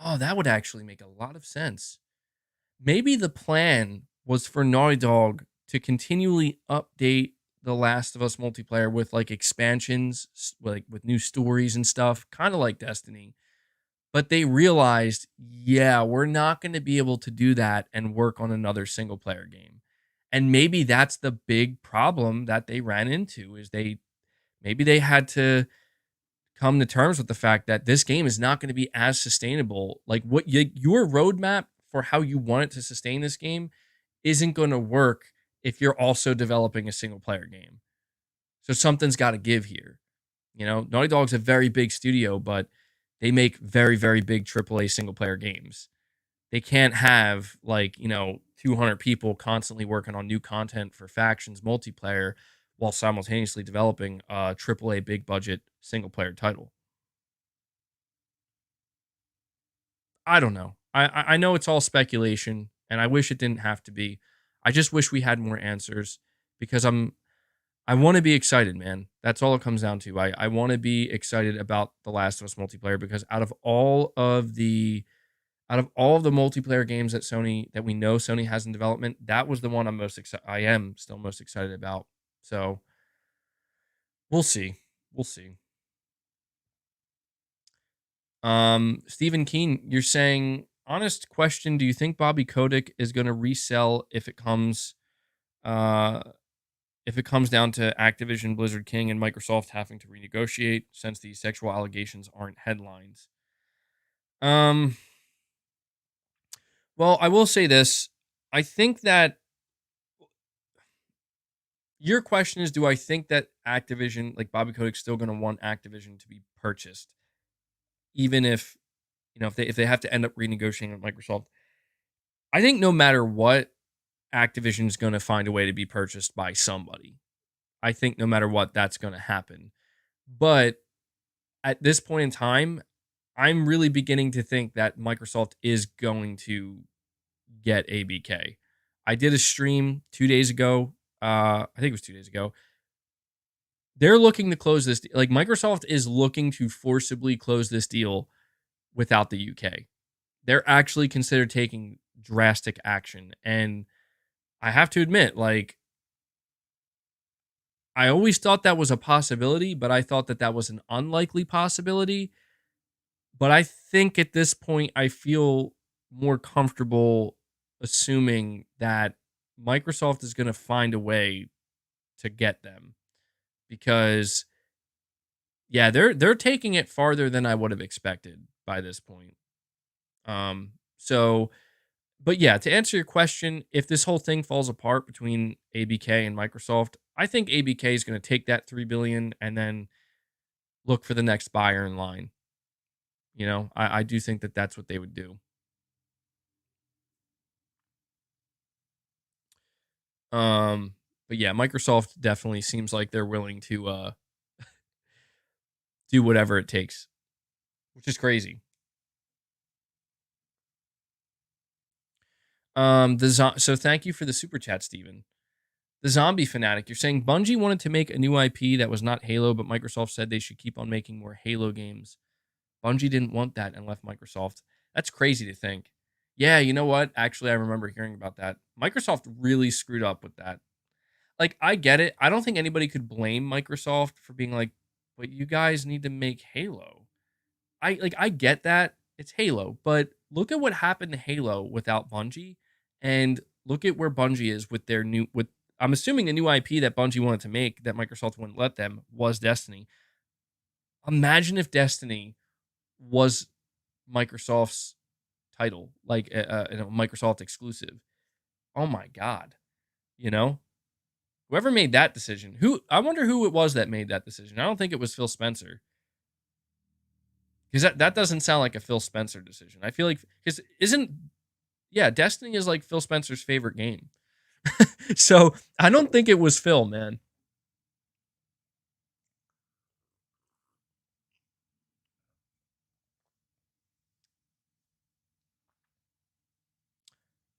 Oh, that would actually make a lot of sense. Maybe the plan was for Naughty Dog to continually update The Last of Us multiplayer with like expansions, like with new stories and stuff, kind of like Destiny. But they realized, yeah, we're not going to be able to do that and work on another single player game. And maybe that's the big problem that they ran into, is maybe they had to come to terms with the fact that this game is not going to be as sustainable. Like, what your roadmap for how you want it to sustain this game isn't going to work if you're also developing a single player game. So something's got to give here. Naughty Dog's a very big studio, but they make very, very big AAA single player games. They can't have 200 people constantly working on new content for factions multiplayer while simultaneously developing a AAA big budget single player title. I don't know. I know it's all speculation, and I wish it didn't have to be. I just wish we had more answers, because I want to be excited, man. That's all it comes down to. I want to be excited about The Last of Us multiplayer, because out of all of the multiplayer games that we know Sony has in development, that was the one I am still most excited about. So we'll see. We'll see. Stephen Keen, you're saying, honest question, do you think Bobby Kotick is going to resell if it comes down to Activision, Blizzard King, and Microsoft having to renegotiate, since these sexual allegations aren't headlines? Well, I will say this. I think that your question is, do I think that Activision, like Bobby Kotick's still going to want Activision to be purchased, even if, if they have to end up renegotiating with Microsoft? I think no matter what, Activision's going to find a way to be purchased by somebody. I think no matter what, that's going to happen. But at this point in time, I'm really beginning to think that Microsoft is going to get ABK. I did a stream 2 days ago. I think it was 2 days ago. They're looking to close this. Like Microsoft is looking to forcibly close this deal without the UK. They're actually considered taking drastic action. And I have to admit, like, I always thought that was a possibility, but I thought that that was an unlikely possibility. But I think at this point, I feel more comfortable assuming that Microsoft is going to find a way to get them because yeah, they're taking it farther than I would have expected by this point. So but yeah, to answer your question, if this whole thing falls apart between ABK and Microsoft, I think ABK is going to take that 3 billion and then look for the next buyer in line. I do think that that's what they would do. Um, but yeah, Microsoft definitely seems like they're willing to do whatever it takes, which is crazy. So thank you for the super chat, Steven. The Zombie Fanatic, you're saying Bungie wanted to make a new IP that was not Halo, but Microsoft said they should keep on making more Halo games. Bungie didn't want that and left Microsoft. That's crazy to think. Yeah, you know what? Actually, I remember hearing about that. Microsoft really screwed up with that. Like, I get it. I don't think anybody could blame Microsoft for being like, but you guys need to make Halo. I get that. It's Halo, but look at what happened to Halo without Bungie and look at where Bungie is with their new with I'm assuming the new IP that Bungie wanted to make that Microsoft wouldn't let them was Destiny. Imagine if Destiny was Microsoft's title, like a Microsoft exclusive. Oh my god. You know? Whoever made that decision. I wonder who it was that made that decision. I don't think it was Phil Spencer. Because that doesn't sound like a Phil Spencer decision. I feel like because isn't yeah, Destiny is like Phil Spencer's favorite game. So I don't think it was Phil, man.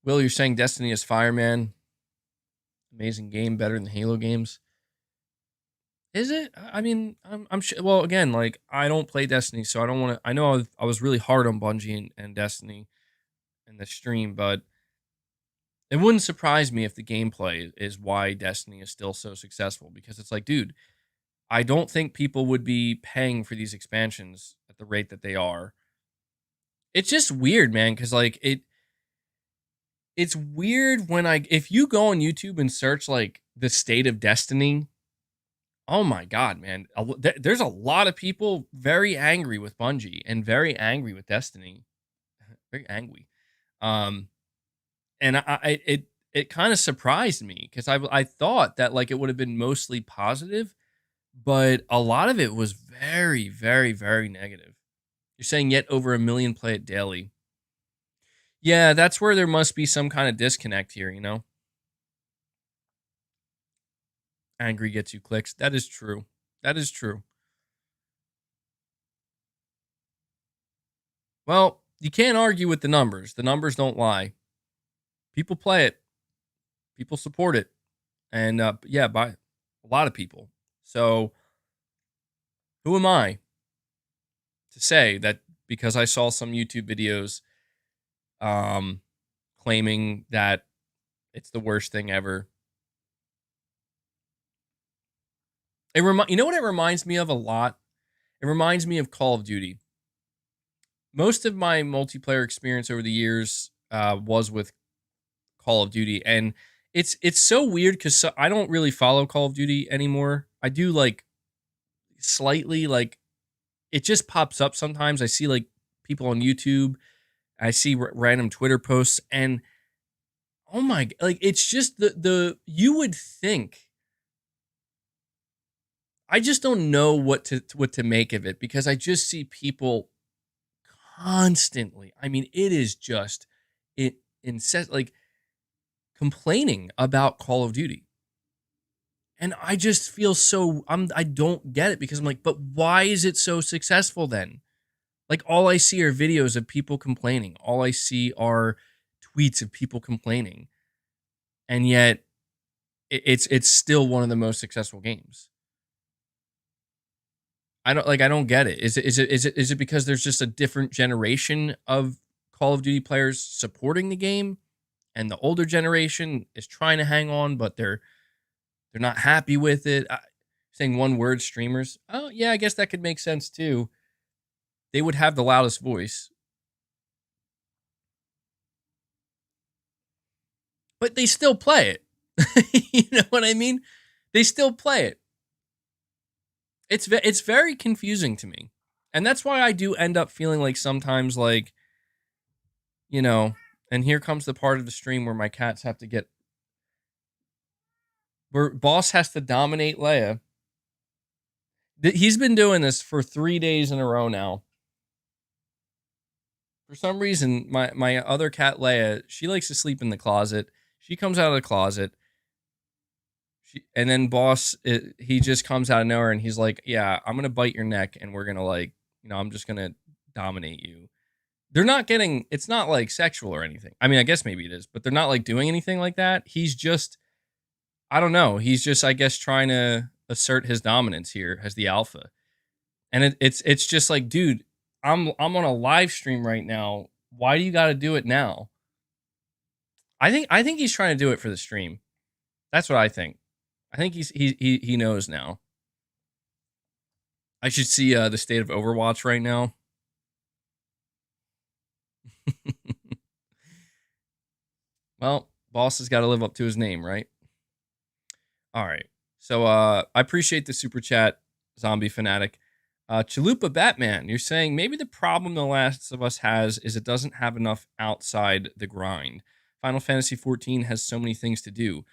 Will, you're saying Destiny is fire, man. Amazing game, better than Halo games. Is it? I mean, I'm sure. Well, again, like I don't play Destiny, so I don't want to. I know I was really hard on Bungie and Destiny in the stream, but it wouldn't surprise me if the gameplay is why Destiny is still so successful because it's like, dude, I don't think people would be paying for these expansions at the rate that they are. It's just weird, man, because like it's weird when if you go on YouTube and search like the state of Destiny, oh my god, man, there's a lot of people very angry with Bungie and very angry with Destiny, very angry. Um, and it kind of surprised me because I thought that like it would have been mostly positive, but a lot of it was very, very, very negative. You're saying yet over a million play it daily. Yeah, that's where there must be some kind of disconnect here, you know? Angry gets you clicks. That is true. That is true. Well, you can't argue with the numbers. The numbers don't lie. People play it, people support it. And yeah, by a lot of people. So who am I to say that because I saw some YouTube videos um, claiming that it's the worst thing ever? You know what it reminds me of a lot? It reminds me of Call of Duty. Most of my multiplayer experience over the years was with Call of Duty, and it's so weird because I don't really follow Call of Duty anymore. I do like slightly, like it just pops up sometimes. I see like people on YouTube, I see random Twitter posts, and oh my, like it's just the you would think. I just don't know what to make of it because I just see people constantly. I mean, it is just it incessant like complaining about Call of Duty. And I just feel so I don't get it because I'm like, but why is it so successful then? Like all I see are videos of people complaining. All I see are tweets of people complaining. And yet it's still one of the most successful games. I don't get it. Is it because there's just a different generation of Call of Duty players supporting the game and the older generation is trying to hang on but they're not happy with it. Saying one word streamers. Oh, yeah, I guess that could make sense too. They would have the loudest voice, but they still play it. You know what I mean? They still play it. It's very confusing to me. And that's why I do end up feeling like sometimes like, you know, and here comes the part of the stream where my cats have to get where boss has to dominate Leia. He's been doing this for 3 days in a row now. For some reason, my other cat Leia, she likes to sleep in the closet. She comes out of the closet. And then boss, he just comes out of nowhere and he's like, "Yeah, I'm gonna bite your neck and we're gonna like, I'm just gonna dominate you." They're not getting. It's not like sexual or anything. I mean, I guess maybe it is, but they're not like doing anything like that. He's just, I don't know. He's just, I guess, trying to assert his dominance here as the alpha. And it's just like, dude, I'm on a live stream right now. Why do you got to do it now? I think he's trying to do it for the stream. That's what I think. I think he knows now. I should see the state of Overwatch right now. Well, boss has got to live up to his name, right? All right. So I appreciate the super chat, Zombie Fanatic. Chalupa Batman, you're saying maybe the problem The Last of Us has is it doesn't have enough outside the grind. Final Fantasy XIV has so many things to do.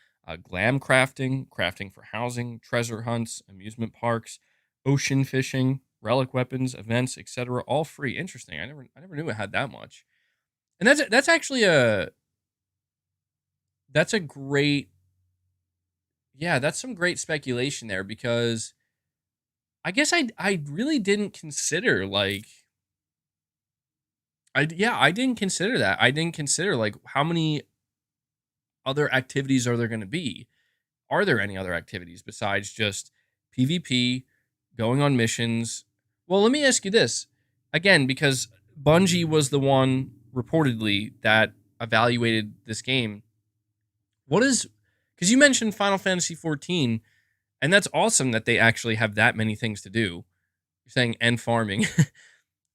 Glam crafting, crafting for housing, treasure hunts, amusement parks, ocean fishing, relic weapons, events, etc. All free. Interesting. I never knew it had that much. And that's actually that's a great, yeah, that's some great speculation there because I guess I really didn't consider like I didn't consider that. I didn't consider like how many other activities are there going to be? Are there any other activities besides just PvP, going on missions? Well, let me ask you this again because Bungie was the one reportedly that evaluated this game. What is, because you mentioned Final Fantasy 14 and that's awesome that they actually have that many things to do. You're saying and farming.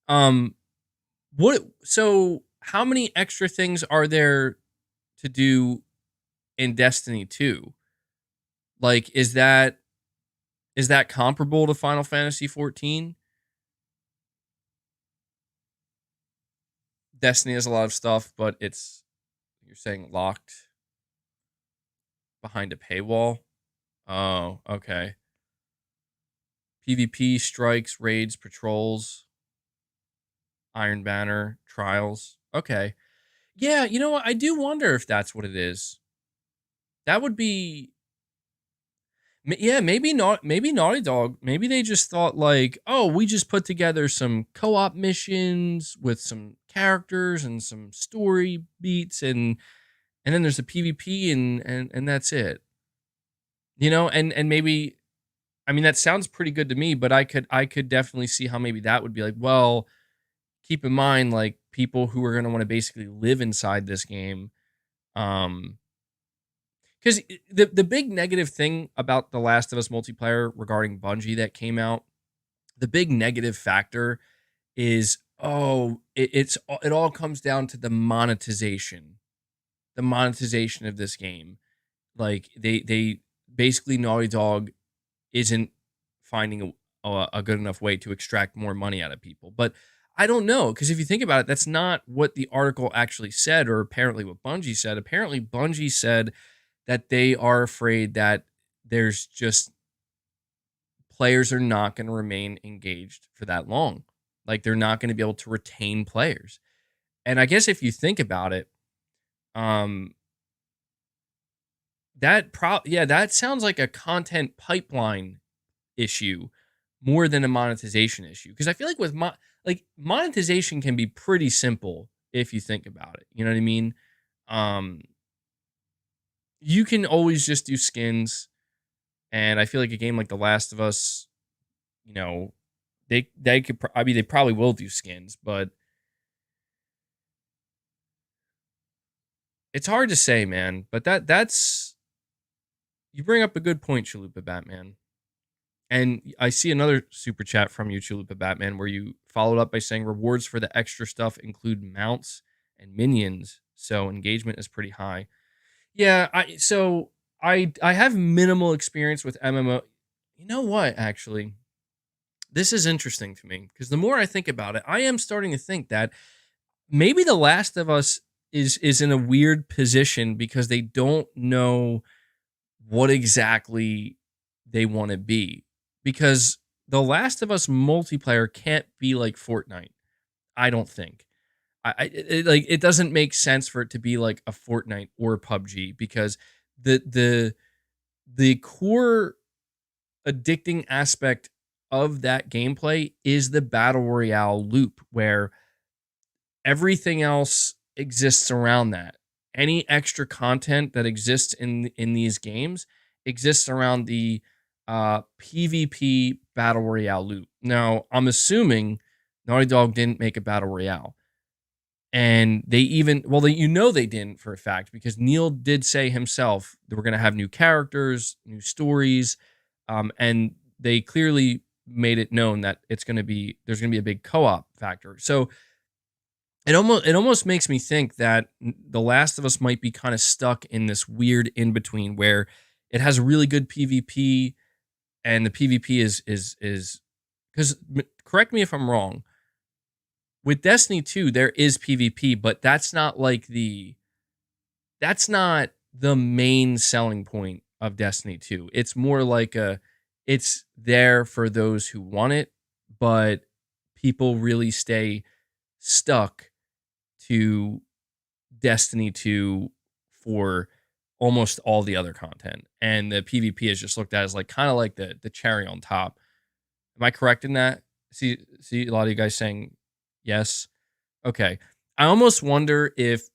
um what so how many extra things are there to do in Destiny 2? Like is that comparable to Final Fantasy 14? Destiny has a lot of stuff, but it's, you're saying, locked behind a paywall. Oh, okay. PvP, strikes, raids, patrols, Iron Banner, trials. Okay. Yeah, you know what? I do wonder if that's what it is. That would be, yeah, maybe not. Maybe Naughty Dog. Maybe they just thought like, oh, we just put together some co-op missions with some characters and some story beats, and then there's a PvP and that's it. And maybe, I mean, that sounds pretty good to me, but I could definitely see how maybe that would be like, well, keep in mind like people who are going to want to basically live inside this game. Because the big negative thing about The Last of Us multiplayer regarding Bungie that came out, the big negative factor is, oh, it all comes down to the monetization of this game. Like they basically, Naughty Dog isn't finding a good enough way to extract more money out of people. But I don't know, because if you think about it, that's not what the article actually said, or apparently what Bungie said. Apparently, Bungie said that they are afraid that there's just players are not going to remain engaged for that long. Like they're not going to be able to retain players. And I guess if you think about it, um, Yeah, that sounds like a content pipeline issue more than a monetization issue. Because I feel like like monetization can be pretty simple if you think about it. You know what I mean? Um, you can always just do skins, and I feel like a game like The Last of Us, you know, they could. I mean, they probably will do skins, but it's hard to say, man. But that's you bring up a good point, Chalupa Batman. And I see another super chat from you, Chalupa Batman, where you followed up by saying rewards for the extra stuff include mounts and minions, so engagement is pretty high. Yeah, I have minimal experience with MMO. You know what? Actually, this is interesting to me because the more I think about it, I am starting to think that maybe The Last of Us is in a weird position because they don't know what exactly they want to be. Because The Last of Us multiplayer can't be like Fortnite. I don't think. Like it doesn't make sense for it to be like a Fortnite or a PUBG because the the core addicting aspect of that gameplay is the battle royale loop where everything else exists around that. Any extra content that exists in these games exists around the PvP battle royale loop. Now, I'm assuming Naughty Dog didn't make a battle royale, and they even they didn't for a fact because Neil did say himself that we're going to have new characters, new stories, and they clearly made it known that there's going to be a big co-op factor. So it almost makes me think that The Last of Us might be kind of stuck in this weird in between where it has really good PvP and the PvP is because correct me if I'm wrong. With Destiny 2, there is PvP, but that's not the main selling point of Destiny 2. It's more like it's there for those who want it, but people really stay stuck to Destiny 2 for almost all the other content. And the PvP is just looked at as like kind of like the cherry on top. Am I correct in that? See a lot of you guys saying yes. Okay. I almost wonder if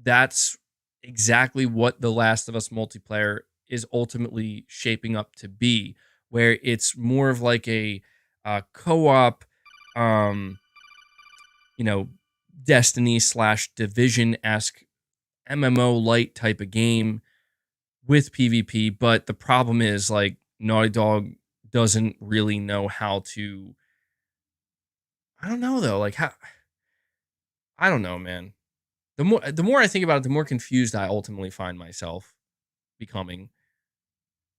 that's exactly what The Last of Us multiplayer is ultimately shaping up to be, where it's more of like a co-op um you know, Destiny slash Division esque MMO light type of game with PvP. But the problem is, like, Naughty Dog doesn't really know how to. I don't know though. Like, how? I don't know, man. The more I think about it, the more confused I ultimately find myself becoming.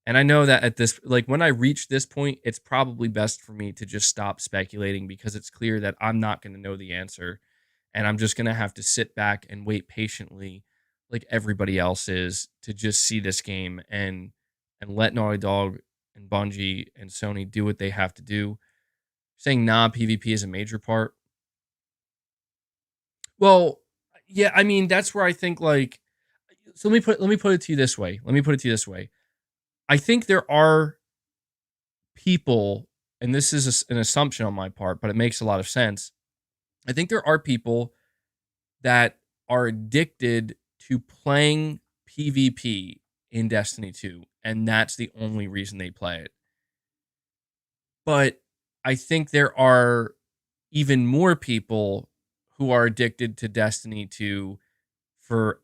And I know that at this, like, when I reach this point, it's probably best for me to just stop speculating because it's clear that I'm not going to know the answer. And I'm just going to have to sit back and wait patiently, like everybody else is, to just see this game and let Naughty Dog and Bungie and Sony do what they have to do. Saying nah, PvP is a major part. Well, yeah, I mean, that's where I think, like, so let me put it to you this way. Let me put it to you this way. I think there are people, and this is an assumption on my part, but it makes a lot of sense. I think there are people that are addicted to playing PvP in Destiny 2, and that's the only reason they play it. But I think there are even more people who are addicted to Destiny 2 for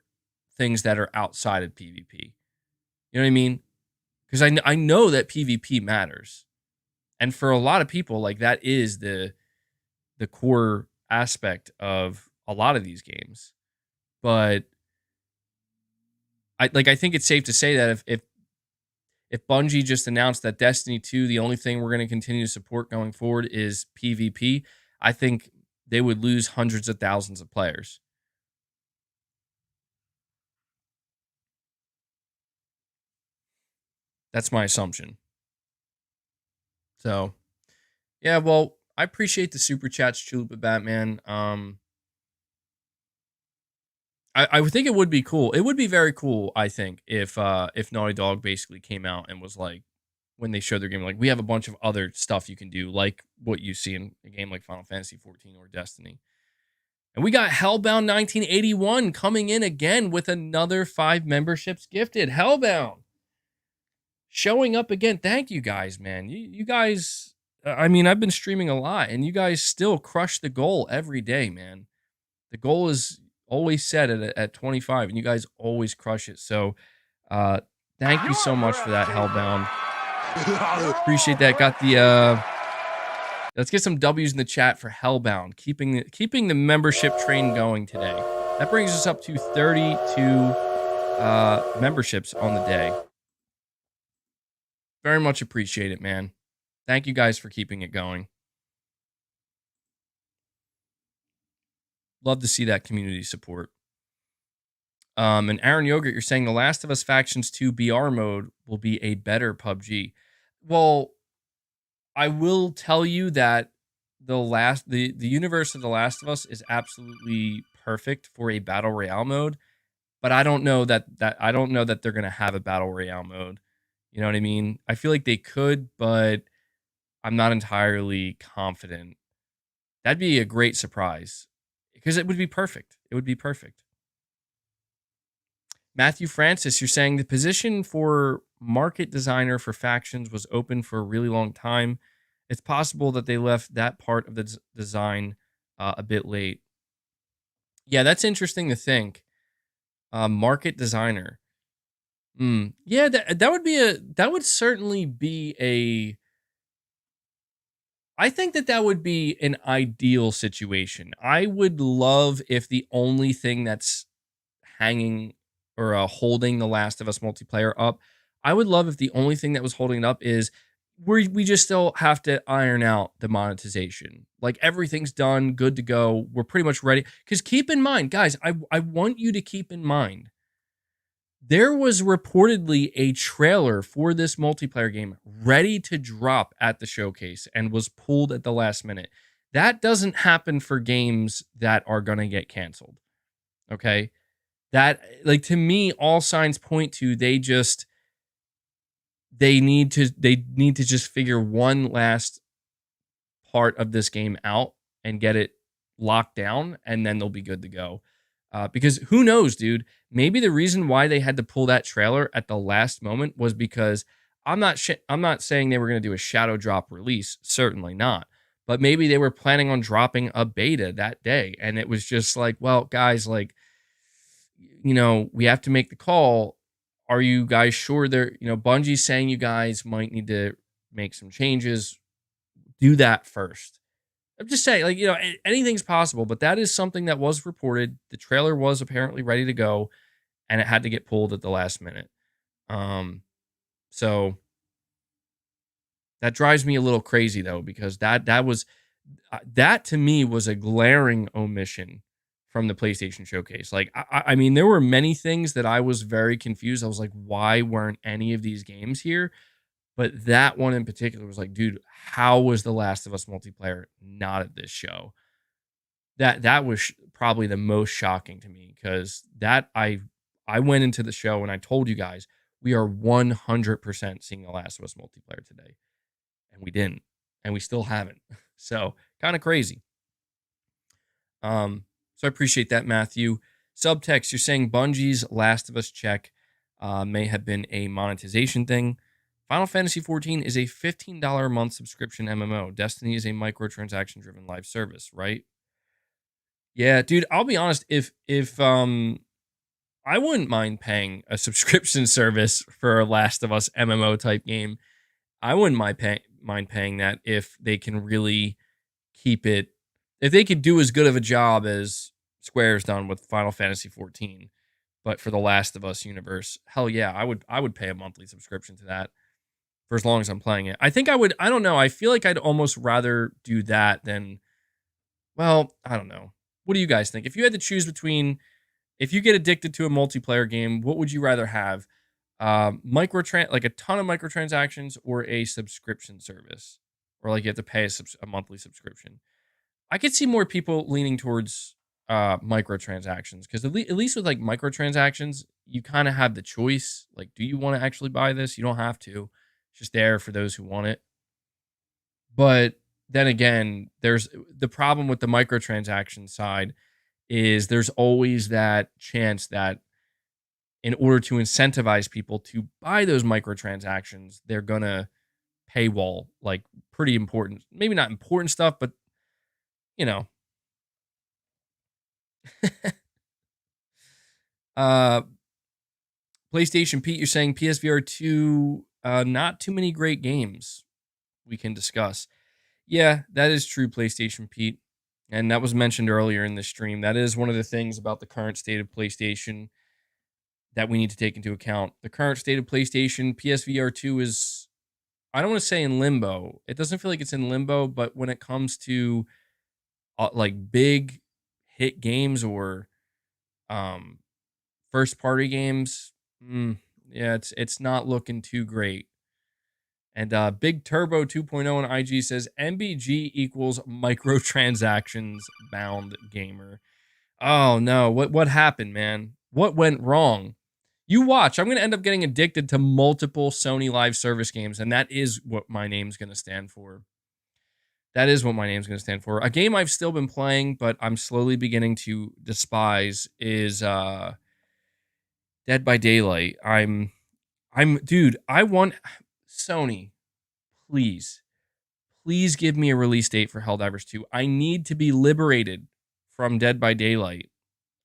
things that are outside of PvP. You know what I mean? Because I know that PvP matters. And for a lot of people, like, that is the core aspect of a lot of these games. But I think it's safe to say that if Bungie just announced that Destiny 2, the only thing we're going to continue to support going forward is PvP, I think they would lose hundreds of thousands of players. That's my assumption. So, yeah, well, I appreciate the super chats, Chalupa Batman. I would think it would be cool. It would be very cool, I think, if Naughty Dog basically came out and was like, when they showed their game, like, we have a bunch of other stuff you can do, like what you see in a game like Final Fantasy 14 or Destiny. And we got Hellbound 1981 coming in again with another 5 memberships gifted. Hellbound showing up again. Thank you guys, man. You guys, I mean, I've been streaming a lot, and you guys still crush the goal every day, man. The goal is always set at 25, and you guys always crush it. So, thank you so much for that, Hellbound. Appreciate that. Got the let's get some W's in the chat for Hellbound, keeping the membership train going today. That brings us up to 32 memberships on the day. Very much appreciate it, man. Thank you guys for keeping it going. Love to see that community support. And Aaron Yogurt, you're saying The Last of Us Factions 2 BR mode will be a better PUBG. Well, I will tell you that the universe of The Last of Us is absolutely perfect for a battle royale mode, but I don't know that they're gonna have a battle royale mode. You know what I mean? I feel like they could, but I'm not entirely confident. That'd be a great surprise because it would be perfect. It would be perfect. Matthew Francis, you're saying the position for market designer for factions was open for a really long time. It's possible that they left that part of the design a bit late. Yeah, that's interesting to think. Market designer. Yeah, that would certainly be a. I think that would be an ideal situation. I would love if the only thing that's hanging or holding The Last of Us multiplayer up, I would love if the only thing that was holding it up is we just still have to iron out the monetization. Like everything's done, good to go. We're pretty much ready. Because keep in mind, guys, I want you to keep in mind, there was reportedly a trailer for this multiplayer game ready to drop at the showcase and was pulled at the last minute. That doesn't happen for games that are going to get canceled. Okay? That, like, to me, all signs point to they need to just figure one last part of this game out and get it locked down, and then they'll be good to go. Because who knows, dude? Maybe the reason why they had to pull that trailer at the last moment was because I'm not saying they were going to do a shadow drop release, certainly not. But maybe they were planning on dropping a beta that day, and it was just like, well, guys, like, we have to make the call. Are you guys sure Bungie's saying you guys might need to make some changes? Do that first. I'm just saying, like, anything's possible, but that is something that was reported. The trailer was apparently ready to go, and it had to get pulled at the last minute. So that drives me a little crazy, though, because that to me was a glaring omission from the PlayStation showcase. Like, I mean, there were many things that I was very confused. I was like, why weren't any of these games here? But that one in particular was like, dude, how was The Last of Us multiplayer not at this show? That was probably the most shocking to me, because I went into the show and I told you guys we are 100% seeing The Last of Us multiplayer today, and we didn't, and we still haven't. So kind of crazy. So I appreciate that, Matthew. Subtext, you're saying Bungie's Last of Us check may have been a monetization thing. Final Fantasy 14 is a $15 a month subscription MMO. Destiny is a microtransaction-driven live service, right? Yeah, dude, I'll be honest. If I wouldn't mind paying a subscription service for a Last of Us MMO type game. I wouldn't mind paying that if they can really keep it. If they could do as good of a job as Square's done with Final Fantasy 14, but for the Last of Us universe, hell yeah, I would pay a monthly subscription to that for as long as I'm playing it. I think I would. I don't know. I feel like I'd almost rather do that than. Well, I don't know. What do you guys think? If you had to choose between, if you get addicted to a multiplayer game, what would you rather have? Like a ton of microtransactions, or a subscription service, or like you have to pay a monthly subscription? I could see more people leaning towards microtransactions, because at least with like microtransactions, you kind of have the choice. Like, do you want to actually buy this? You don't have to. It's just there for those who want it. But then again, there's the problem with the microtransaction side is there's always that chance that in order to incentivize people to buy those microtransactions, they're gonna paywall like pretty important, maybe not important stuff, but you know, uh, PlayStation Pete, you're saying PSVR 2, not too many great games we can discuss. Yeah, that is true, PlayStation Pete. And that was mentioned earlier in the stream. That is one of the things about the current state of PlayStation that we need to take into account. The current state of PlayStation, PSVR 2 is, I don't want to say in limbo. It doesn't feel like it's in limbo, but when it comes to like big hit games or um, first party games, yeah, it's not looking too great. And Big Turbo 2.0 on IG says MBG equals microtransactions bound gamer. Oh no, what happened, man? What went wrong? You watch. I'm going to end up getting addicted to multiple Sony live service games, and that is what my name's going to stand for. That is what my name's going to stand for. A game I've still been playing, but I'm slowly beginning to despise is Dead by Daylight. Dude, I want Sony, please. Please give me a release date for Helldivers 2. I need to be liberated from Dead by Daylight.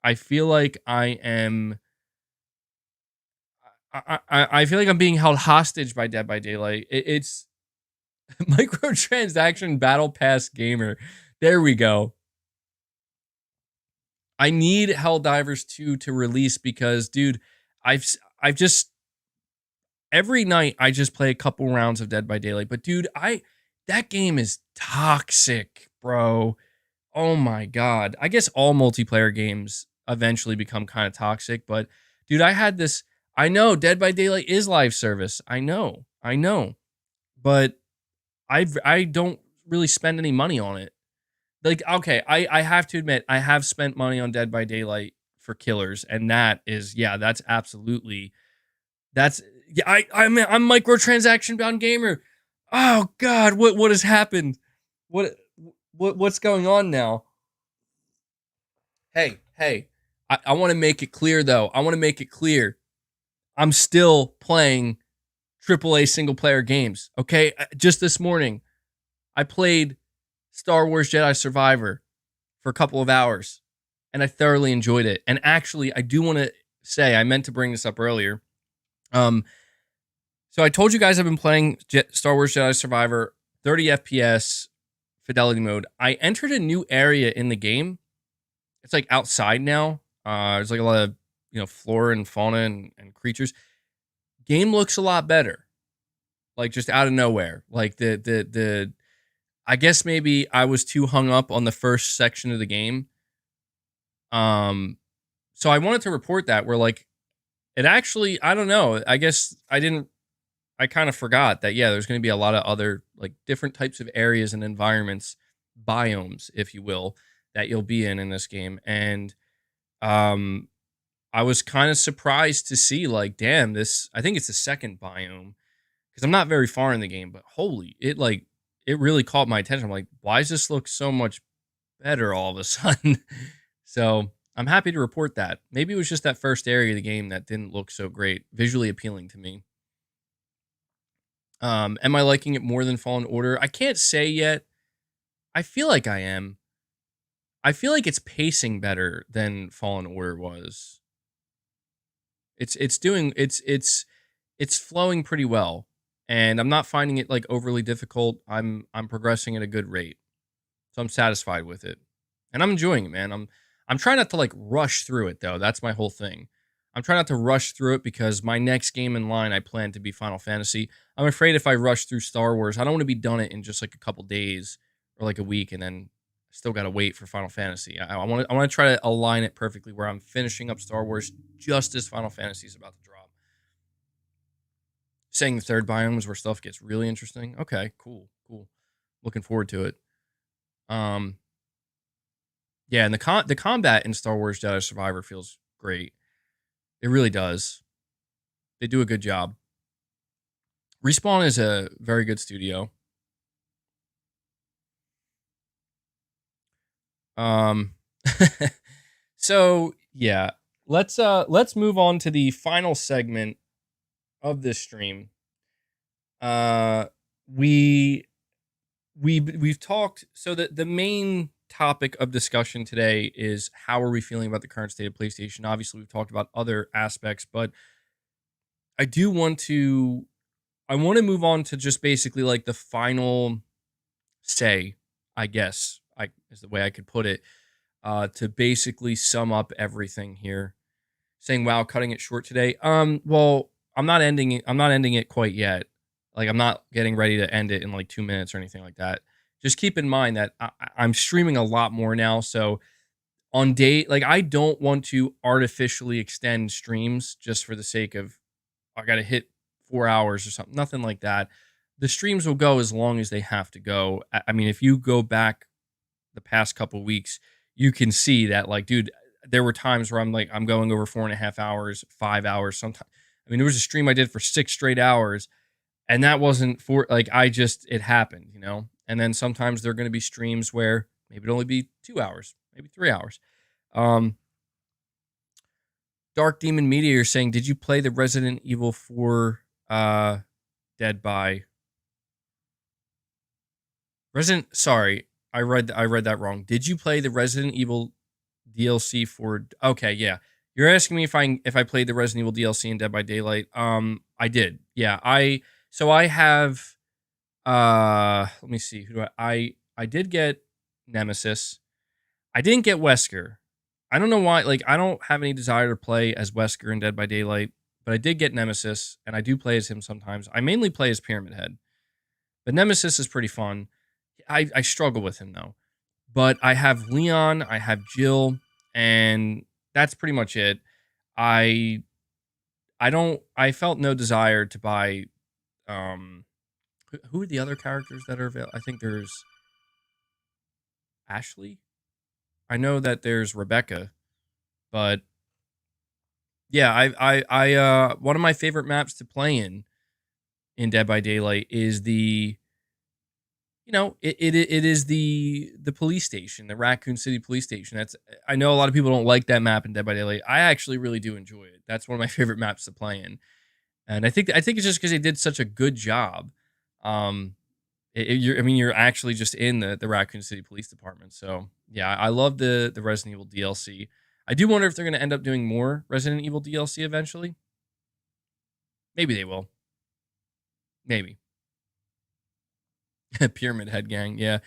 I feel like I am I feel like I'm being held hostage by Dead by Daylight. It's microtransaction battle pass gamer. There we go. I need Helldivers 2 to release because, dude, I've just every night I just play a couple rounds of Dead by Daylight. But dude, that game is toxic, bro. Oh my god. I guess all multiplayer games eventually become kind of toxic, but dude, I had this. I know Dead by Daylight is live service. I know. But I don't really spend any money on it. Like, okay, I have to admit, I have spent money on Dead by Daylight for killers, and that is, yeah, that's absolutely, that's, yeah, I'm microtransaction bound gamer. Oh God, what has happened? What what's going on now? Hey, I want to make it clear though. I want to make it clear. I'm still playing AAA single player games. Okay, just this morning, I played Star Wars Jedi Survivor for a couple of hours, and I thoroughly enjoyed it. And actually, I do want to say, I meant to bring this up earlier. So I told you guys I've been playing Star Wars Jedi Survivor, 30 FPS, fidelity mode. I entered a new area in the game. It's like outside now. There's like a lot of flora and fauna and creatures. Game looks a lot better. Like just out of nowhere. Like the I guess maybe I was too hung up on the first section of the game. So I wanted to report that where like it actually, I don't know. I guess I kind of forgot that, yeah, there's going to be a lot of other like different types of areas and environments, biomes, if you will, that you'll be in this game. And um, I was kind of surprised to see like, damn, I think it's the second biome because I'm not very far in the game, but holy, it really caught my attention. I'm like, why does this look so much better all of a sudden? So I'm happy to report that. Maybe it was just that first area of the game that didn't look so great, visually appealing to me. Am I liking it more than Fallen Order? I can't say yet. I feel like I am. I feel like it's pacing better than Fallen Order was. It's flowing pretty well, and I'm not finding it like overly difficult. I'm progressing at a good rate, so I'm satisfied with it, and I'm enjoying it, man. I'm trying not to like rush through it though. That's my whole thing. I'm trying not to rush through it because my next game in line I plan to be Final Fantasy. I'm afraid if I rush through Star Wars, I don't want to be done it in just like a couple days or like a week, and then still got to wait for Final Fantasy. I want to try to align it perfectly where I'm finishing up Star Wars just as Final Fantasy is about to drop. Saying the third biome is where stuff gets really interesting. Okay, cool. Looking forward to it. Um, Yeah, and the combat in Star Wars Jedi Survivor feels great. It really does. They do a good job. Respawn is a very good studio. Um so yeah, let's move on to the final segment of this stream. Uh we we've talked, so the main topic of discussion today is how are we feeling about the current state of PlayStation. Obviously, we've talked about other aspects, but I do want to I want to move on to just basically like the final say, I guess, I is the way I could put it, to basically sum up everything here. Saying, "Wow, cutting it short today." Well, I'm not ending it quite yet. Like, I'm not getting ready to end it in like 2 minutes or anything like that. Just keep in mind that I'm streaming a lot more now, so on day like I don't want to artificially extend streams just for the sake of I got to hit 4 hours or something. Nothing like that. The streams will go as long as they have to go. I mean, if you go back the past couple weeks, you can see that, like, dude, there were times where I'm going over 4.5 hours, 5 hours. Sometimes, I mean, there was a stream I did for 6 straight hours, and that wasn't for like I just it happened, you know. And then sometimes there are going to be streams where maybe it'll only be 2 hours, maybe 3 hours. Um, Dark Demon Media, you're saying, did you play the Resident Evil 4 Dead by Resident? Sorry, I read that wrong. Did you play the Resident Evil DLC for? Okay, yeah. You're asking me if I played the Resident Evil DLC in Dead by Daylight. I did. Yeah, I have. Let me see. Who do I did get Nemesis. I didn't get Wesker. I don't know why. Like, I don't have any desire to play as Wesker in Dead by Daylight, but I did get Nemesis, and I do play as him sometimes. I mainly play as Pyramid Head, but Nemesis is pretty fun. I struggle with him though. But I have Leon, I have Jill, and that's pretty much it. I I felt no desire to buy who are the other characters that are available? I think there's Ashley. I know that there's Rebecca, but yeah, one of my favorite maps to play in Dead by Daylight is the it is the police station, the Raccoon City police station. That's I know a lot of people don't like that map in Dead by Daylight. I actually really do enjoy it. That's one of my favorite maps to play in, and I think it's just because they did such a good job. Um, I mean, you're actually just in the Raccoon City Police Department. So yeah, I love the Resident Evil DLC. I do wonder if they're going to end up doing more Resident Evil DLC eventually. Maybe they will. Maybe. Pyramid Head Gang, yeah.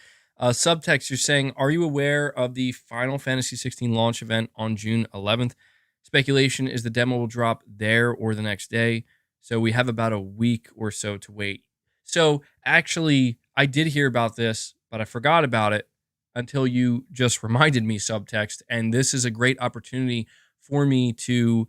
Subtext, you're saying, are you aware of the Final Fantasy 16 launch event on June 11th? Speculation is the demo will drop there or the next day. So we have about a week or so to wait. So actually, I did hear about this, but I forgot about it until you just reminded me, Subtext. And this is a great opportunity for me to,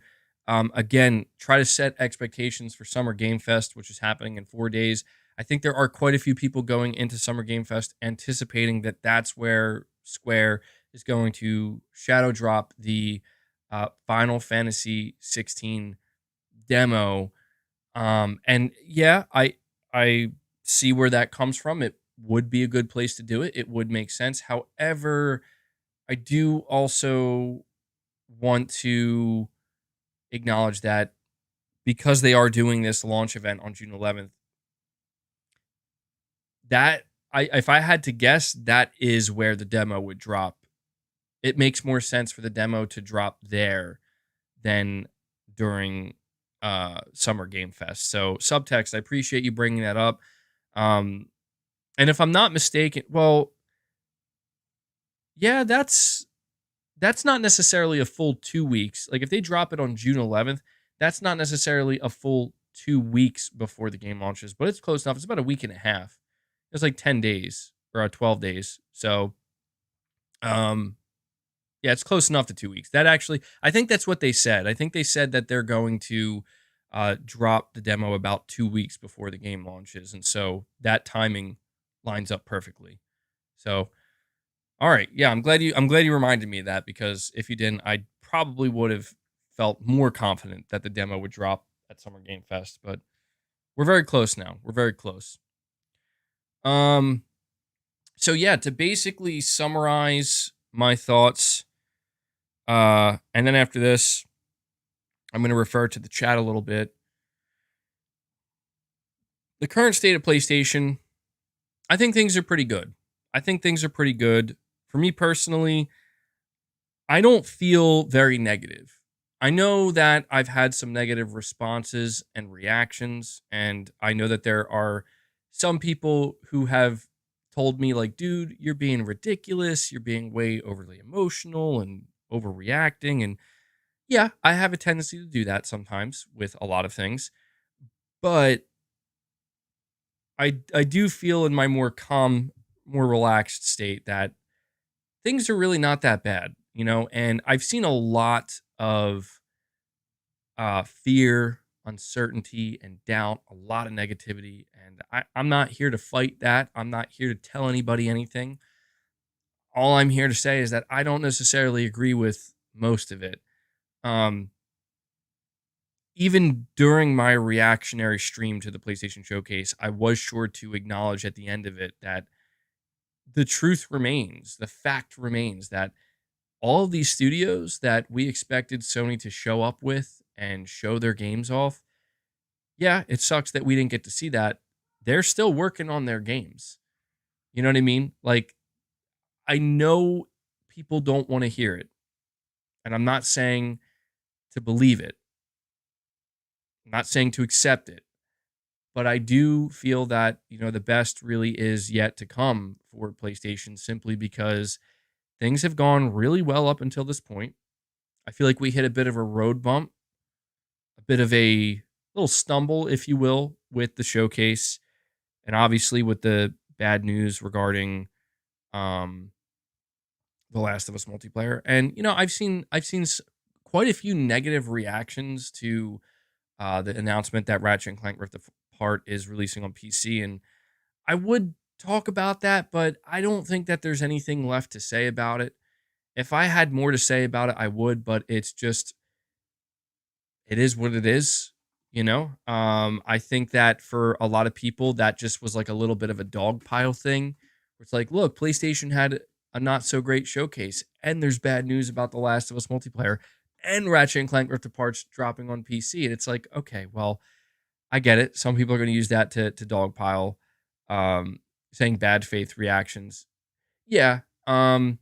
again, try to set expectations for Summer Game Fest, which is happening in 4 days. I think there are quite a few people going into Summer Game Fest anticipating that that's where Square is going to shadow drop the Final Fantasy 16 demo. And yeah, I see where that comes from. It would be a good place to do it. It would make sense. However, I do also want to acknowledge that because they are doing this launch event on June 11th, that if I had to guess, that is where the demo would drop. It makes more sense for the demo to drop there than during Summer Game Fest. So Subtext, I appreciate you bringing that up. Um, and if I'm not mistaken, well, yeah, that's not necessarily a full 2 weeks. Like if they drop it on June 11th, that's not necessarily a full 2 weeks before the game launches, but it's close enough. It's about a week and a half. It's like 10 days or 12 days. So, um, yeah, it's close enough to 2 weeks. That actually, I think that's what they said. I think they said that they're going to drop the demo about 2 weeks before the game launches. And so that timing lines up perfectly. So, All right. Yeah, I'm glad you reminded me of that, because if you didn't, I probably would have felt more confident that the demo would drop at Summer Game Fest, but we're very close now. We're very close. Um so yeah, to basically summarize my thoughts, and then after this, I'm going to refer to the chat a little bit. The current state of PlayStation, I think things are pretty good. I think things are pretty good. For me personally, I don't feel very negative. I know that I've had some negative responses and reactions, and I know that there are some people who have told me, like, dude, you're being ridiculous. You're being way overly emotional and overreacting. And yeah, I have a tendency to do that sometimes with a lot of things. But I do feel in my more calm, more relaxed state that things are really not that bad, and I've seen a lot of fear, uncertainty, and doubt, a lot of negativity. And I'm not here to fight that. I'm not here to tell anybody anything. All I'm here to say is that I don't necessarily agree with most of it. Um, Even during my reactionary stream to the PlayStation Showcase, I was sure to acknowledge at the end of it that the truth remains, the fact remains that all of these studios that we expected Sony to show up with and show their games off, yeah, it sucks that we didn't get to see that. They're still working on their games. You know what I mean? Like, I know people don't want to hear it, and I'm not saying to believe it, I'm not saying to accept it, but I do feel that, the best really is yet to come for PlayStation, simply because things have gone really well up until this point. I feel like we hit a bit of a road bump, a bit of a little stumble, if you will, with the showcase, and obviously with the bad news regarding um, the Last of Us multiplayer. And I've seen quite a few negative reactions to the announcement that Ratchet and Clank Rift Apart is releasing on PC, and I would talk about that, but I don't think that there's anything left to say about it. If I had more to say about it, I would, but it's just, it is what it is. I think that for a lot of people, that just was like a little bit of a dog pile thing. Where it's like, look, PlayStation had a not so great showcase, and there's bad news about The Last of Us multiplayer, and Ratchet and Clank Rift Apart's dropping on PC. And it's like, okay, well, I get it. Some people are going to use that to dogpile, saying bad faith reactions. Yeah. And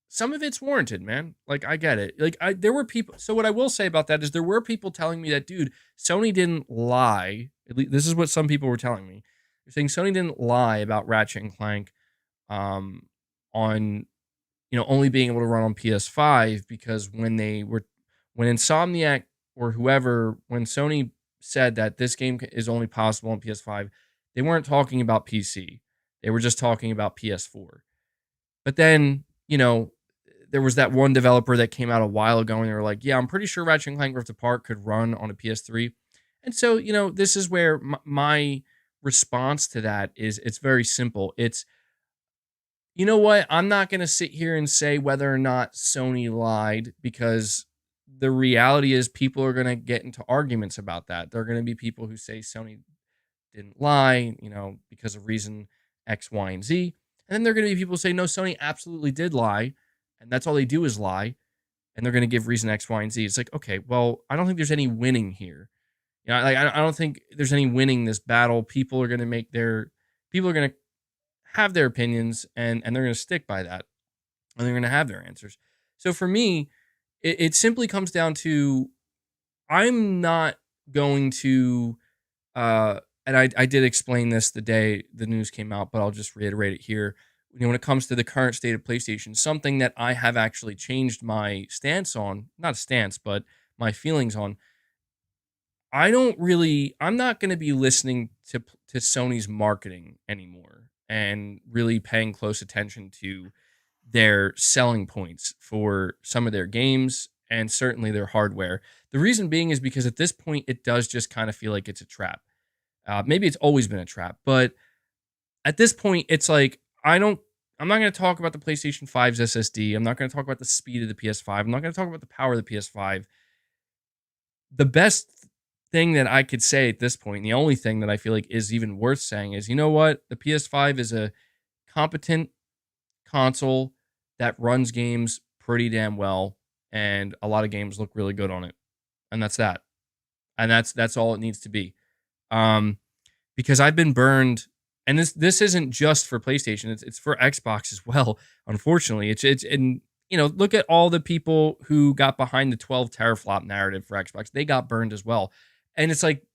some of it's warranted, man. Like, I get it. Like, there were people. So what I will say about that is there were people telling me that, dude, Sony didn't lie. At least this is what some people were telling me. They're saying Sony didn't lie about Ratchet and Clank, um, on, only being able to run on PS5, because when Insomniac or whoever, when Sony said that this game is only possible on PS5, they weren't talking about PC. They were just talking about PS4. But then, there was that one developer that came out a while ago and they were like, yeah, I'm pretty sure Ratchet and Clank Rift Apart could run on a PS3. And so, this is where my response to that is, it's very simple. It's, you know what? I'm not going to sit here and say whether or not Sony lied, because the reality is people are going to get into arguments about that. There are going to be people who say Sony didn't lie, because of reason X, Y, and Z. And then there are going to be people who say, no, Sony absolutely did lie. And that's all they do is lie. And they're going to give reason X, Y, and Z. It's like, okay, well, I don't think there's any winning here. Like, I don't think there's any winning this battle. People are going to have their opinions, and they're going to stick by that, and they're going to have their answers. So for me, it simply comes down to, I'm not going to, and I did explain this the day the news came out, but I'll just reiterate it here. When it comes to the current state of PlayStation, something that I have actually changed my stance on, not stance, but my feelings on, I'm not going to be listening to Sony's marketing anymore, and really paying close attention to their selling points for some of their games and certainly their hardware. The reason being is because at this point, it does just kind of feel like it's a trap. Maybe it's always been a trap, but at this point, it's like, I'm not going to talk about the PlayStation 5's SSD. I'm not going to talk about the speed of the PS5. I'm not going to talk about the power of the PS5. The best thing that I could say at this point, the only thing that I feel like is even worth saying is, you know what? The PS5 is a competent console that runs games pretty damn well, and a lot of games look really good on it. And that's that. And that's all it needs to be. Um, because I've been burned, and this isn't just for PlayStation; it's for Xbox as well. Unfortunately, it's and look at all the people who got behind the 12 teraflop narrative for Xbox; they got burned as well. And it's like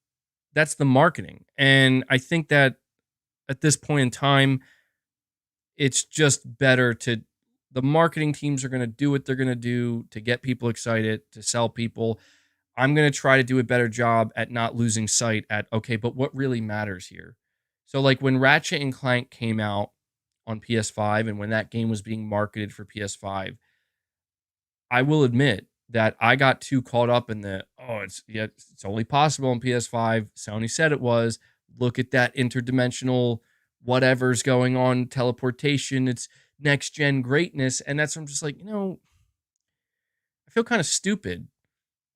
that's the marketing, and I think that at this point in time, it's just better to the marketing teams are going to do what they're going to do to get people excited, to sell people. I'm going to try to do a better job at not losing sight at, okay, but what really matters here? So, like when Ratchet and Clank came out on PS5 and when that game was being marketed for PS5, I will admit that I got too caught up in it's only possible on PS5. Sony said it was. Look at that interdimensional whatever's going on, teleportation, it's next gen greatness. And that's when I'm just like, I feel kind of stupid.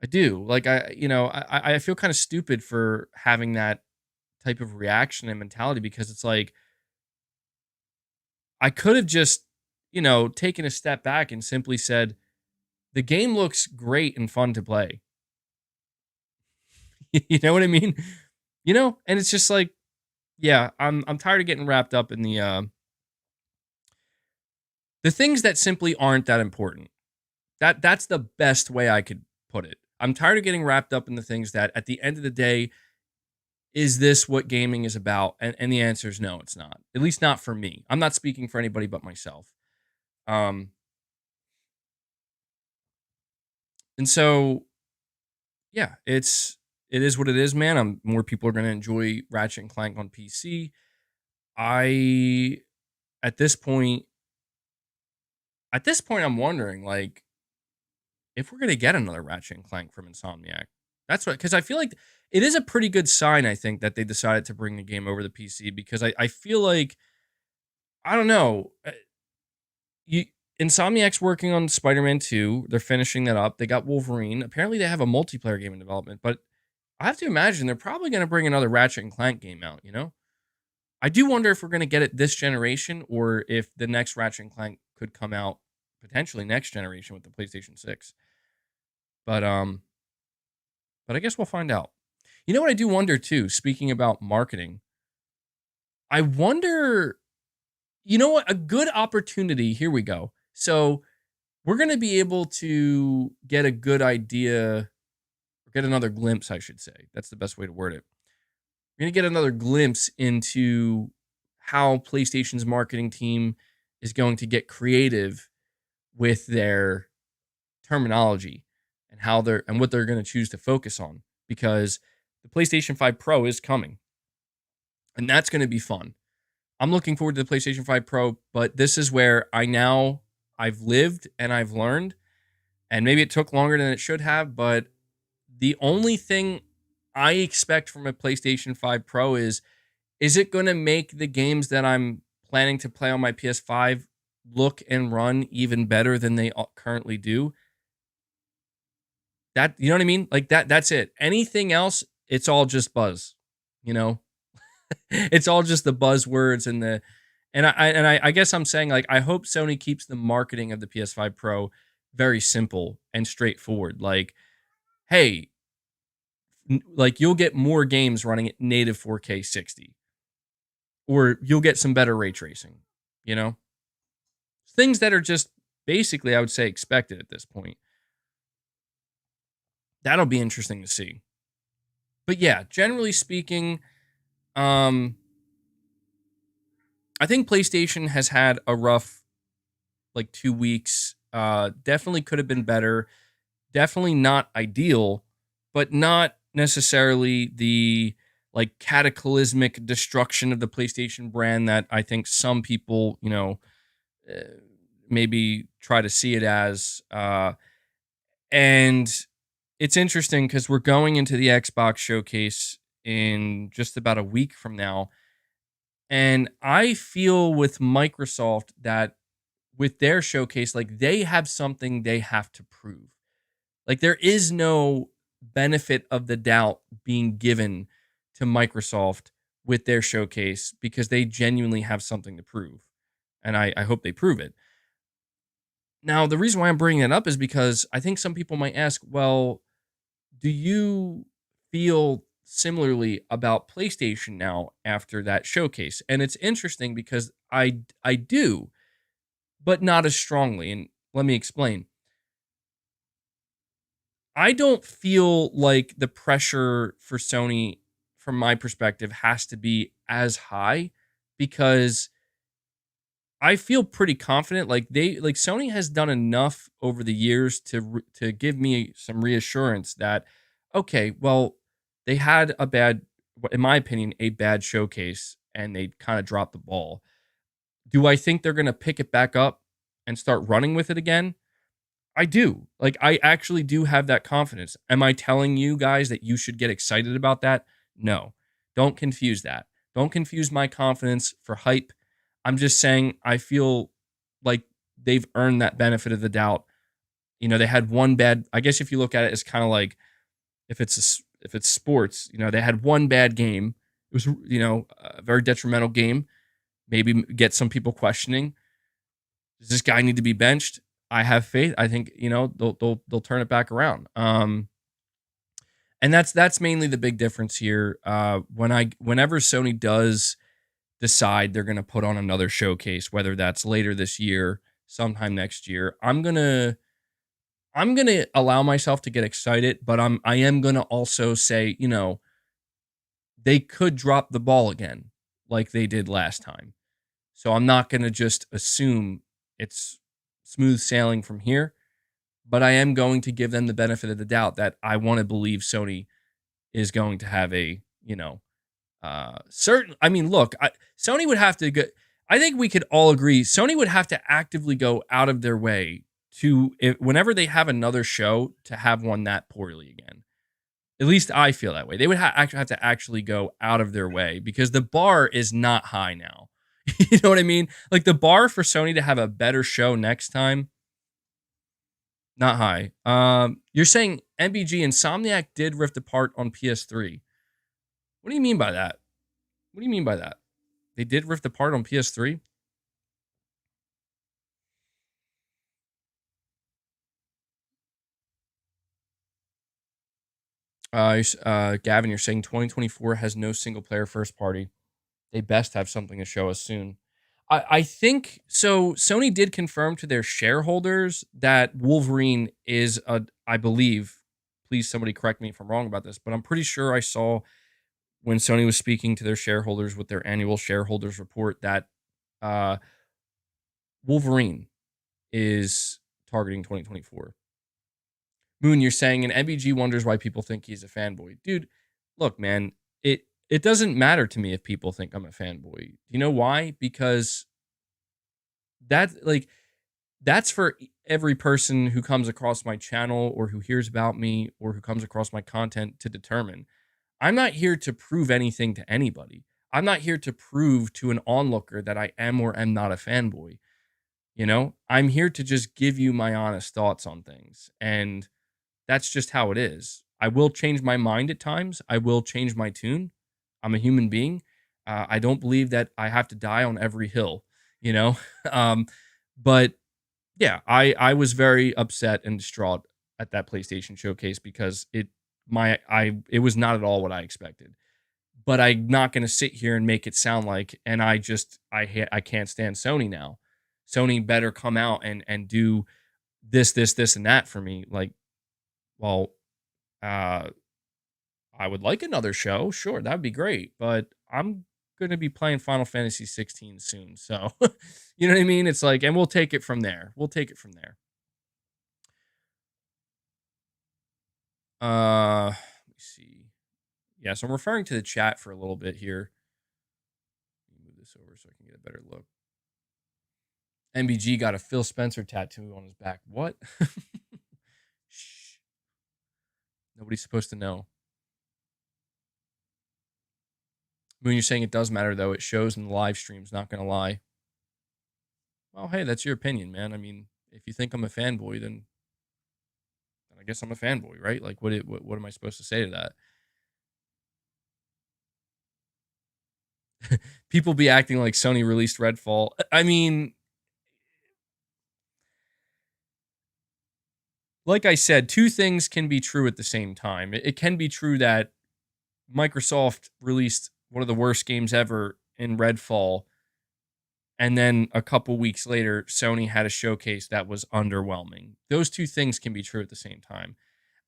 I do. Like I feel kind of stupid for having that type of reaction and mentality because it's like I could have just, taken a step back and simply said, the game looks great and fun to play. You know what I mean? And it's just like, yeah, I'm tired of getting wrapped up in the things that simply aren't that important. That's the best way I could put it. I'm tired of getting wrapped up in the things that at the end of the day, is this what gaming is about? And the answer is no, it's not. At least not for me. I'm not speaking for anybody but myself. Um, and so yeah, it is what it is, man. More people are gonna enjoy Ratchet and Clank on PC. I at this point I'm wondering like if we're gonna get another Ratchet and Clank from Insomniac. That's what because I feel like it is a pretty good sign, I think, that they decided to bring the game over the PC because I feel like I don't know. You Insomniac's working on Spider-Man 2. They're finishing that up. They got Wolverine. Apparently they have a multiplayer game in development, but I have to imagine they're probably going to bring another Ratchet and Clank game out. I do wonder if we're going to get it this generation or if the next Ratchet and Clank could come out potentially next generation with the PlayStation 6. But I guess we'll find out. You know what I do wonder too, speaking about marketing. I wonder, you know what, a good opportunity, here we go. So, we're going to be able to get a good idea or get another glimpse, I should say. That's the best way to word it. We're going to get another glimpse into how PlayStation's marketing team is going to get creative with their terminology and what they're going to choose to focus on because the PlayStation 5 Pro is coming. And that's going to be fun. I'm looking forward to the PlayStation 5 Pro, but this is where I've lived and I've learned, and maybe it took longer than it should have, but the only thing I expect from a PlayStation 5 Pro is it going to make the games that I'm planning to play on my PS5 look and run even better than they currently do? That, you know what I mean? Like that's it. Anything else, it's all just buzz, you know? It's all just the buzzwords I guess I'm saying like I hope Sony keeps the marketing of the PS5 Pro very simple and straightforward. Like, hey, like you'll get more games running at native 4K 60, or you'll get some better ray tracing. You know, things that are just basically I would say expected at this point. That'll be interesting to see. But yeah, generally speaking, I think PlayStation has had a rough like 2 weeks. Definitely could have been better. Definitely not ideal, but not necessarily the like cataclysmic destruction of the PlayStation brand that I think some people, uh, maybe try to see it as. And it's interesting because we're going into the Xbox showcase in just about a week from now. And I feel with Microsoft that with their showcase, like they have something they have to prove. Like there is no benefit of the doubt being given to Microsoft with their showcase because they genuinely have something to prove. And I hope they prove it. Now, the reason why I'm bringing it up is because I think some people might ask, well, do you feel similarly about PlayStation now after that showcase? And it's interesting because I do, but not as strongly. And let me explain. I don't feel like the pressure for Sony, from my perspective, has to be as high because I feel pretty confident. Like Sony has done enough over the years to give me some reassurance that okay, well, they had a bad, in my opinion, a bad showcase, and they kind of dropped the ball. Do I think they're gonna pick it back up and start running with it again? I do. Like, I actually do have that confidence. Am I telling you guys that you should get excited about that? No. Don't confuse that. Don't confuse my confidence for hype. I'm just saying I feel like they've earned that benefit of the doubt. You know, they had one bad, I guess if you look at it, it's kind of like if it's sports, you know, they had one bad game. It was, you know, a very detrimental game. Maybe get some people questioning, does this guy need to be benched? I have faith. I think you know they'll turn it back around. And that's mainly the big difference here. Whenever Sony does decide they're going to put on another showcase, whether that's later this year, sometime next year, I'm gonna allow myself to get excited, but I am gonna also say, you know, they could drop the ball again like they did last time. So I'm not gonna just assume it's smooth sailing from here, but I am going to give them the benefit of the doubt that I want to believe Sony is going to have a, you know, certain. I mean, look, Sony would have to go. I think we could all agree Sony would have to actively go out of their way to, whenever they have another show, to have one that poorly again. At least I feel that way. They would have to actually go out of their way because the bar is not high now. You know what I mean? Like the bar for Sony to have a better show next time, not high. You're saying MBG Insomniac did Rift Apart on PS3. What do you mean by that? What do you mean by that? They did Rift Apart on PS3? Gavin, you're saying 2024 has no single player first party. They best have something to show us soon. I think so. Sony did confirm to their shareholders that Wolverine is I believe, please somebody correct me if I'm wrong about this, but I'm pretty sure I saw when Sony was speaking to their shareholders with their annual shareholders report that uh, Wolverine is targeting 2024. Moon, you're saying, and MBG wonders why people think he's a fanboy. Dude, look, man, it doesn't matter to me if people think I'm a fanboy. You know why? Because that like that's for every person who comes across my channel or who hears about me or who comes across my content to determine. I'm not here to prove anything to anybody. I'm not here to prove to an onlooker that I am or am not a fanboy. You know, I'm here to just give you my honest thoughts on things. And that's just how it is. I will change my mind at times. I will change my tune. I'm a human being. I don't believe that I have to die on every hill, you know? But yeah, I was very upset and distraught at that PlayStation showcase because it was not at all what I expected. But I'm not going to sit here and make it sound like, and I can't stand Sony now. Sony better come out and do this and that for me. Like, well, uh, I would like another show. Sure, that'd be great. But I'm going to be playing Final Fantasy 16 soon. So, you know what I mean? It's like, and we'll take it from there. We'll take it from there. Let me see. Yeah, so I'm referring to the chat for a little bit here. Let me move this over so I can get a better look. MBG got a Phil Spencer tattoo on his back. What? Shh. Nobody's supposed to know. When you're saying it does matter, though, it shows in the live streams, not gonna lie. Well, hey, that's your opinion, man. I mean, if you think I'm a fanboy, then I guess I'm a fanboy, right? Like, what am I supposed to say to that? People be acting like Sony released Redfall. I mean, like I said, two things can be true at the same time. It can be true that Microsoft released one of the worst games ever in Redfall, and then a couple weeks later, Sony had a showcase that was underwhelming. Those two things can be true at the same time.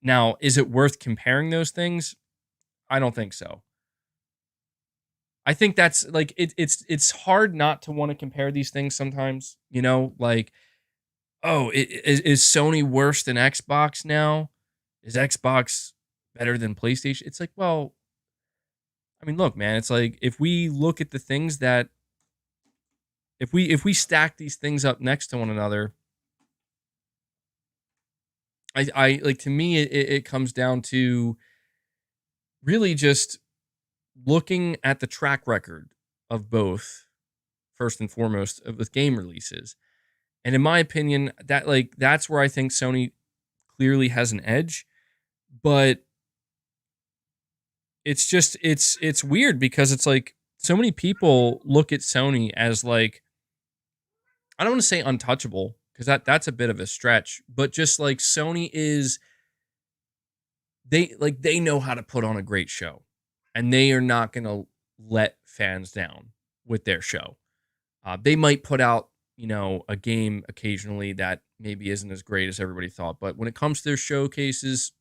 Now, is it worth comparing those things? I don't think so. I think that's like it's hard not to want to compare these things sometimes, like, oh, is Sony worse than Xbox now? Is Xbox better than PlayStation? It's like, well, I mean, look, man, it's like if we look at the things that if we stack these things up next to one another, I like, to me it comes down to really just looking at the track record of both, first and foremost, with game releases. And in my opinion, that's where I think Sony clearly has an edge. But it's weird because it's like so many people look at Sony as, like, I don't want to say untouchable, because that's a bit of a stretch, but just like Sony is, they know how to put on a great show, and they are not going to let fans down with their show. They might put out, a game occasionally that maybe isn't as great as everybody thought, but when it comes to their showcases,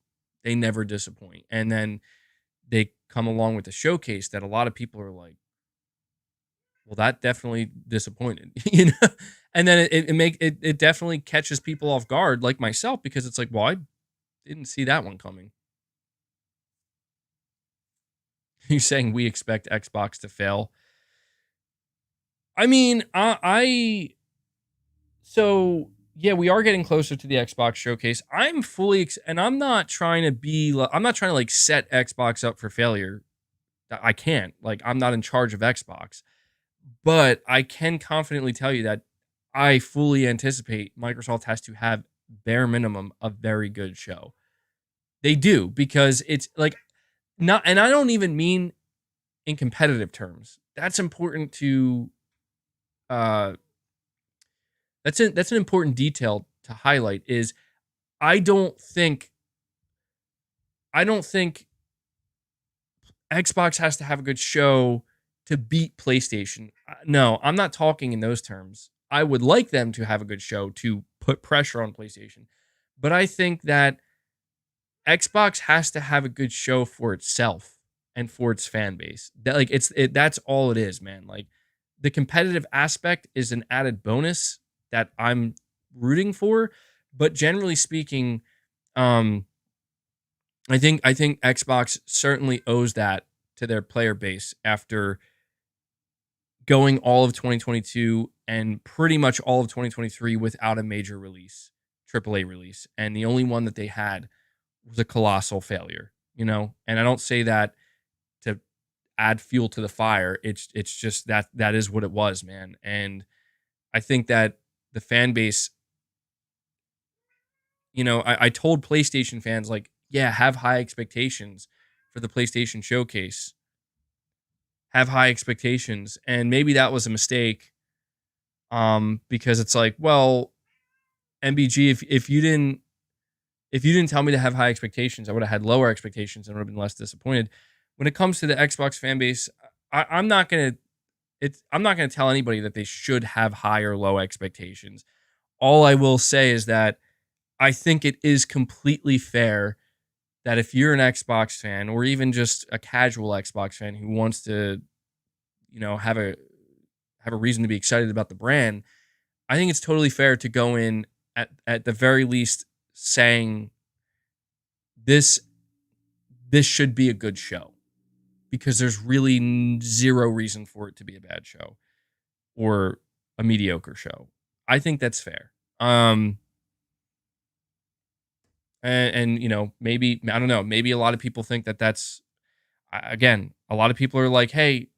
they never disappoint. And then they come along with a showcase that a lot of people are like, well, that definitely disappointed, And then it definitely catches people off guard, like myself, because it's like, well, I didn't see that one coming. You're saying we expect Xbox to fail? I mean, so yeah, we are getting closer to the Xbox showcase. I'm and I'm not trying to I'm not trying to, like, set Xbox up for failure. I can't. Like, I'm not in charge of Xbox, but I can confidently tell you that I fully anticipate Microsoft has to have, bare minimum, a very good show. They do, because it's like, not, and I don't even mean in competitive terms. That's important to uh that's an important detail to highlight, is I don't think I don't think Xbox has to have a good show to beat PlayStation. No, I'm not talking in those terms. I would like them to have a good show to put pressure on PlayStation. But I think that Xbox has to have a good show for itself and for its fan base. That's all it is, man. Like, the competitive aspect is an added bonus that I'm rooting for, but generally speaking, um I think Xbox certainly owes that to their player base after going all of 2022 and pretty much all of 2023 without a major release, AAA release. And the only one that they had was a colossal failure. And I don't say that to add fuel to the fire. It's just that is what it was, man. And I think that the fan base, I told PlayStation fans, like, yeah, have high expectations for the PlayStation showcase. Have high expectations. And maybe that was a mistake. Because it's like, well, MBG, if you didn't tell me to have high expectations, I would have had lower expectations and would have been less disappointed. When it comes to the Xbox fan base, I'm not gonna I'm not gonna tell anybody that they should have high or low expectations. All I will say is that I think it is completely fair that if you're an Xbox fan, or even just a casual Xbox fan who wants to, have a reason to be excited about the brand, I think it's totally fair to go in at the very least saying this this should be a good show, because there's really zero reason for it to be a bad show or a mediocre show. I think that's fair. And maybe, I don't know, maybe a lot of people think that that's, again, a lot of people are like, hey,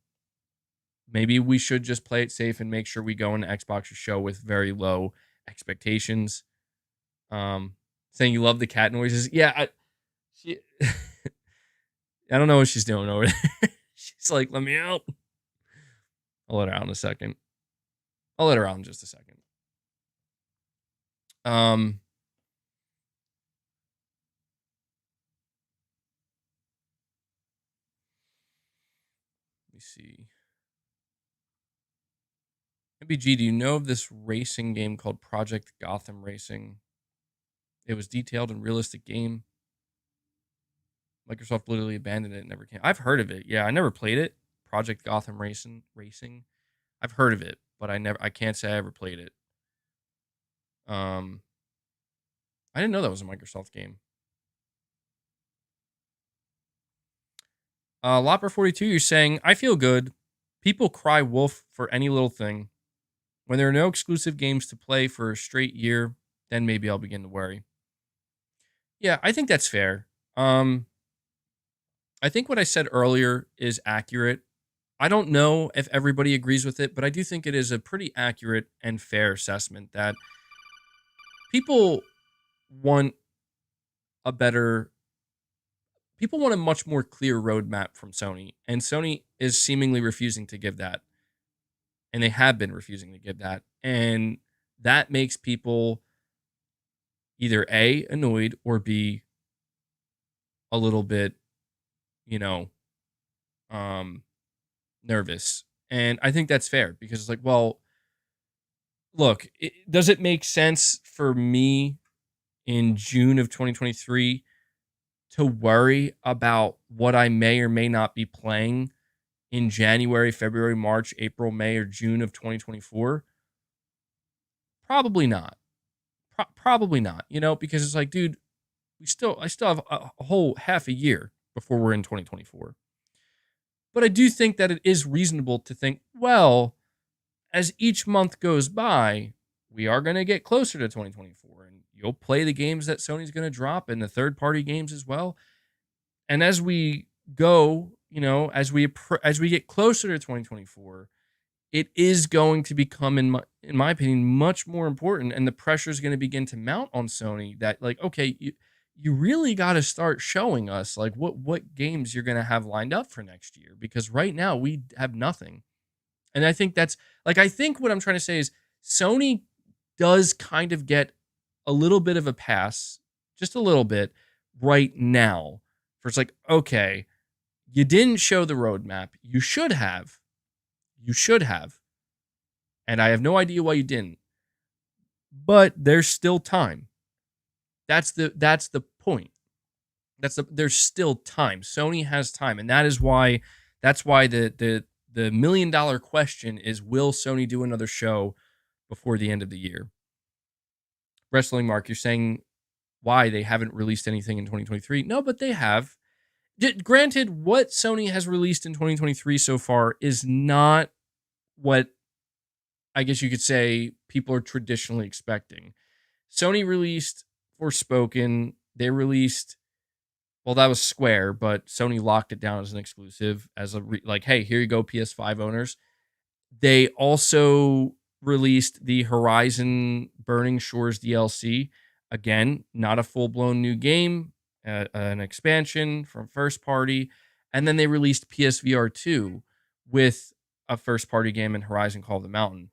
Maybe we should just play it safe and make sure we go into Xbox's show with very low expectations. Um, Saying you love the cat noises. Yeah, she, I don't know what she's doing over there. She's like, let me out. I'll let her out in a second. I'll let her out in just a second. Um, Let me see. MBG, do you know of this racing game called Project Gotham Racing? It was detailed and realistic game. Microsoft literally abandoned it and never came. I've heard of it. Yeah, I never played it. Project Gotham Racing. I've heard of it, but I can't say I ever played it. I didn't know that was a Microsoft game. Lopper42, you're saying, I feel good. People cry wolf for any little thing. When there are no exclusive games to play for a straight year, then maybe I'll begin to worry. Yeah, I think that's fair. I think what I said earlier is accurate. I don't know if everybody agrees with it, but I do think it is a pretty accurate and fair assessment that people want a better people want a much more clear roadmap from Sony, and Sony is seemingly refusing to give that. And they have been refusing to give that. And that makes people either A, annoyed, or B, a little bit, you know, nervous. And I think that's fair because it's like, well, look, does it make sense for me in June of 2023 to worry about what I may or may not be playing in January, February, March, April, May, or June of 2024? Probably not. Probably not, because it's like, dude, I still have a whole half a year before we're in 2024. But I do think that it is reasonable to think, well, as each month goes by, we are going to get closer to 2024, and you'll play the games that Sony's going to drop and the third-party games as well. And as we go, as we get closer to 2024, it is going to become, in my opinion, much more important, and the pressure is going to begin to mount on Sony that, like, okay, you really got to start showing us like what games you're going to have lined up for next year, because right now we have nothing. And I think that's I think what I'm trying to say is Sony does kind of get a little bit of a pass, just a little bit right now. For it's like, okay, you didn't show the roadmap. You should have. You should have. And I have no idea why you didn't. But there's still time. That's the point. There's still time. Sony has time, and that's why the $1 million question is, will Sony do another show before the end of the year? Wrestling Mark, you're saying why they haven't released anything in 2023? No, but they have. Granted, what Sony has released in 2023 so far is not what I guess you could say people are traditionally expecting. Sony released Forspoken. They released, well, that was Square, but Sony locked it down as an exclusive, as hey, here you go, PS5 owners. They also released the Horizon Burning Shores DLC. Again, not a full-blown new game, an expansion from first party. And then they released PSVR 2 with a first-party game in Horizon Call of the Mountain.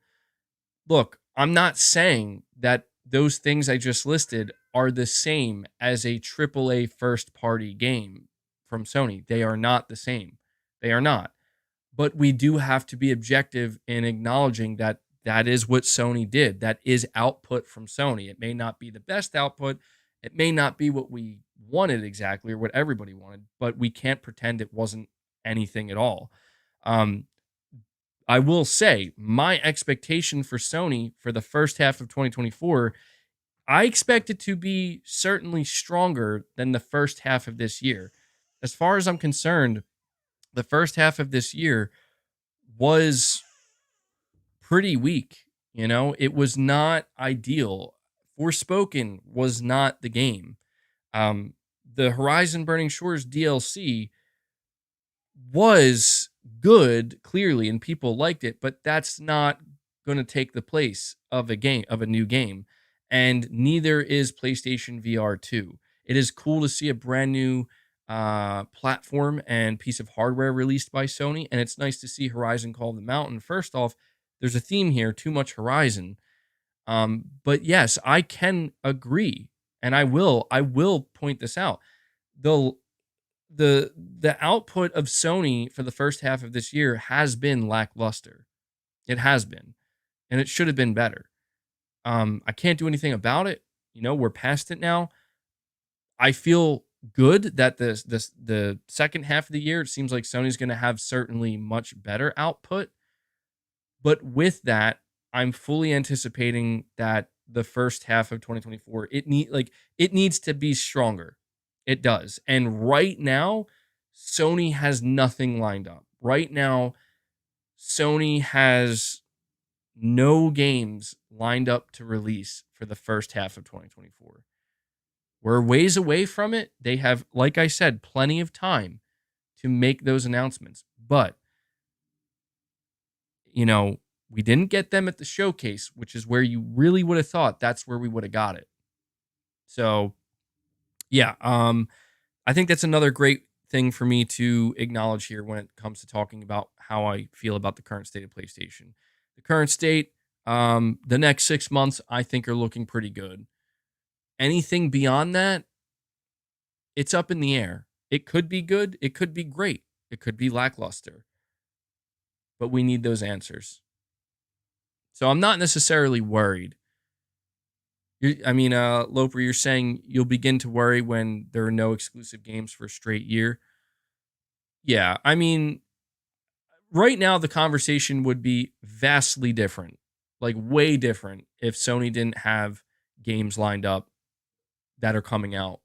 Look, I'm not saying that those things I just listed are the same as a AAA first-party game from Sony. They are not the same. They are not. But we do have to be objective in acknowledging that that is what Sony did. That is output from Sony. It may not be the best output. It may not be what we wanted exactly or what everybody wanted, but we can't pretend it wasn't anything at all. I will say my expectation for Sony for the first half of 2024, I expect it to be certainly stronger than the first half of this year. As far as I'm concerned, the first half of this year was pretty weak. It was not ideal. Forspoken was not the game. The Horizon Burning Shores DLC was good, clearly, and people liked it, but that's not going to take the place of a new game. And neither is PlayStation VR 2. It is cool to see a brand new platform and piece of hardware released by Sony, and it's nice to see Horizon Call of the Mountain. First off, there's a theme here, too much Horizon. But yes, I can agree, and I will point this out. The the output of Sony for the first half of this year has been lackluster. It has been, and it should have been better. I can't do anything about it. We're past it now. I feel good that the second half of the year, it seems like Sony's going to have certainly much better output. But with that, I'm fully anticipating that the first half of 2024, it needs to be stronger. It does. And right now, Sony has nothing lined up. Right now, Sony has no games lined up to release for the first half of 2024. We're ways away from it. They have, like I said, plenty of time to make those announcements. But, we didn't get them at the showcase, which is where you really would have thought that's where we would have got it. So, yeah, I think that's another great thing for me to acknowledge here when it comes to talking about how I feel about the current state of PlayStation. The current state, the next 6 months, I think are looking pretty good. Anything beyond that, it's up in the air. It could be good. It could be great. It could be lackluster. But we need those answers. So I'm not necessarily worried. Loper, you're saying you'll begin to worry when there are no exclusive games for a straight year. Yeah, right now the conversation would be vastly different, like way different, if Sony didn't have games lined up that are coming out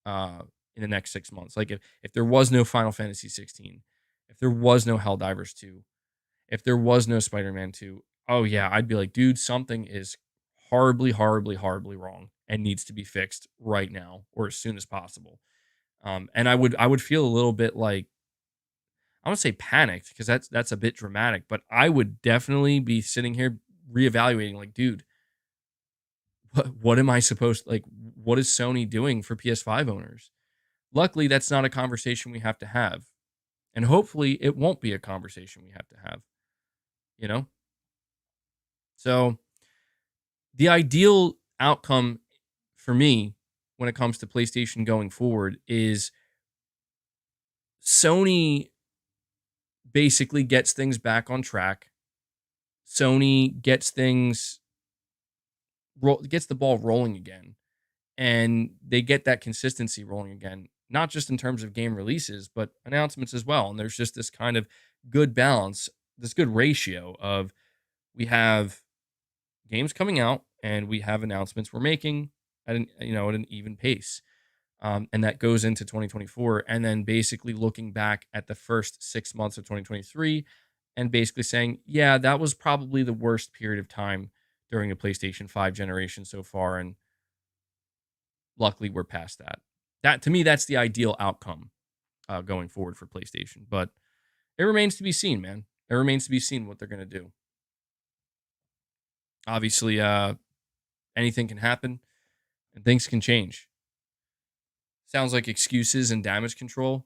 in the next 6 months. Like if there was no Final Fantasy 16, if there was no Helldivers 2, if there was no Spider-Man 2, oh yeah, I'd be like, dude, something is horribly, horribly, horribly wrong and needs to be fixed right now or as soon as possible. And I would feel a little bit like, I don't say panicked because that's a bit dramatic, but I would definitely be sitting here reevaluating, like, dude, what am I supposed to, like? What is Sony doing for PS5 owners? Luckily, that's not a conversation we have to have, and hopefully, it won't be a conversation we have to have. You know, so the ideal outcome for me when it comes to PlayStation going forward is Sony basically gets things back on track. Sony gets gets the ball rolling again, and they get that consistency rolling again, not just in terms of game releases, but announcements as well. And there's just this kind of good balance, this good ratio of we have games coming out and we have announcements we're making at an even pace. And that goes into 2024, and then basically looking back at the first 6 months of 2023 and basically saying, yeah, that was probably the worst period of time during the PlayStation 5 generation so far. And luckily, we're past that. That, to me, that's the ideal outcome going forward for PlayStation. But it remains to be seen, man. It remains to be seen what they're going to do. Obviously, anything can happen and things can change. Sounds like excuses and damage control.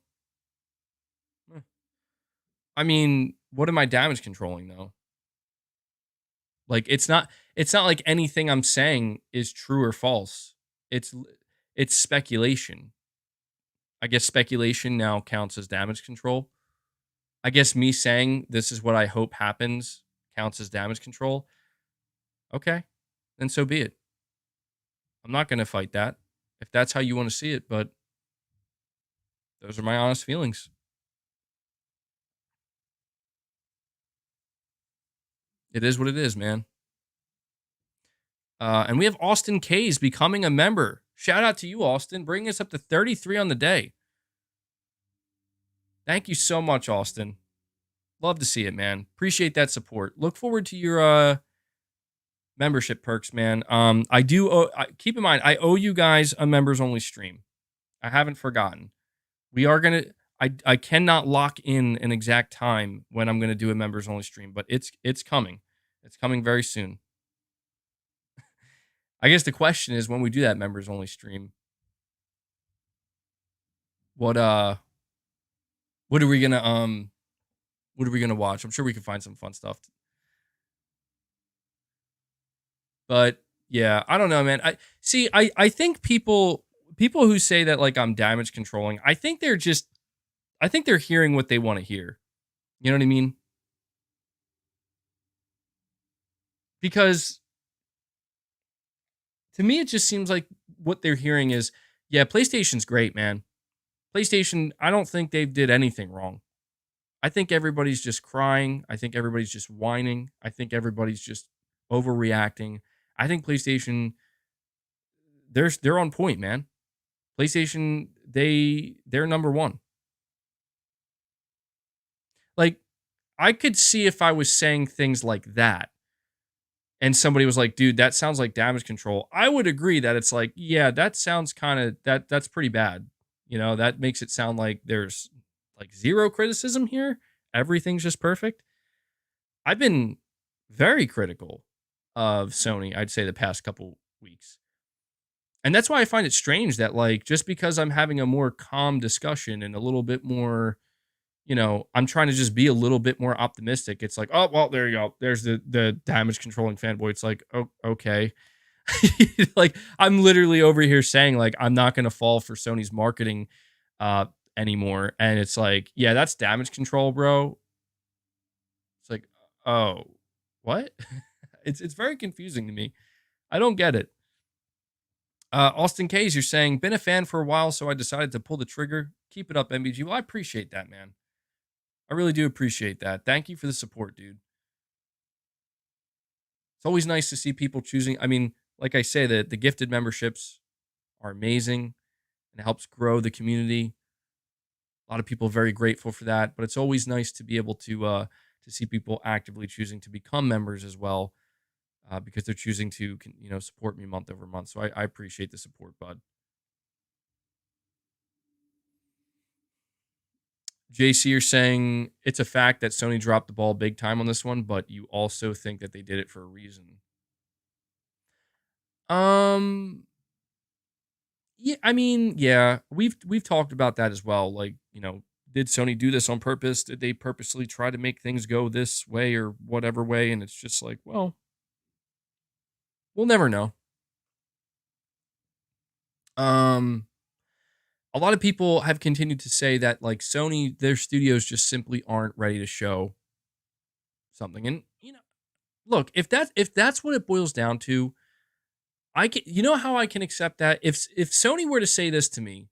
What am I damage controlling though? Like it's not like anything I'm saying is true or false. It's it's speculation. I guess speculation now counts as damage control. I guess me saying this is what I hope happens counts as damage control. Okay. Then so be it. I'm not going to fight that if that's how you want to see it, but those are my honest feelings. It is what it is, man. And we have Austin K's becoming a member. Shout out to you, Austin, bringing us up to 33 on the day. Thank you so much, Austin. Love to see it, man. Appreciate that support. Look forward to your membership perks, man. I do keep in mind I owe you guys a members only stream. I haven't forgotten. We are gonna. I cannot lock in an exact time when I'm gonna do a members only stream, but it's coming. It's coming very soon. I guess the question is when we do that members only stream, what what are we gonna what are we gonna watch? I'm sure we can find some fun stuff. But yeah, I don't know, man. I think people who say that like I'm damage controlling, I think they're hearing what they want to hear. You know what I mean? Because to me, it just seems like what they're hearing is, yeah, PlayStation's great, man. PlayStation, I don't think they did anything wrong. I think everybody's just crying. I think everybody's just whining. I think everybody's just overreacting. I think PlayStation, they're on point, man. PlayStation, they're number one. Like, I could see if I was saying things like that and somebody was like, dude, that sounds like damage control. I would agree that it's like, yeah, that sounds kind of that's pretty bad. You know, that makes it sound like there's like zero criticism here. Everything's just perfect. I've been very critical of Sony, I'd say the past couple weeks. And that's why I find it strange that like just because I'm having a more calm discussion and a little bit more, I'm trying to just be a little bit more optimistic. It's like, oh well, there you go. There's the damage controlling fanboy. It's like, oh, okay. Like I'm literally over here saying like I'm not gonna fall for Sony's marketing anymore. And it's like, yeah, that's damage control, bro. It's like, oh, what? It's very confusing to me. I don't get it. Austin K's, you're saying, been a fan for a while, so I decided to pull the trigger. Keep it up, MBG. Well, I appreciate that, man. I really do appreciate that. Thank you for the support, dude. It's always nice to see people choosing. I mean, like I say, the gifted memberships are amazing and it helps grow the community. A lot of people are very grateful for that, but it's always nice to be able to see people actively choosing to become members as well, because they're choosing to support me month over month. So I appreciate the support, bud. JC, you're saying it's a fact that Sony dropped the ball big time on this one, but you also think that they did it for a reason. Um, yeah, I mean, yeah, we've talked about that as well. Like, did Sony do this on purpose? Did they purposely try to make things go this way or whatever way? And it's just like, well, we'll never know. Um, a lot of people have continued to say that like Sony, their studios just simply aren't ready to show something. And look, if that's what it boils down to, I can, how I can accept that if Sony were to say this to me,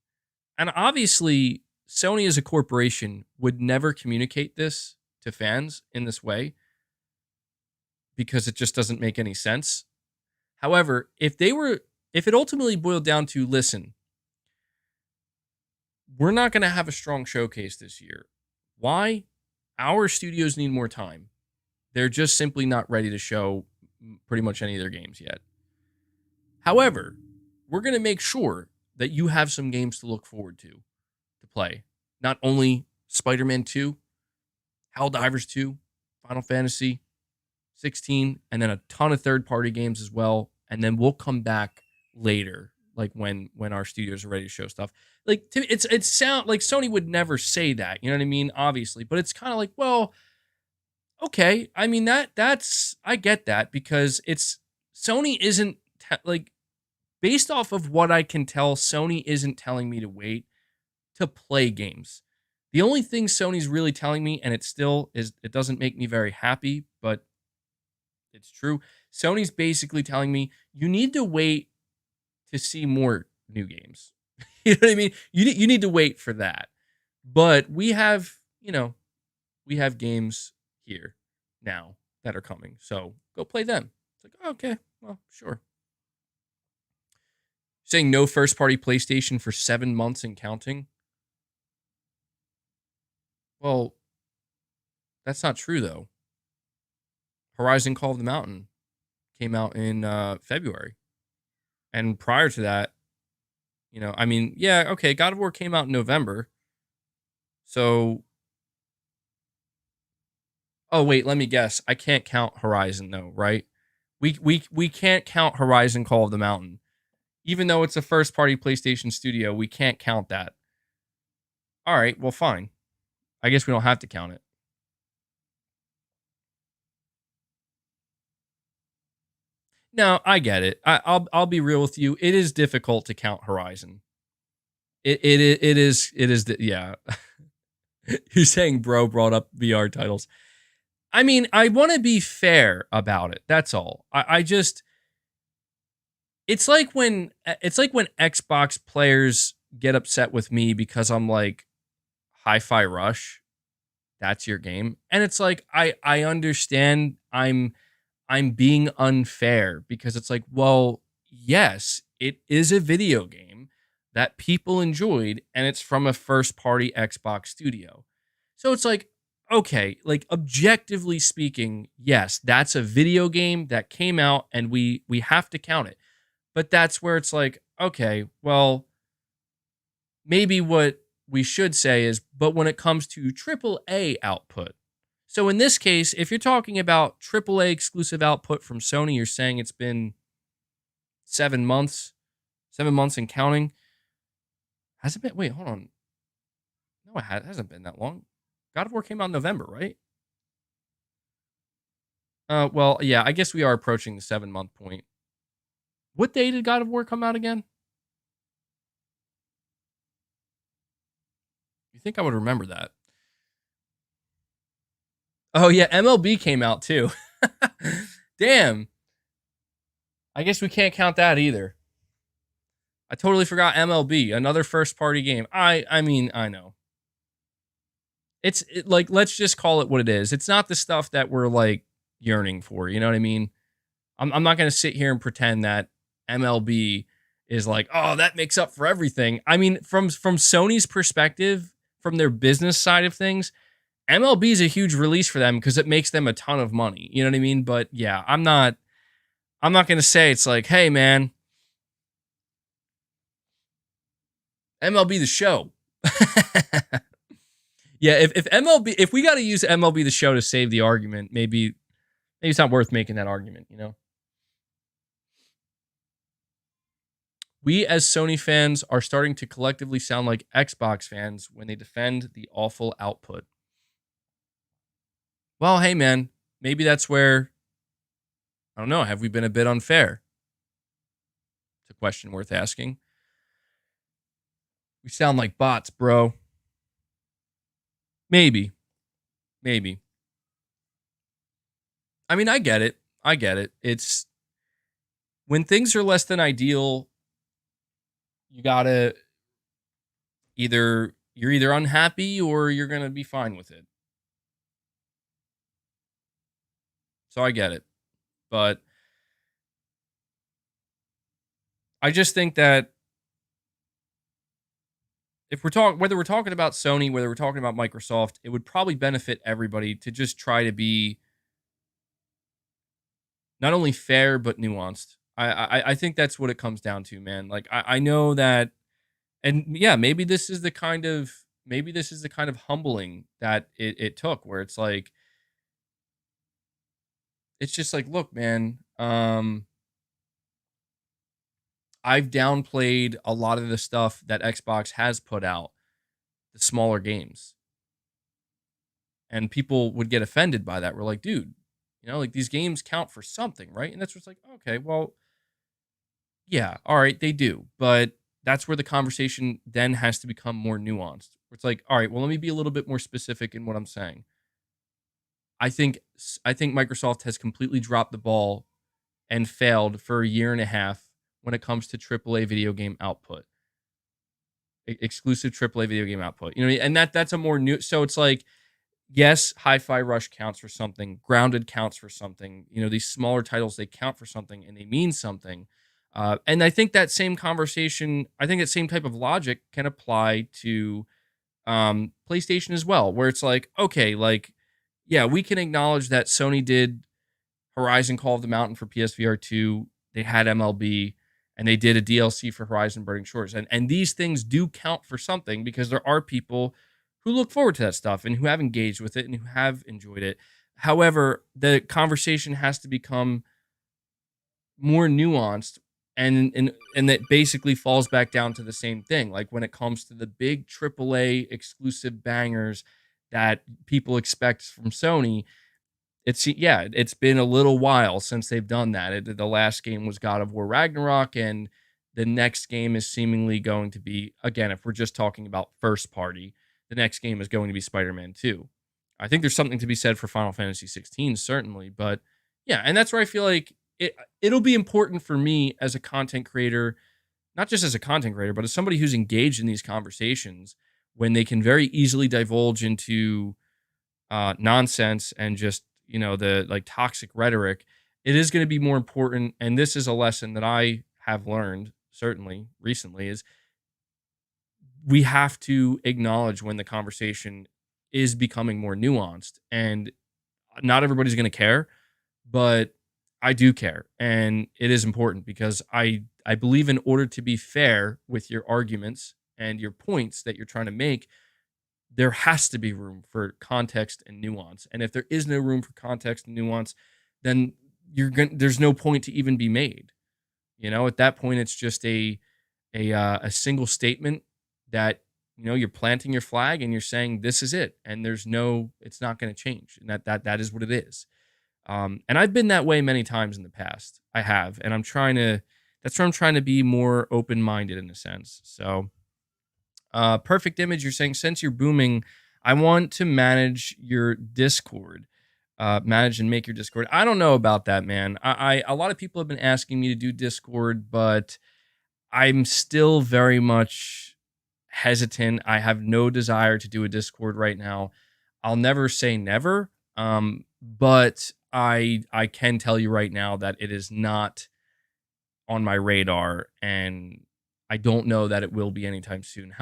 and obviously Sony as a corporation would never communicate this to fans in this way because it just doesn't make any sense. However, if it ultimately boiled down to, listen, we're not going to have a strong showcase this year. Why? Our studios need more time. They're just simply not ready to show pretty much any of their games yet. However, we're going to make sure that you have some games to look forward to play. Not only Spider-Man 2, Helldivers 2, Final Fantasy 16, and then a ton of third-party games as well. And then we'll come back later, like when our studios are ready to show stuff. Like it's sound like Sony would never say that, you know what I mean? Obviously, but it's kind of like, well, okay. I mean that's I get that because it's Sony isn't like based off of what I can tell, Sony isn't telling me to wait to play games. The only thing Sony's really telling me, and it doesn't make me very happy, but it's true. Sony's basically telling me you need to wait to see more new games. You know what I mean? You need to wait for that. But we have, we have games here now that are coming. So go play them. It's like, oh, okay, well, sure. Saying no first party PlayStation for 7 months and counting. Well, that's not true though. Horizon Call of the Mountain came out in February. And prior to that, I mean, yeah, okay, God of War came out in November. So, oh wait, let me guess. I can't count Horizon though, right? We can't count Horizon Call of the Mountain. Even though it's a first party PlayStation studio, we can't count that. All right, well fine. I guess we don't have to count it. No, I get it. I'll be real with you. It is difficult to count Horizon. Yeah. You're saying bro brought up VR titles. I mean, I want to be fair about it. That's all. I just it's like when Xbox players get upset with me because I'm like Hi-Fi Rush, that's your game. And it's like I understand I'm being unfair because it's like, well, yes, it is a video game that people enjoyed and it's from a first party Xbox studio. So it's like, okay, like objectively speaking, yes, that's a video game that came out and we have to count it. But that's where it's like, okay, well, maybe what we should say is, but when it comes to AAA output, so in this case, if you're talking about AAA exclusive output from Sony, you're saying it's been 7 months, 7 months and counting. Has it been? Wait, hold on. No, it hasn't been that long. God of War came out in November, right? Well, yeah, I guess we are approaching the 7 month point. What day did God of War come out again? You think I would remember that? Oh yeah, MLB came out too. Damn. I guess we can't count that either. I totally forgot MLB, another first party game. I mean, I know. Like let's just call it what it is. It's not the stuff that we're like yearning for, you know what I mean? I'm not going to sit here and pretend that MLB is like, "Oh, that makes up for everything." I mean, from Sony's perspective, from their business side of things, MLB is a huge release for them because it makes them a ton of money. You know what I mean? But yeah, I'm not going to say it's like, "Hey man, MLB the show." Yeah, if MLB, if we got to use MLB the show to save the argument, maybe it's not worth making that argument, you know? We as Sony fans are starting to collectively sound like Xbox fans when they defend the awful output. Well, hey man, maybe that's where I don't know, have we been a bit unfair? It's a question worth asking. We sound like bots, bro. Maybe. Maybe. I mean, I get it. I get it. It's when things are less than ideal, you gotta you're either unhappy or you're gonna be fine with it. So I get it. But I just think that if we're talking whether we're talking about Sony, whether we're talking about Microsoft, it would probably benefit everybody to just try to be not only fair but nuanced. I think that's what it comes down to, man. Like I know that, and yeah, maybe this is the kind of humbling that it took, where it's like it's just like, look, man, I've downplayed a lot of the stuff that Xbox has put out, the smaller games, and people would get offended by that. We're like, dude, like these games count for something, right? And that's what's like, okay, well, yeah, all right, they do, but that's where the conversation then has to become more nuanced. Where it's like, all right, well, let me be a little bit more specific in what I'm saying. I think Microsoft has completely dropped the ball and failed for a year and a half when it comes to AAA video game output, exclusive AAA video game output. You know, and that's a more new. So it's like, yes, Hi-Fi Rush counts for something, Grounded counts for something. These smaller titles, they count for something and they mean something. And I think that same conversation, I think that same type of logic can apply to PlayStation as well, where it's like, okay, like, yeah, we can acknowledge that Sony did Horizon Call of the Mountain for PSVR 2. They had MLB and they did a DLC for Horizon Burning Shores. And these things do count for something because there are people who look forward to that stuff and who have engaged with it and who have enjoyed it. However, the conversation has to become more nuanced, and that basically falls back down to the same thing. Like when it comes to the big AAA exclusive bangers that people expect from Sony, it's been a little while since they've done that. The last game was God of War Ragnarok, and the next game is seemingly going to be, again, if we're just talking about first party, the next game is going to be Spider-Man 2. I think there's something to be said for Final Fantasy 16, certainly, but yeah, and that's where I feel like it'll be important for me as a content creator, not just as a content creator, but as somebody who's engaged in these conversations, when they can very easily divulge into nonsense and just, the like toxic rhetoric. It is going to be more important, and this is a lesson that I have learned certainly recently, is we have to acknowledge when the conversation is becoming more nuanced, and not everybody's going to care, but I do care, and it is important because I believe in order to be fair with your arguments and your points that you're trying to make, there has to be room for context and nuance. And if there is no room for context and nuance, then there's no point to even be made. At that point, it's just a single statement that, you're planting your flag and you're saying this is it, and it's not going to change, and that is what it is. And I've been that way many times in the past. I have, and that's where I'm trying to be more open minded in a sense. So. Perfect Image, you're saying, since you're booming, I want to manage your Discord. Manage and make your Discord. I don't know about that, man. A lot of people have been asking me to do Discord, but I'm still very much hesitant. I have no desire to do a Discord right now. I'll never say never. But I can tell you right now that it is not on my radar, and I don't know that it will be anytime soon.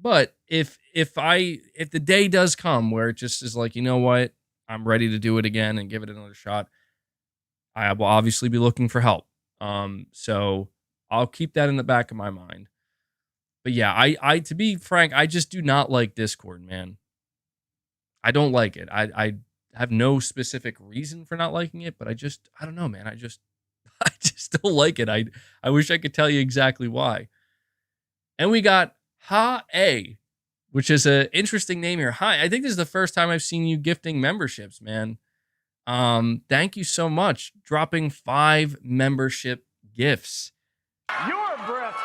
But if the day does come where it just is like, you know what, I'm ready to do it again and give it another shot, I will obviously be looking for help. So I'll keep that in the back of my mind. But yeah, I to be frank, I just do not like Discord, man. I don't like it. I have no specific reason for not liking it, but I don't know, man. I just don't like it. I wish I could tell you exactly why. And we got Ha A, which is an interesting name here. Hi, I think this is the first time I've seen you gifting memberships, man. Thank you so much. Dropping 5 membership gifts.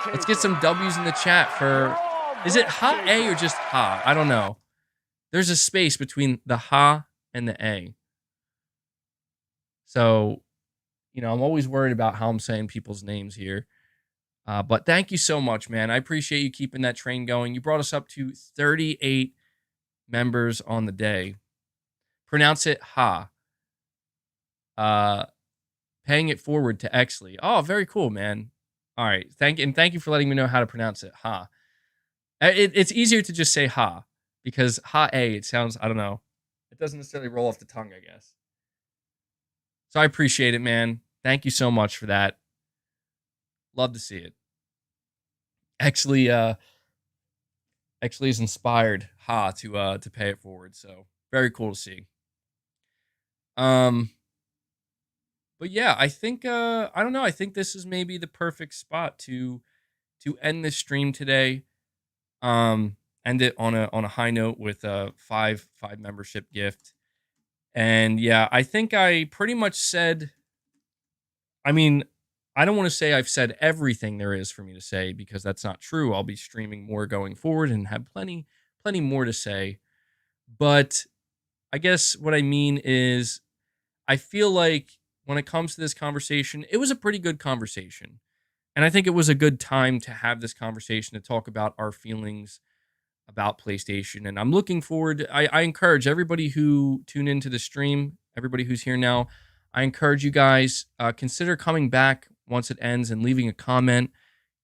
Let's get some W's in the chat for, is it Ha A or just Ha? I don't know. There's a space between the Ha and the A. So, I'm always worried about how I'm saying people's names here. But thank you so much, man. I appreciate you keeping that train going. You brought us up to 38 members on the day. Pronounce it Ha. Paying it forward to Exley. Oh, very cool, man. All right. Thank you for letting me know how to pronounce it. Ha. It's easier to just say Ha, because Ha A, it sounds, I don't know. It doesn't necessarily roll off the tongue, I guess. So I appreciate it, man. Thank you so much for that. Love to see it. Actually is inspired Ha to pay it forward. So very cool to see. But yeah, I think I don't know. I think this is maybe the perfect spot to end this stream today. End it on a high note with a 5 membership gift. And yeah, I think I pretty much said, I mean, I don't want to say I've said everything there is for me to say, because that's not true. I'll be streaming more going forward and have plenty more to say. But I guess what I mean is, I feel like when it comes to this conversation, it was a pretty good conversation. And I think it was a good time to have this conversation, to talk about our feelings about PlayStation. And I'm looking forward. I encourage everybody who tuned into the stream, everybody who's here now, I encourage you guys, consider coming back once it ends and leaving a comment,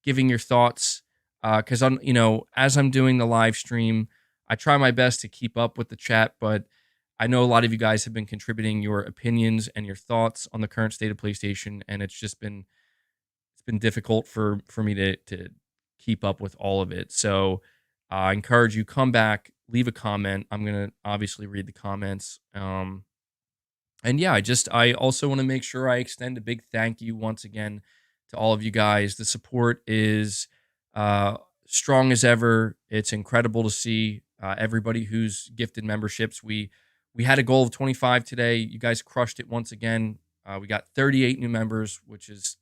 giving your thoughts. Because as I'm doing the live stream, I try my best to keep up with the chat, but I know a lot of you guys have been contributing your opinions and your thoughts on the current state of PlayStation, and it's been difficult for me to keep up with all of it. So I encourage you, come back, leave a comment. I'm going to obviously read the comments. And yeah, I also want to make sure I extend a big thank you once again to all of you guys. The support is uh, strong as ever. It's incredible to see everybody who's gifted memberships. We had a goal of 25 today. You guys crushed it once again. We got 38 new members, which is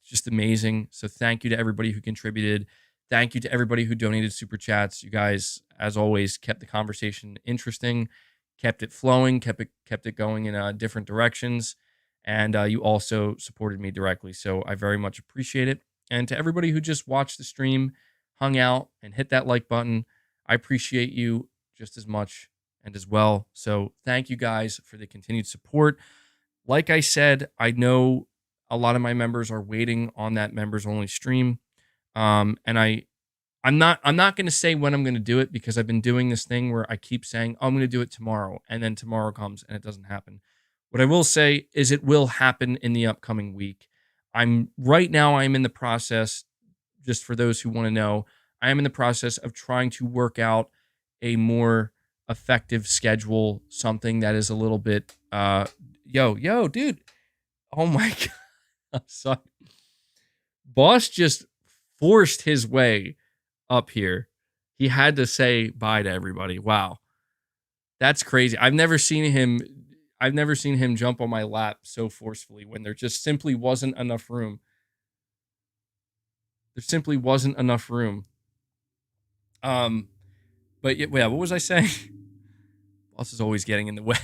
just amazing. So thank you to everybody who contributed. Thank you to everybody who donated super chats. You guys, as always, kept the conversation interesting, kept it flowing, kept it going in different directions, and you also supported me directly. So I very much appreciate it. And to everybody who just watched the stream, hung out, and hit that like button, I appreciate you just as much and as well. So thank you guys for the continued support. Like I said, I know a lot of my members are waiting on that members only stream. And I'm not going to say when I'm going to do it because I've been doing this thing where I keep saying, oh, I'm going to do it tomorrow. And then tomorrow comes and it doesn't happen. What I will say is it will happen in the upcoming week. I'm in the process, just for those who want to know, I am in the process of trying to work out a more effective schedule, something that is a little bit, yo, dude. Oh my God. I'm sorry. Boss just forced his way up here. He had to say bye to everybody. Wow. That's crazy. I've never seen him jump on my lap so forcefully when there just simply wasn't enough room. There simply wasn't enough room. But yeah, what was I saying? Boss is always getting in the way.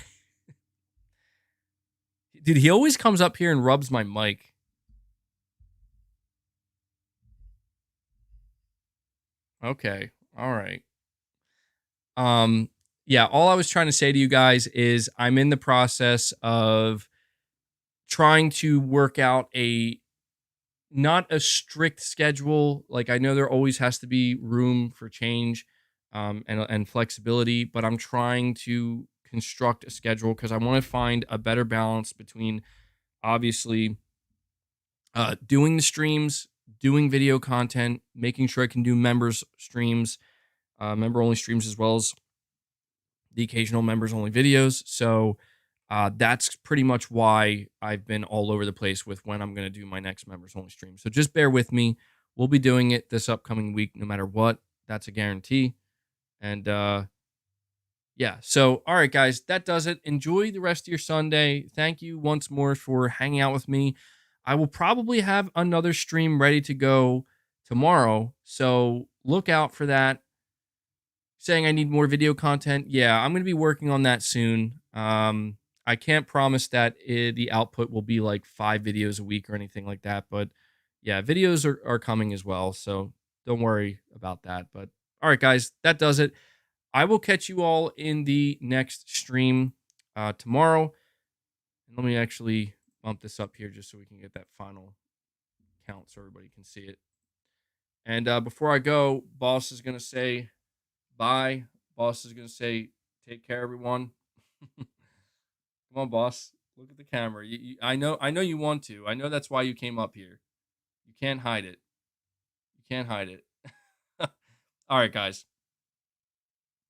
Dude, he always comes up here and rubs my mic. Okay. All right. Yeah, all I was trying to say to you guys is I'm in the process of trying to work out a not a strict schedule. Like I know there always has to be room for change and flexibility, but I'm trying to construct a schedule because I want to find a better balance between obviously doing the streams, doing video content, making sure I can do members streams, member only streams, as well as the occasional members only videos. So that's pretty much why I've been all over the place with when I'm going to do my next members only stream. So just bear with me. We'll be doing it this upcoming week, no matter what. That's a guarantee. And yeah. So, all right, guys, that does it. Enjoy the rest of your Sunday. Thank you once more for hanging out with me. I will probably have another stream ready to go tomorrow. So look out for that. Saying I need more video content. Yeah, I'm going to be working on that soon. I can't promise that the output will be like 5 videos a week or anything like that. But yeah, videos are coming as well. So don't worry about that. But all right, guys, that does it. I will catch you all in the next stream tomorrow. And let me actually bump this up here just so we can get that final count so everybody can see it. And before I go, boss is going to say bye. Boss is going to say take care, everyone. Come on, boss. Look at the camera. I know you want to. I know that's why you came up here. You can't hide it. You can't hide it. All right, guys.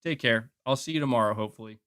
Take care. I'll see you tomorrow, hopefully.